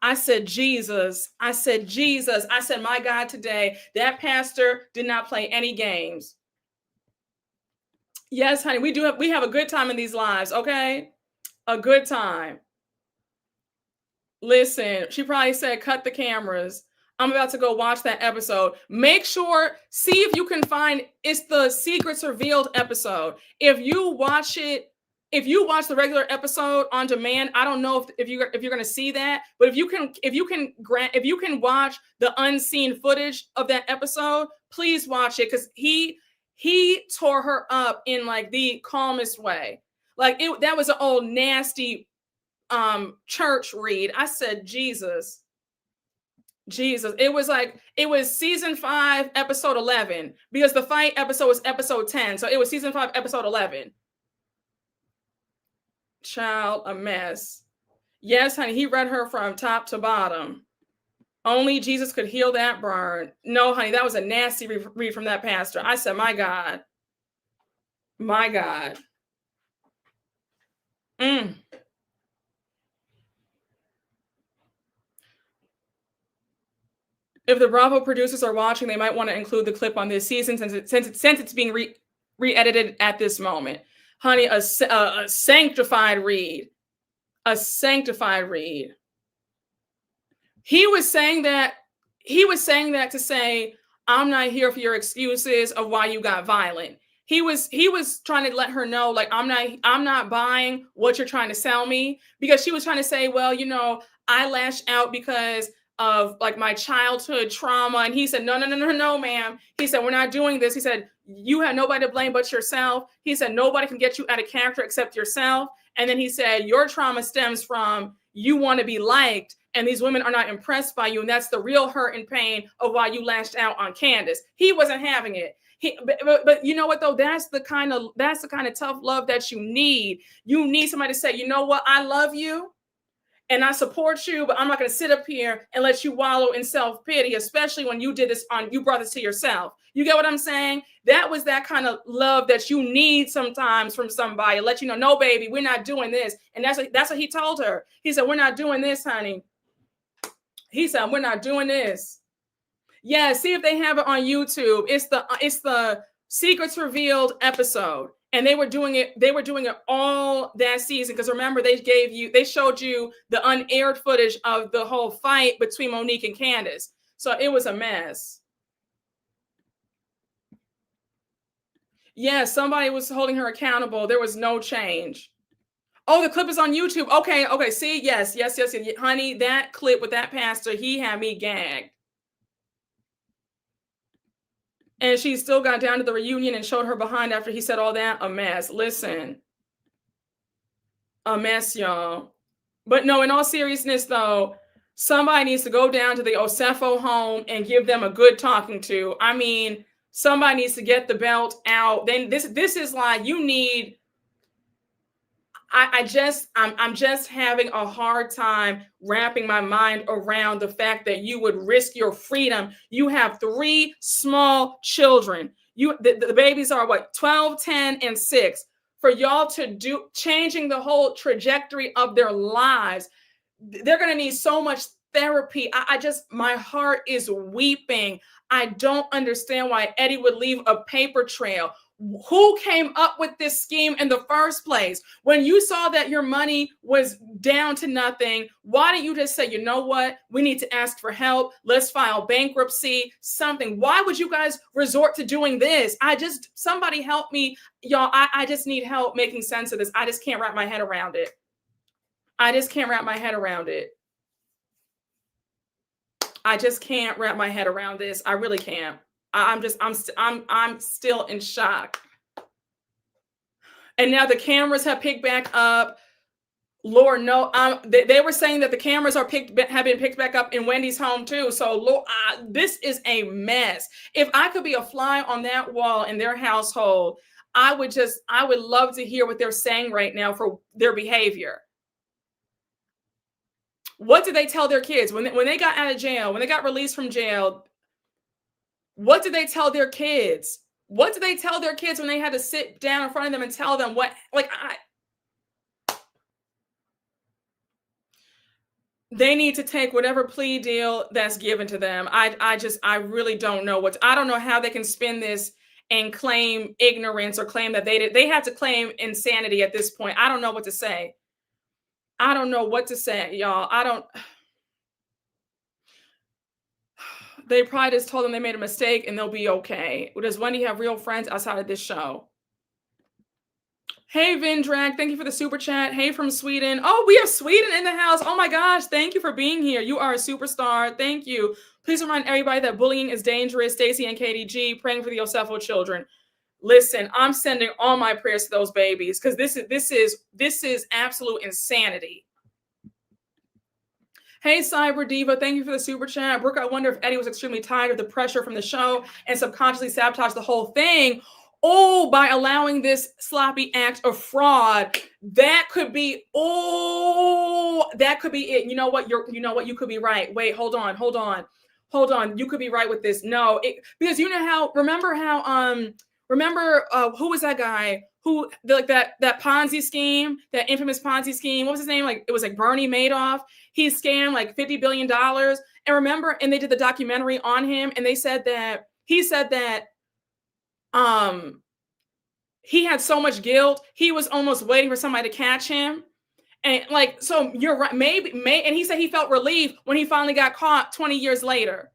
I said, Jesus. I said, Jesus. I said, my God, today, that pastor did not play any games. Yes, honey, we have a good time in these lives, okay? A good time. Listen, she probably said, cut the cameras. I'm about to go watch that episode. Make sure, see if you can find, it's the Secrets Revealed episode. If you watch the regular episode on demand, I don't know if you're going to see that, but if you can watch the unseen footage of that episode, please watch it, because he tore her up in like the calmest way. Like that was an old nasty church read. I said, Jesus. It was season 5, episode 11, because the fight episode was episode 10. So it was season 5, episode 11. Child, a mess. Yes, honey, he read her from top to bottom. Only Jesus could heal that burn. No, honey, that was a nasty read from that pastor. I said, my God. My God. If the Bravo producers are watching, they might want to include the clip on this season since it's being re-edited at this moment. Honey, a sanctified read. A sanctified read. He was saying that to say, I'm not here for your excuses of why you got violent. He was trying to let her know, like, I'm not buying what you're trying to sell me, because she was trying to say, well, I lashed out because of like my childhood trauma. And he said, no, ma'am. He said, we're not doing this. He said, you have nobody to blame but yourself. He said, nobody can get you out of character except yourself. And then he said, your trauma stems from you want to be liked, and these women are not impressed by you. And that's the real hurt and pain of why you lashed out on Candace. He wasn't having it. But you know what, though? That's the kind of tough love that you need. You need somebody to say, you know what? I love you and I support you, but I'm not going to sit up here and let you wallow in self-pity, especially when you brought this to yourself. You get what I'm saying? That was that kind of love that you need sometimes from somebody. Let you know, no, baby, we're not doing this. And that's what he told her. He said, we're not doing this, honey. He said, we're not doing this. Yeah, see if they have it on YouTube. It's the Secrets Revealed episode. And they were doing it all that season. Because remember, they showed you the unaired footage of the whole fight between Monique and Candace. So it was a mess. Yeah, somebody was holding her accountable. There was no change. Oh, the clip is on YouTube. Okay. See, yes. Honey, that clip with that pastor, he had me gagged. And she still got down to the reunion and showed her behind after he said all that. A mess. Listen. A mess, y'all. But no, in all seriousness, though, somebody needs to go down to the Osefo home and give them a good talking to. I mean, somebody needs to get the belt out. Then this is like, you need... I'm just having a hard time wrapping my mind around the fact that you would risk your freedom. You have 3 small children. The babies are what, 12, 10, and 6. For y'all to do changing the whole trajectory of their lives, they're going to need so much therapy. My heart is weeping. I don't understand why Eddie would leave a paper trail. Who came up with this scheme in the first place? When you saw that your money was down to nothing, why didn't you just say, you know what? We need to ask for help. Let's file bankruptcy, something. Why would you guys resort to doing this? Somebody help me, y'all. I just need help making sense of this. I just can't wrap my head around it. I just can't wrap my head around it. I just can't wrap my head around this. I really can't. I'm still in shock. And now the cameras have picked back up. Lord, no, they were saying that the cameras have been picked back up in Wendy's home too. So Lord, this is a mess. If I could be a fly on that wall in their household, I would love to hear what they're saying right now for their behavior. What did they tell their kids when they got out of jail, when they got released from jail? What did they tell their kids? What did they tell their kids when they had to sit down in front of them and tell them what, they need to take whatever plea deal that's given to them. I really don't know I don't know how they can spin this and claim ignorance or claim that they have to claim insanity at this point. I don't know what to say. I don't know what to say, y'all. They probably just told them they made a mistake and they'll be okay. Does Wendy have real friends outside of this show? Hey, Vindrag, thank you for the super chat. Hey, from Sweden. Oh, we have Sweden in the house. Oh my gosh, thank you for being here. You are a superstar. Thank you. Please remind everybody that bullying is dangerous. Stacey and KDG, praying for the Osefo children. Listen, I'm sending all my prayers to those babies because this is absolute insanity. Hey, Cyber Diva, thank you for the super chat. Brooke, I wonder if Eddie was extremely tired of the pressure from the show and subconsciously sabotaged the whole thing. Oh, by allowing this sloppy act of fraud. That could be it. You know what? You could be right. Wait, hold on. You could be right with this. No, because you know remember who was that guy who that Ponzi scheme, that infamous Ponzi scheme? What was his name? It was Bernie Madoff. He scammed $50 billion. And remember, and they did the documentary on him, and he said that he had so much guilt, he was almost waiting for somebody to catch him. And so you're right. Maybe, and he said he felt relief when he finally got caught 20 years later.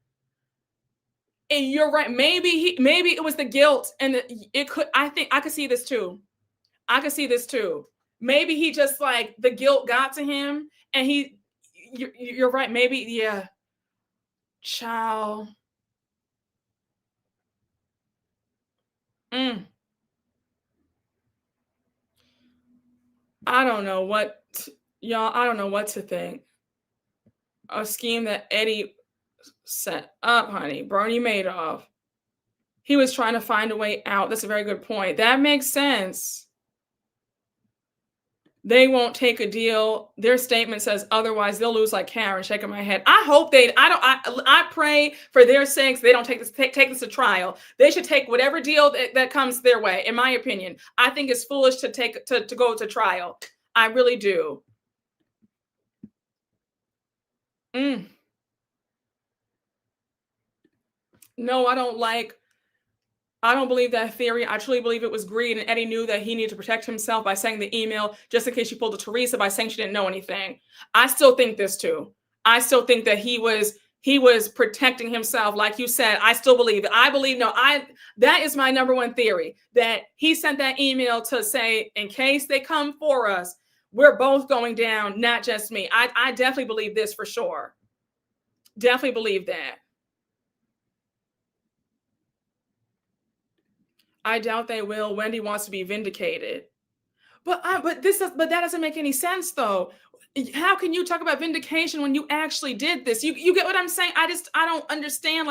And you're right. Maybe it was the guilt, and I could see this too. Maybe he just the guilt got to him, and you're right. Maybe, yeah. Ciao. I don't know what, y'all. I don't know what to think. A scheme that Eddie set up, honey. Bernie Madoff. He was trying to find a way out. That's a very good point. That makes sense. They won't take a deal. Their statement says otherwise. They'll lose like Karen. Shaking my head. I hope I pray for their sakes they don't take this to trial. They should take whatever deal that comes their way. In my opinion, I think it's foolish to go to trial. I really do. No, I don't believe that theory. I truly believe it was greed, and Eddie knew that he needed to protect himself by saying the email just in case she pulled a Teresa by saying she didn't know anything. I still think this too. I still think that he was protecting himself, like you said. I still believe it. That is my number one theory, that he sent that email to say, in case they come for us, we're both going down, not just me. I definitely believe this for sure. Definitely believe that. I doubt they will. Wendy wants to be vindicated. But that doesn't make any sense though. How can you talk about vindication when you actually did this? You get what I'm saying? I don't understand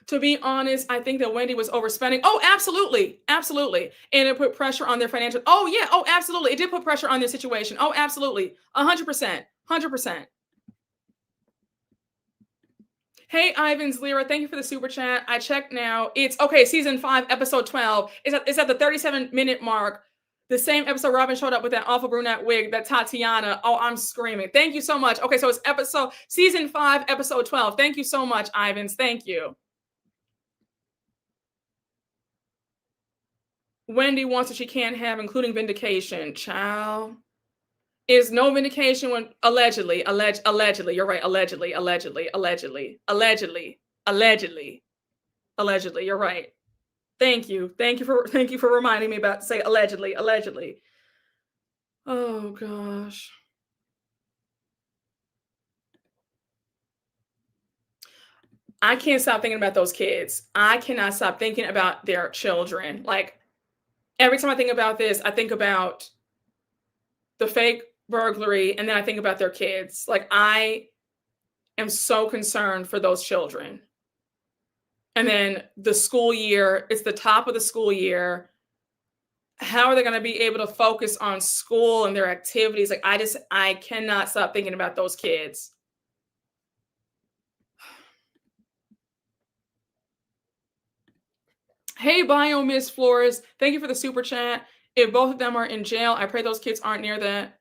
to be honest, I think that Wendy was overspending. Oh, absolutely. Absolutely. And it put pressure on their financial. Oh yeah. Oh, absolutely. It did put pressure on their situation. Oh, absolutely. 100%. 100%. Hey, Ivan's Lyra, thank you for the super chat. I checked now. It's okay. Season 5, episode 12. It's at the 37-minute mark. The same episode Robin showed up with that awful brunette wig, that Tatiana. Oh, I'm screaming. Thank you so much. Okay, so it's season 5, episode 12. Thank you so much, Ivans. Thank you. Wendy wants what she can't have, including vindication. Child. Is no vindication when allegedly, you're right, allegedly, you're right. Thank you. Thank you for reminding me about to say allegedly. Oh gosh. I can't stop thinking about those kids. I cannot stop thinking about their children. Like every time I think about this, I think about the fake burglary and then I think about their kids. Like I am so concerned for those children. And then the school year, it's the top of the school year. How are they going to be able to focus on school and their activities? Like I cannot stop thinking about those kids. Hey, Bio Miss Flores, thank you for the super chat. If both of them are in jail, I pray those kids aren't near that.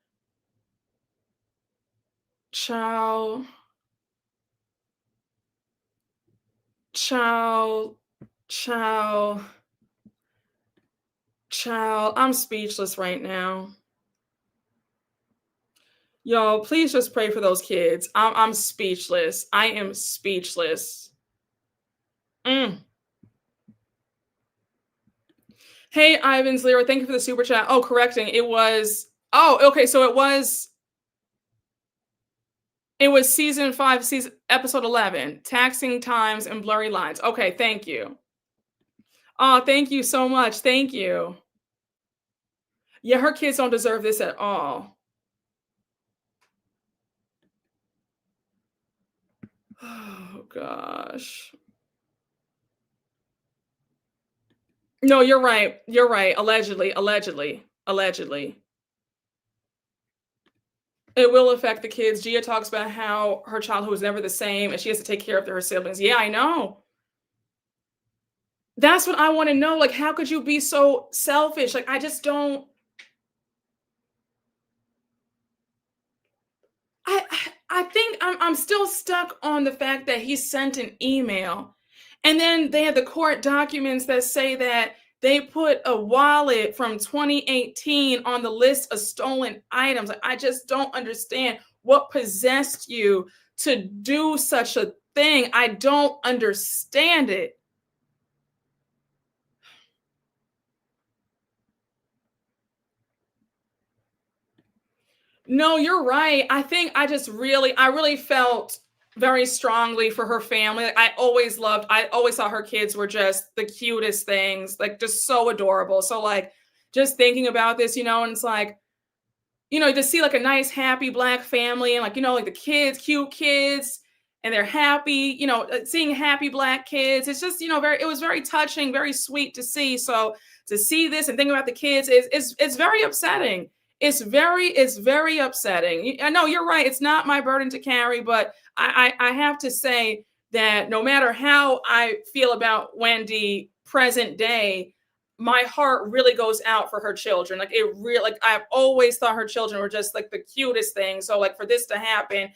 Child. I'm speechless right now. Y'all, please just pray for those kids. I'm speechless. I am speechless. Hey, Ivan's Lyra, thank you for the super chat. Oh, correcting. It was okay. So it was season 5, episode 11, taxing times and blurry lines. Okay, thank you. Oh, thank you so much. Thank you. Yeah, her kids don't deserve this at all. Oh gosh. No, you're right. You're right. Allegedly. It will affect the kids. Gia talks about how her childhood was never the same and she has to take care of her siblings. Yeah, I know. That's what I want to know. Like, how could you be so selfish? Like, I just don't. I think I'm still stuck on the fact that he sent an email. And then they had the court documents that say that they put a wallet from 2018 on the list of stolen items. I just don't understand what possessed you to do such a thing. I don't understand it. No, you're right. I think I really felt very strongly for her family. Like, I always saw her kids were just the cutest things, like just so adorable. So like just thinking about this, and it's like, to see like a nice, happy Black family and like, like the kids, cute kids, and they're happy, seeing happy Black kids. It's just, it was very touching, very sweet to see. So to see this and think about the kids is very upsetting. It's very upsetting. I know you're right. It's not my burden to carry, but I have to say that no matter how I feel about Wendy present day, my heart really goes out for her children. Like it really, like I've always thought her children were just like the cutest thing. So like for this to happen,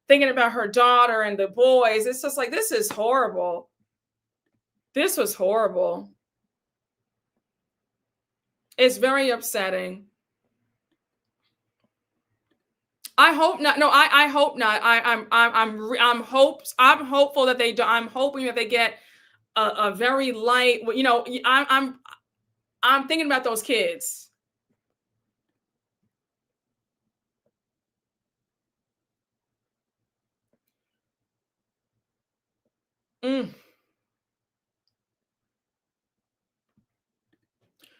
thinking about her daughter and the boys, it's just like, this is horrible. This was horrible. It's very upsetting. I hope not. No, I hope not. I'm hopeful that they do. I'm hoping that they get a very light. I'm thinking about those kids.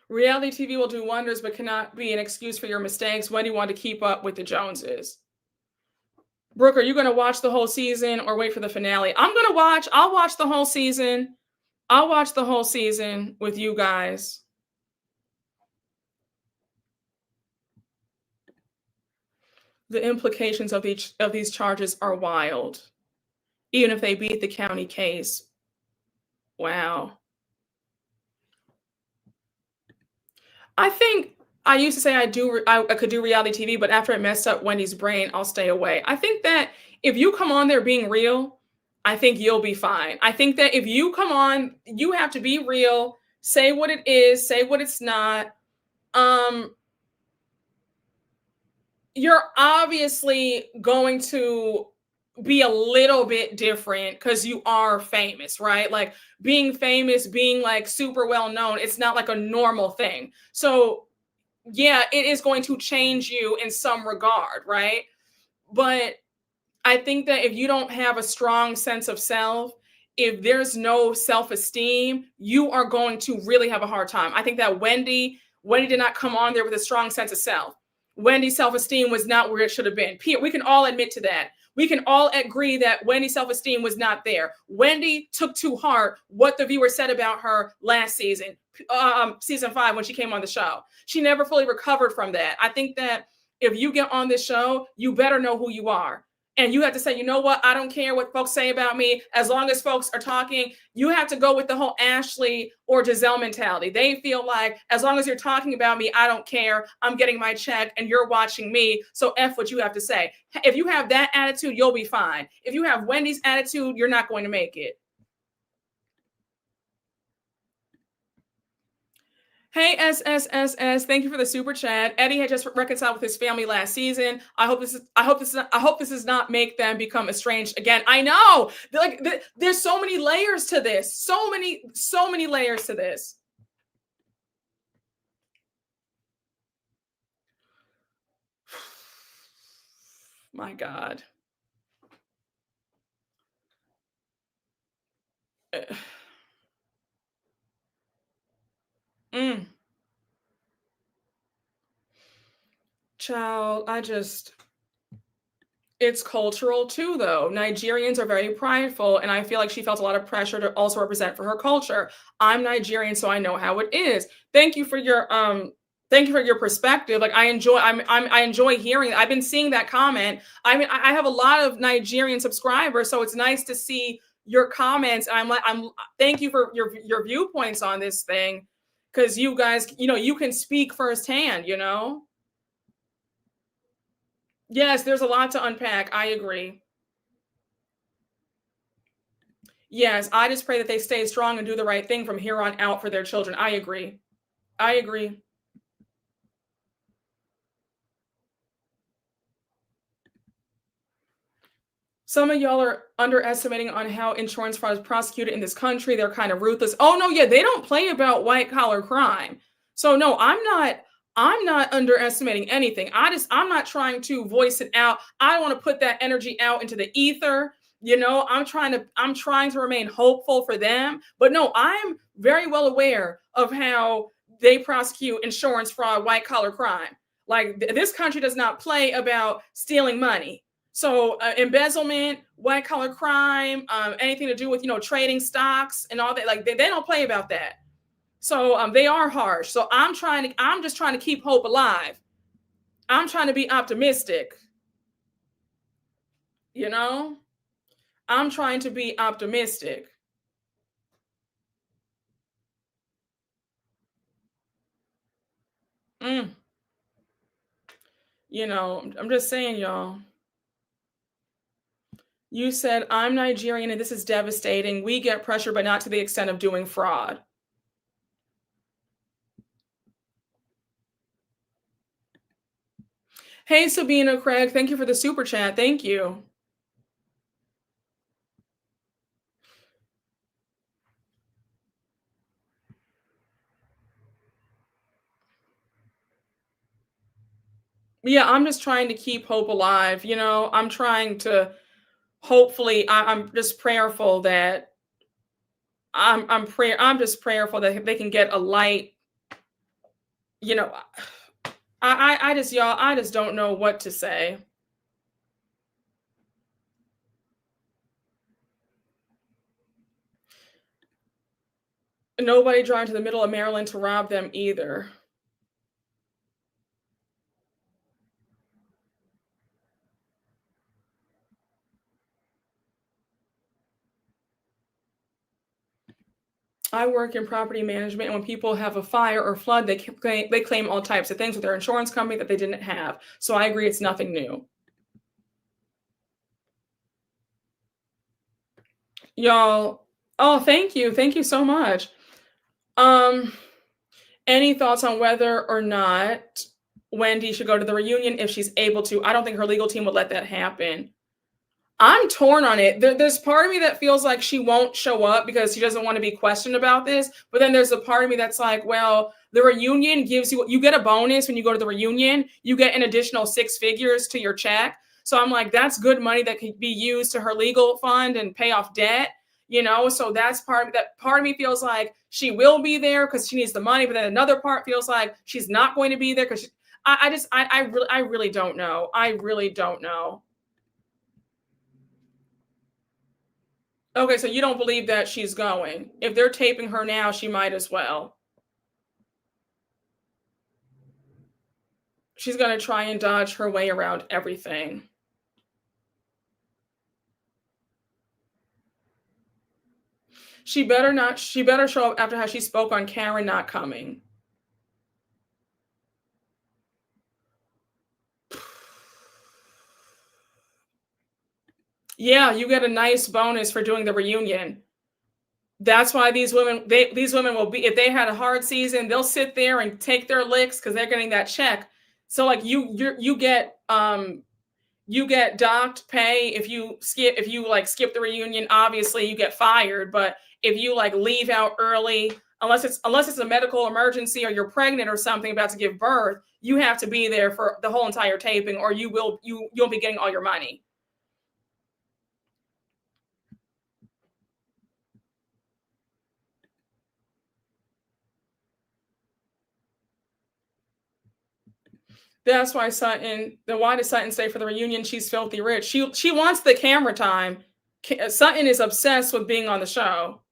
Reality TV will do wonders, but cannot be an excuse for your mistakes when you want to keep up with the Joneses. Brooke, are you going to watch the whole season or wait for the finale? I'll watch the whole season. I'll watch the whole season with you guys. The implications of these charges are wild. Even if they beat the county case. Wow. I think I used to say I could do reality TV, but after it messed up Wendy's brain, I'll stay away. I think that if you come on there being real, I think you'll be fine. I think that if you come on, you have to be real, Say what it is, say what it's not. You're obviously going to be a little bit different because you are famous, right? Like being famous, being like super well known, it's not like a normal thing. So, yeah, it is going to change you in some regard, right? But I think that if you don't have a strong sense of self, if there's no self-esteem, you are going to really have a hard time. I think that Wendy did not come on there with a strong sense of self. Wendy's self-esteem was not where it should have been. We can all admit to that. We can all agree that Wendy's self-esteem was not there. Wendy took to heart what the viewer said about her last season, season 5, when she came on the show. She never fully recovered from that. I think that if you get on this show, you better know who you are. And you have to say, you know what? I don't care what folks say about me. As long as folks are talking, you have to go with the whole Ashley or Gizelle mentality. They feel like, as long as you're talking about me, I don't care. I'm getting my check and you're watching me. So F what you have to say. If you have that attitude, you'll be fine. If you have Wendy's attitude, you're not going to make it. Hey, SSSS, thank you for the super chat. Eddie had just reconciled with his family last season. I hope this does not make them become estranged again. I know, like, there's so many layers to this. So many layers to this. My God. Mm. Child, it's cultural too, though. Nigerians are very prideful, and I feel like she felt a lot of pressure to also represent for her culture. I'm Nigerian, so I know how it is. Thank you for your perspective. Like I enjoy hearing. I've been seeing that comment. I mean, I have a lot of Nigerian subscribers, so it's nice to see your comments. I'm thank you for your viewpoints on this thing, because you guys, you can speak firsthand. Yes, there's a lot to unpack. I agree. Yes, I just pray that they stay strong and do the right thing from here on out for their children. I agree. I agree. Some of y'all are underestimating on how insurance fraud is prosecuted in this country. They're kind of ruthless. Oh no, yeah, they don't play about white collar crime. So no, I'm not underestimating anything. I'm not trying to voice it out. I don't want to put that energy out into the ether. I'm trying to remain hopeful for them. But no, I'm very well aware of how they prosecute insurance fraud, white collar crime. Like this country does not play about stealing money. So embezzlement, white collar crime, anything to do with trading stocks and all that, like they don't play about that. So they are harsh. So I'm just trying to keep hope alive. I'm trying to be optimistic. I'm trying to be optimistic. Mm. I'm just saying, y'all. You said, I'm Nigerian and this is devastating. We get pressure, but not to the extent of doing fraud. Hey, Sabina Craig, thank you for the super chat. Thank you. Yeah, I'm just trying to keep hope alive. I'm trying to hopefully, I'm just prayerful that I'm just prayerful that they can get a light. you know I just don't know what to say. Nobody driving to the middle of Maryland to rob them either. I work in property management, and when people have a fire or flood, they claim all types of things with their insurance company that they didn't have. So I agree, it's nothing new. Y'all, oh, thank you so much. Um, any thoughts on whether or not Wendy should go to the reunion if she's able to? I don't think her legal team would let that happen. I'm torn on it. There's part of me that feels like she won't show up because she doesn't want to be questioned about this. But then there's a part of me that's like, well, the reunion gives you get a bonus when you go to the reunion. You get an additional six figures to your check. So I'm like, that's good money that could be used to her legal fund and pay off debt. So that's part of me feels like she will be there because she needs the money. But then another part feels like she's not going to be there because I really don't know. I really don't know. Okay, so you don't believe that she's going. If they're taping her now, she might as well. She's going to try and dodge her way around everything. She better show up after how she spoke on Karen not coming. Yeah, you get a nice bonus for doing the reunion. That's why these women will be, if they had a hard season, they'll sit there and take their licks because they're getting that check. So like you get docked pay if you skip the reunion. Obviously you get fired, but if you like leave out early, unless it's a medical emergency or you're pregnant or something about to give birth, you have to be there for the whole entire taping or you'll be getting all your money. That's why why does Sutton stay for the reunion? She's filthy rich. She wants the camera time. Sutton is obsessed with being on the show.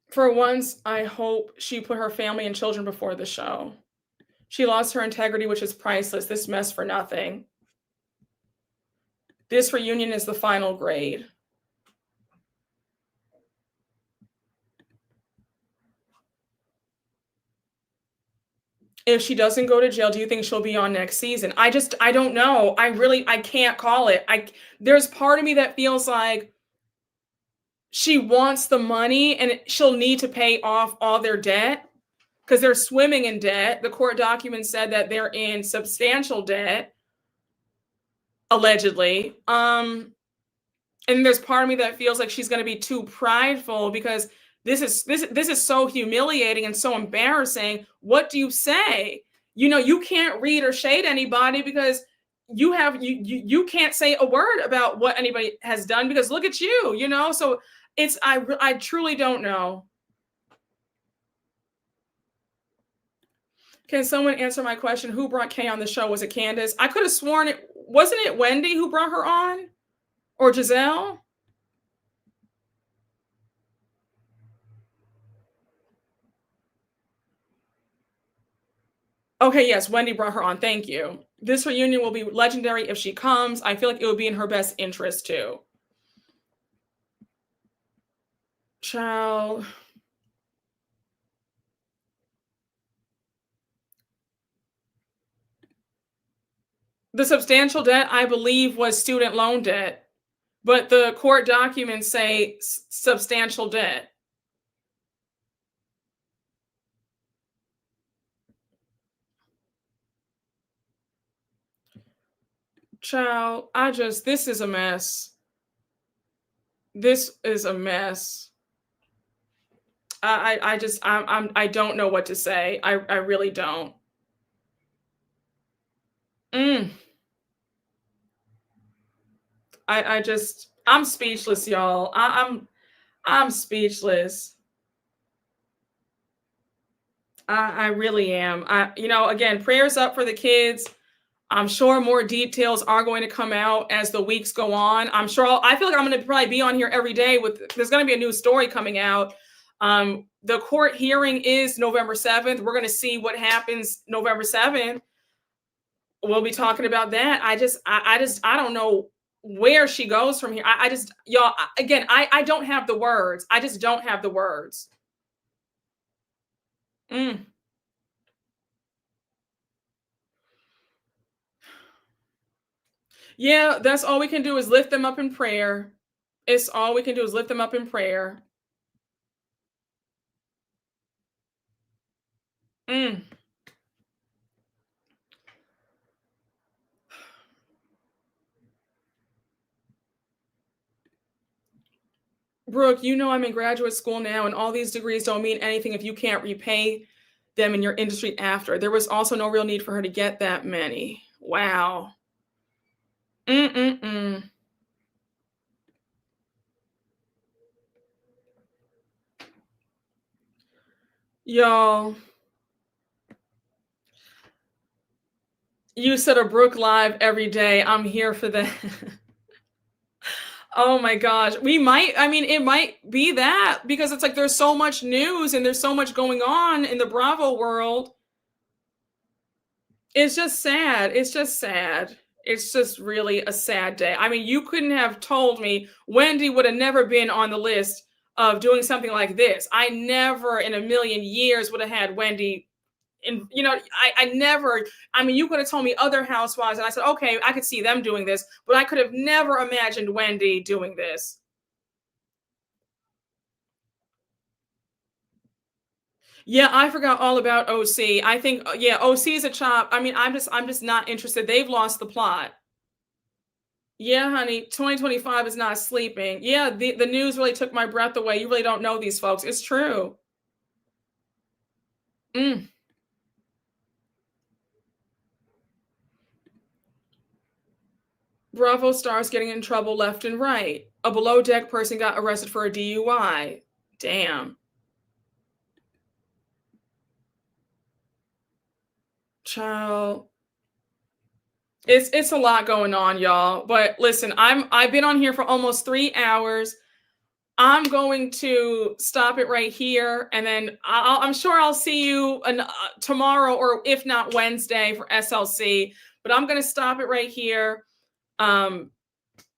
For once, I hope she put her family and children before the show. She lost her integrity, which is priceless. This mess for nothing. This reunion is the final grade. If she doesn't go to jail, do you think she'll be on next season? I don't know. I can't call it. There's part of me that feels like she wants the money and she'll need to pay off all their debt because they're swimming in debt. The court documents said that they're in substantial debt, allegedly. And there's part of me that feels like she's going to be too prideful because this is so humiliating and so embarrassing. What do you say? You can't read or shade anybody because you can't say a word about what anybody has done because look at you. So I truly don't know. Can someone answer my question? Who brought Kay on the show? Was it Candace? I could have sworn wasn't it Wendy who brought her on? Or Gizelle? Okay, yes, Wendy brought her on. Thank you. This reunion will be legendary if she comes. I feel like it would be in her best interest too. Child. The substantial debt, I believe, was student loan debt, but the court documents say substantial debt. Child, this is a mess. This is a mess. I don't know what to say. I really don't. Mm. I'm speechless, y'all. I'm speechless. I really am. Again, prayers up for the kids. I'm sure more details are going to come out as the weeks go on. I feel like I'm going to probably be on here every day there's going to be a new story coming out. The court hearing is November 7th. We're going to see what happens November 7th. We'll be talking about that. I don't know where she goes from here. Y'all, again, I don't have the words. I just don't have the words. Mm. Yeah, that's all we can do is lift them up in prayer. It's all we can do is lift them up in prayer. Mm. Brooke, you know I'm in graduate school now, and all these degrees don't mean anything if you can't repay them in your industry after. There was also no real need for her to get that many. Wow. Mm-mm-mm. Y'all, you said a Brooke live every day. I'm here for that. Oh my gosh. I mean, it might be that because it's like there's so much news and there's so much going on in the Bravo world. It's just sad. It's just sad. It's just really a sad day. I mean, you couldn't have told me Wendy would have never been on the list of doing something like this. I never in a million years would have had Wendy in, I never, I mean, you could have told me other housewives and I said, okay, I could see them doing this, but I could have never imagined Wendy doing this. Yeah, I forgot all about OC. I think, yeah, OC is a chop. I mean, I'm just not interested. They've lost the plot. Yeah, honey, 2025 is not sleeping. Yeah, the news really took my breath away. You really don't know these folks. It's true. Mm. Bravo stars getting in trouble left and right. A below deck person got arrested for a DUI. Damn. Child. It's a lot going on, y'all. But listen, I've been on here for almost 3 hours. I'm going to stop it right here, and then I'm sure I'll see you tomorrow, or if not Wednesday, for SLC. But I'm going to stop it right here. Um,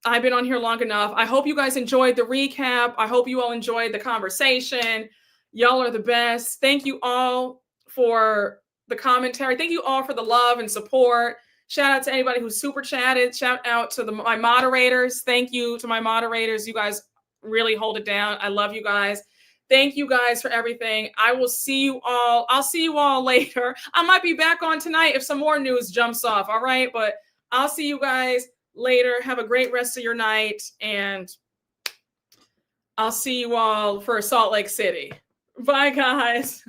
I've been on here long enough. I hope you guys enjoyed the recap. I hope you all enjoyed the conversation. Y'all are the best. Thank you all for the commentary. Thank you all for the love and support. Shout out to anybody who super chatted. Shout out to my moderators. Thank you to my moderators. You guys really hold it down. I love you guys. Thank you guys for everything. I will see you all. I'll see you all later. I might be back on tonight if some more news jumps off. All right. But I'll see you guys later. Have a great rest of your night. And I'll see you all for Salt Lake City. Bye, guys.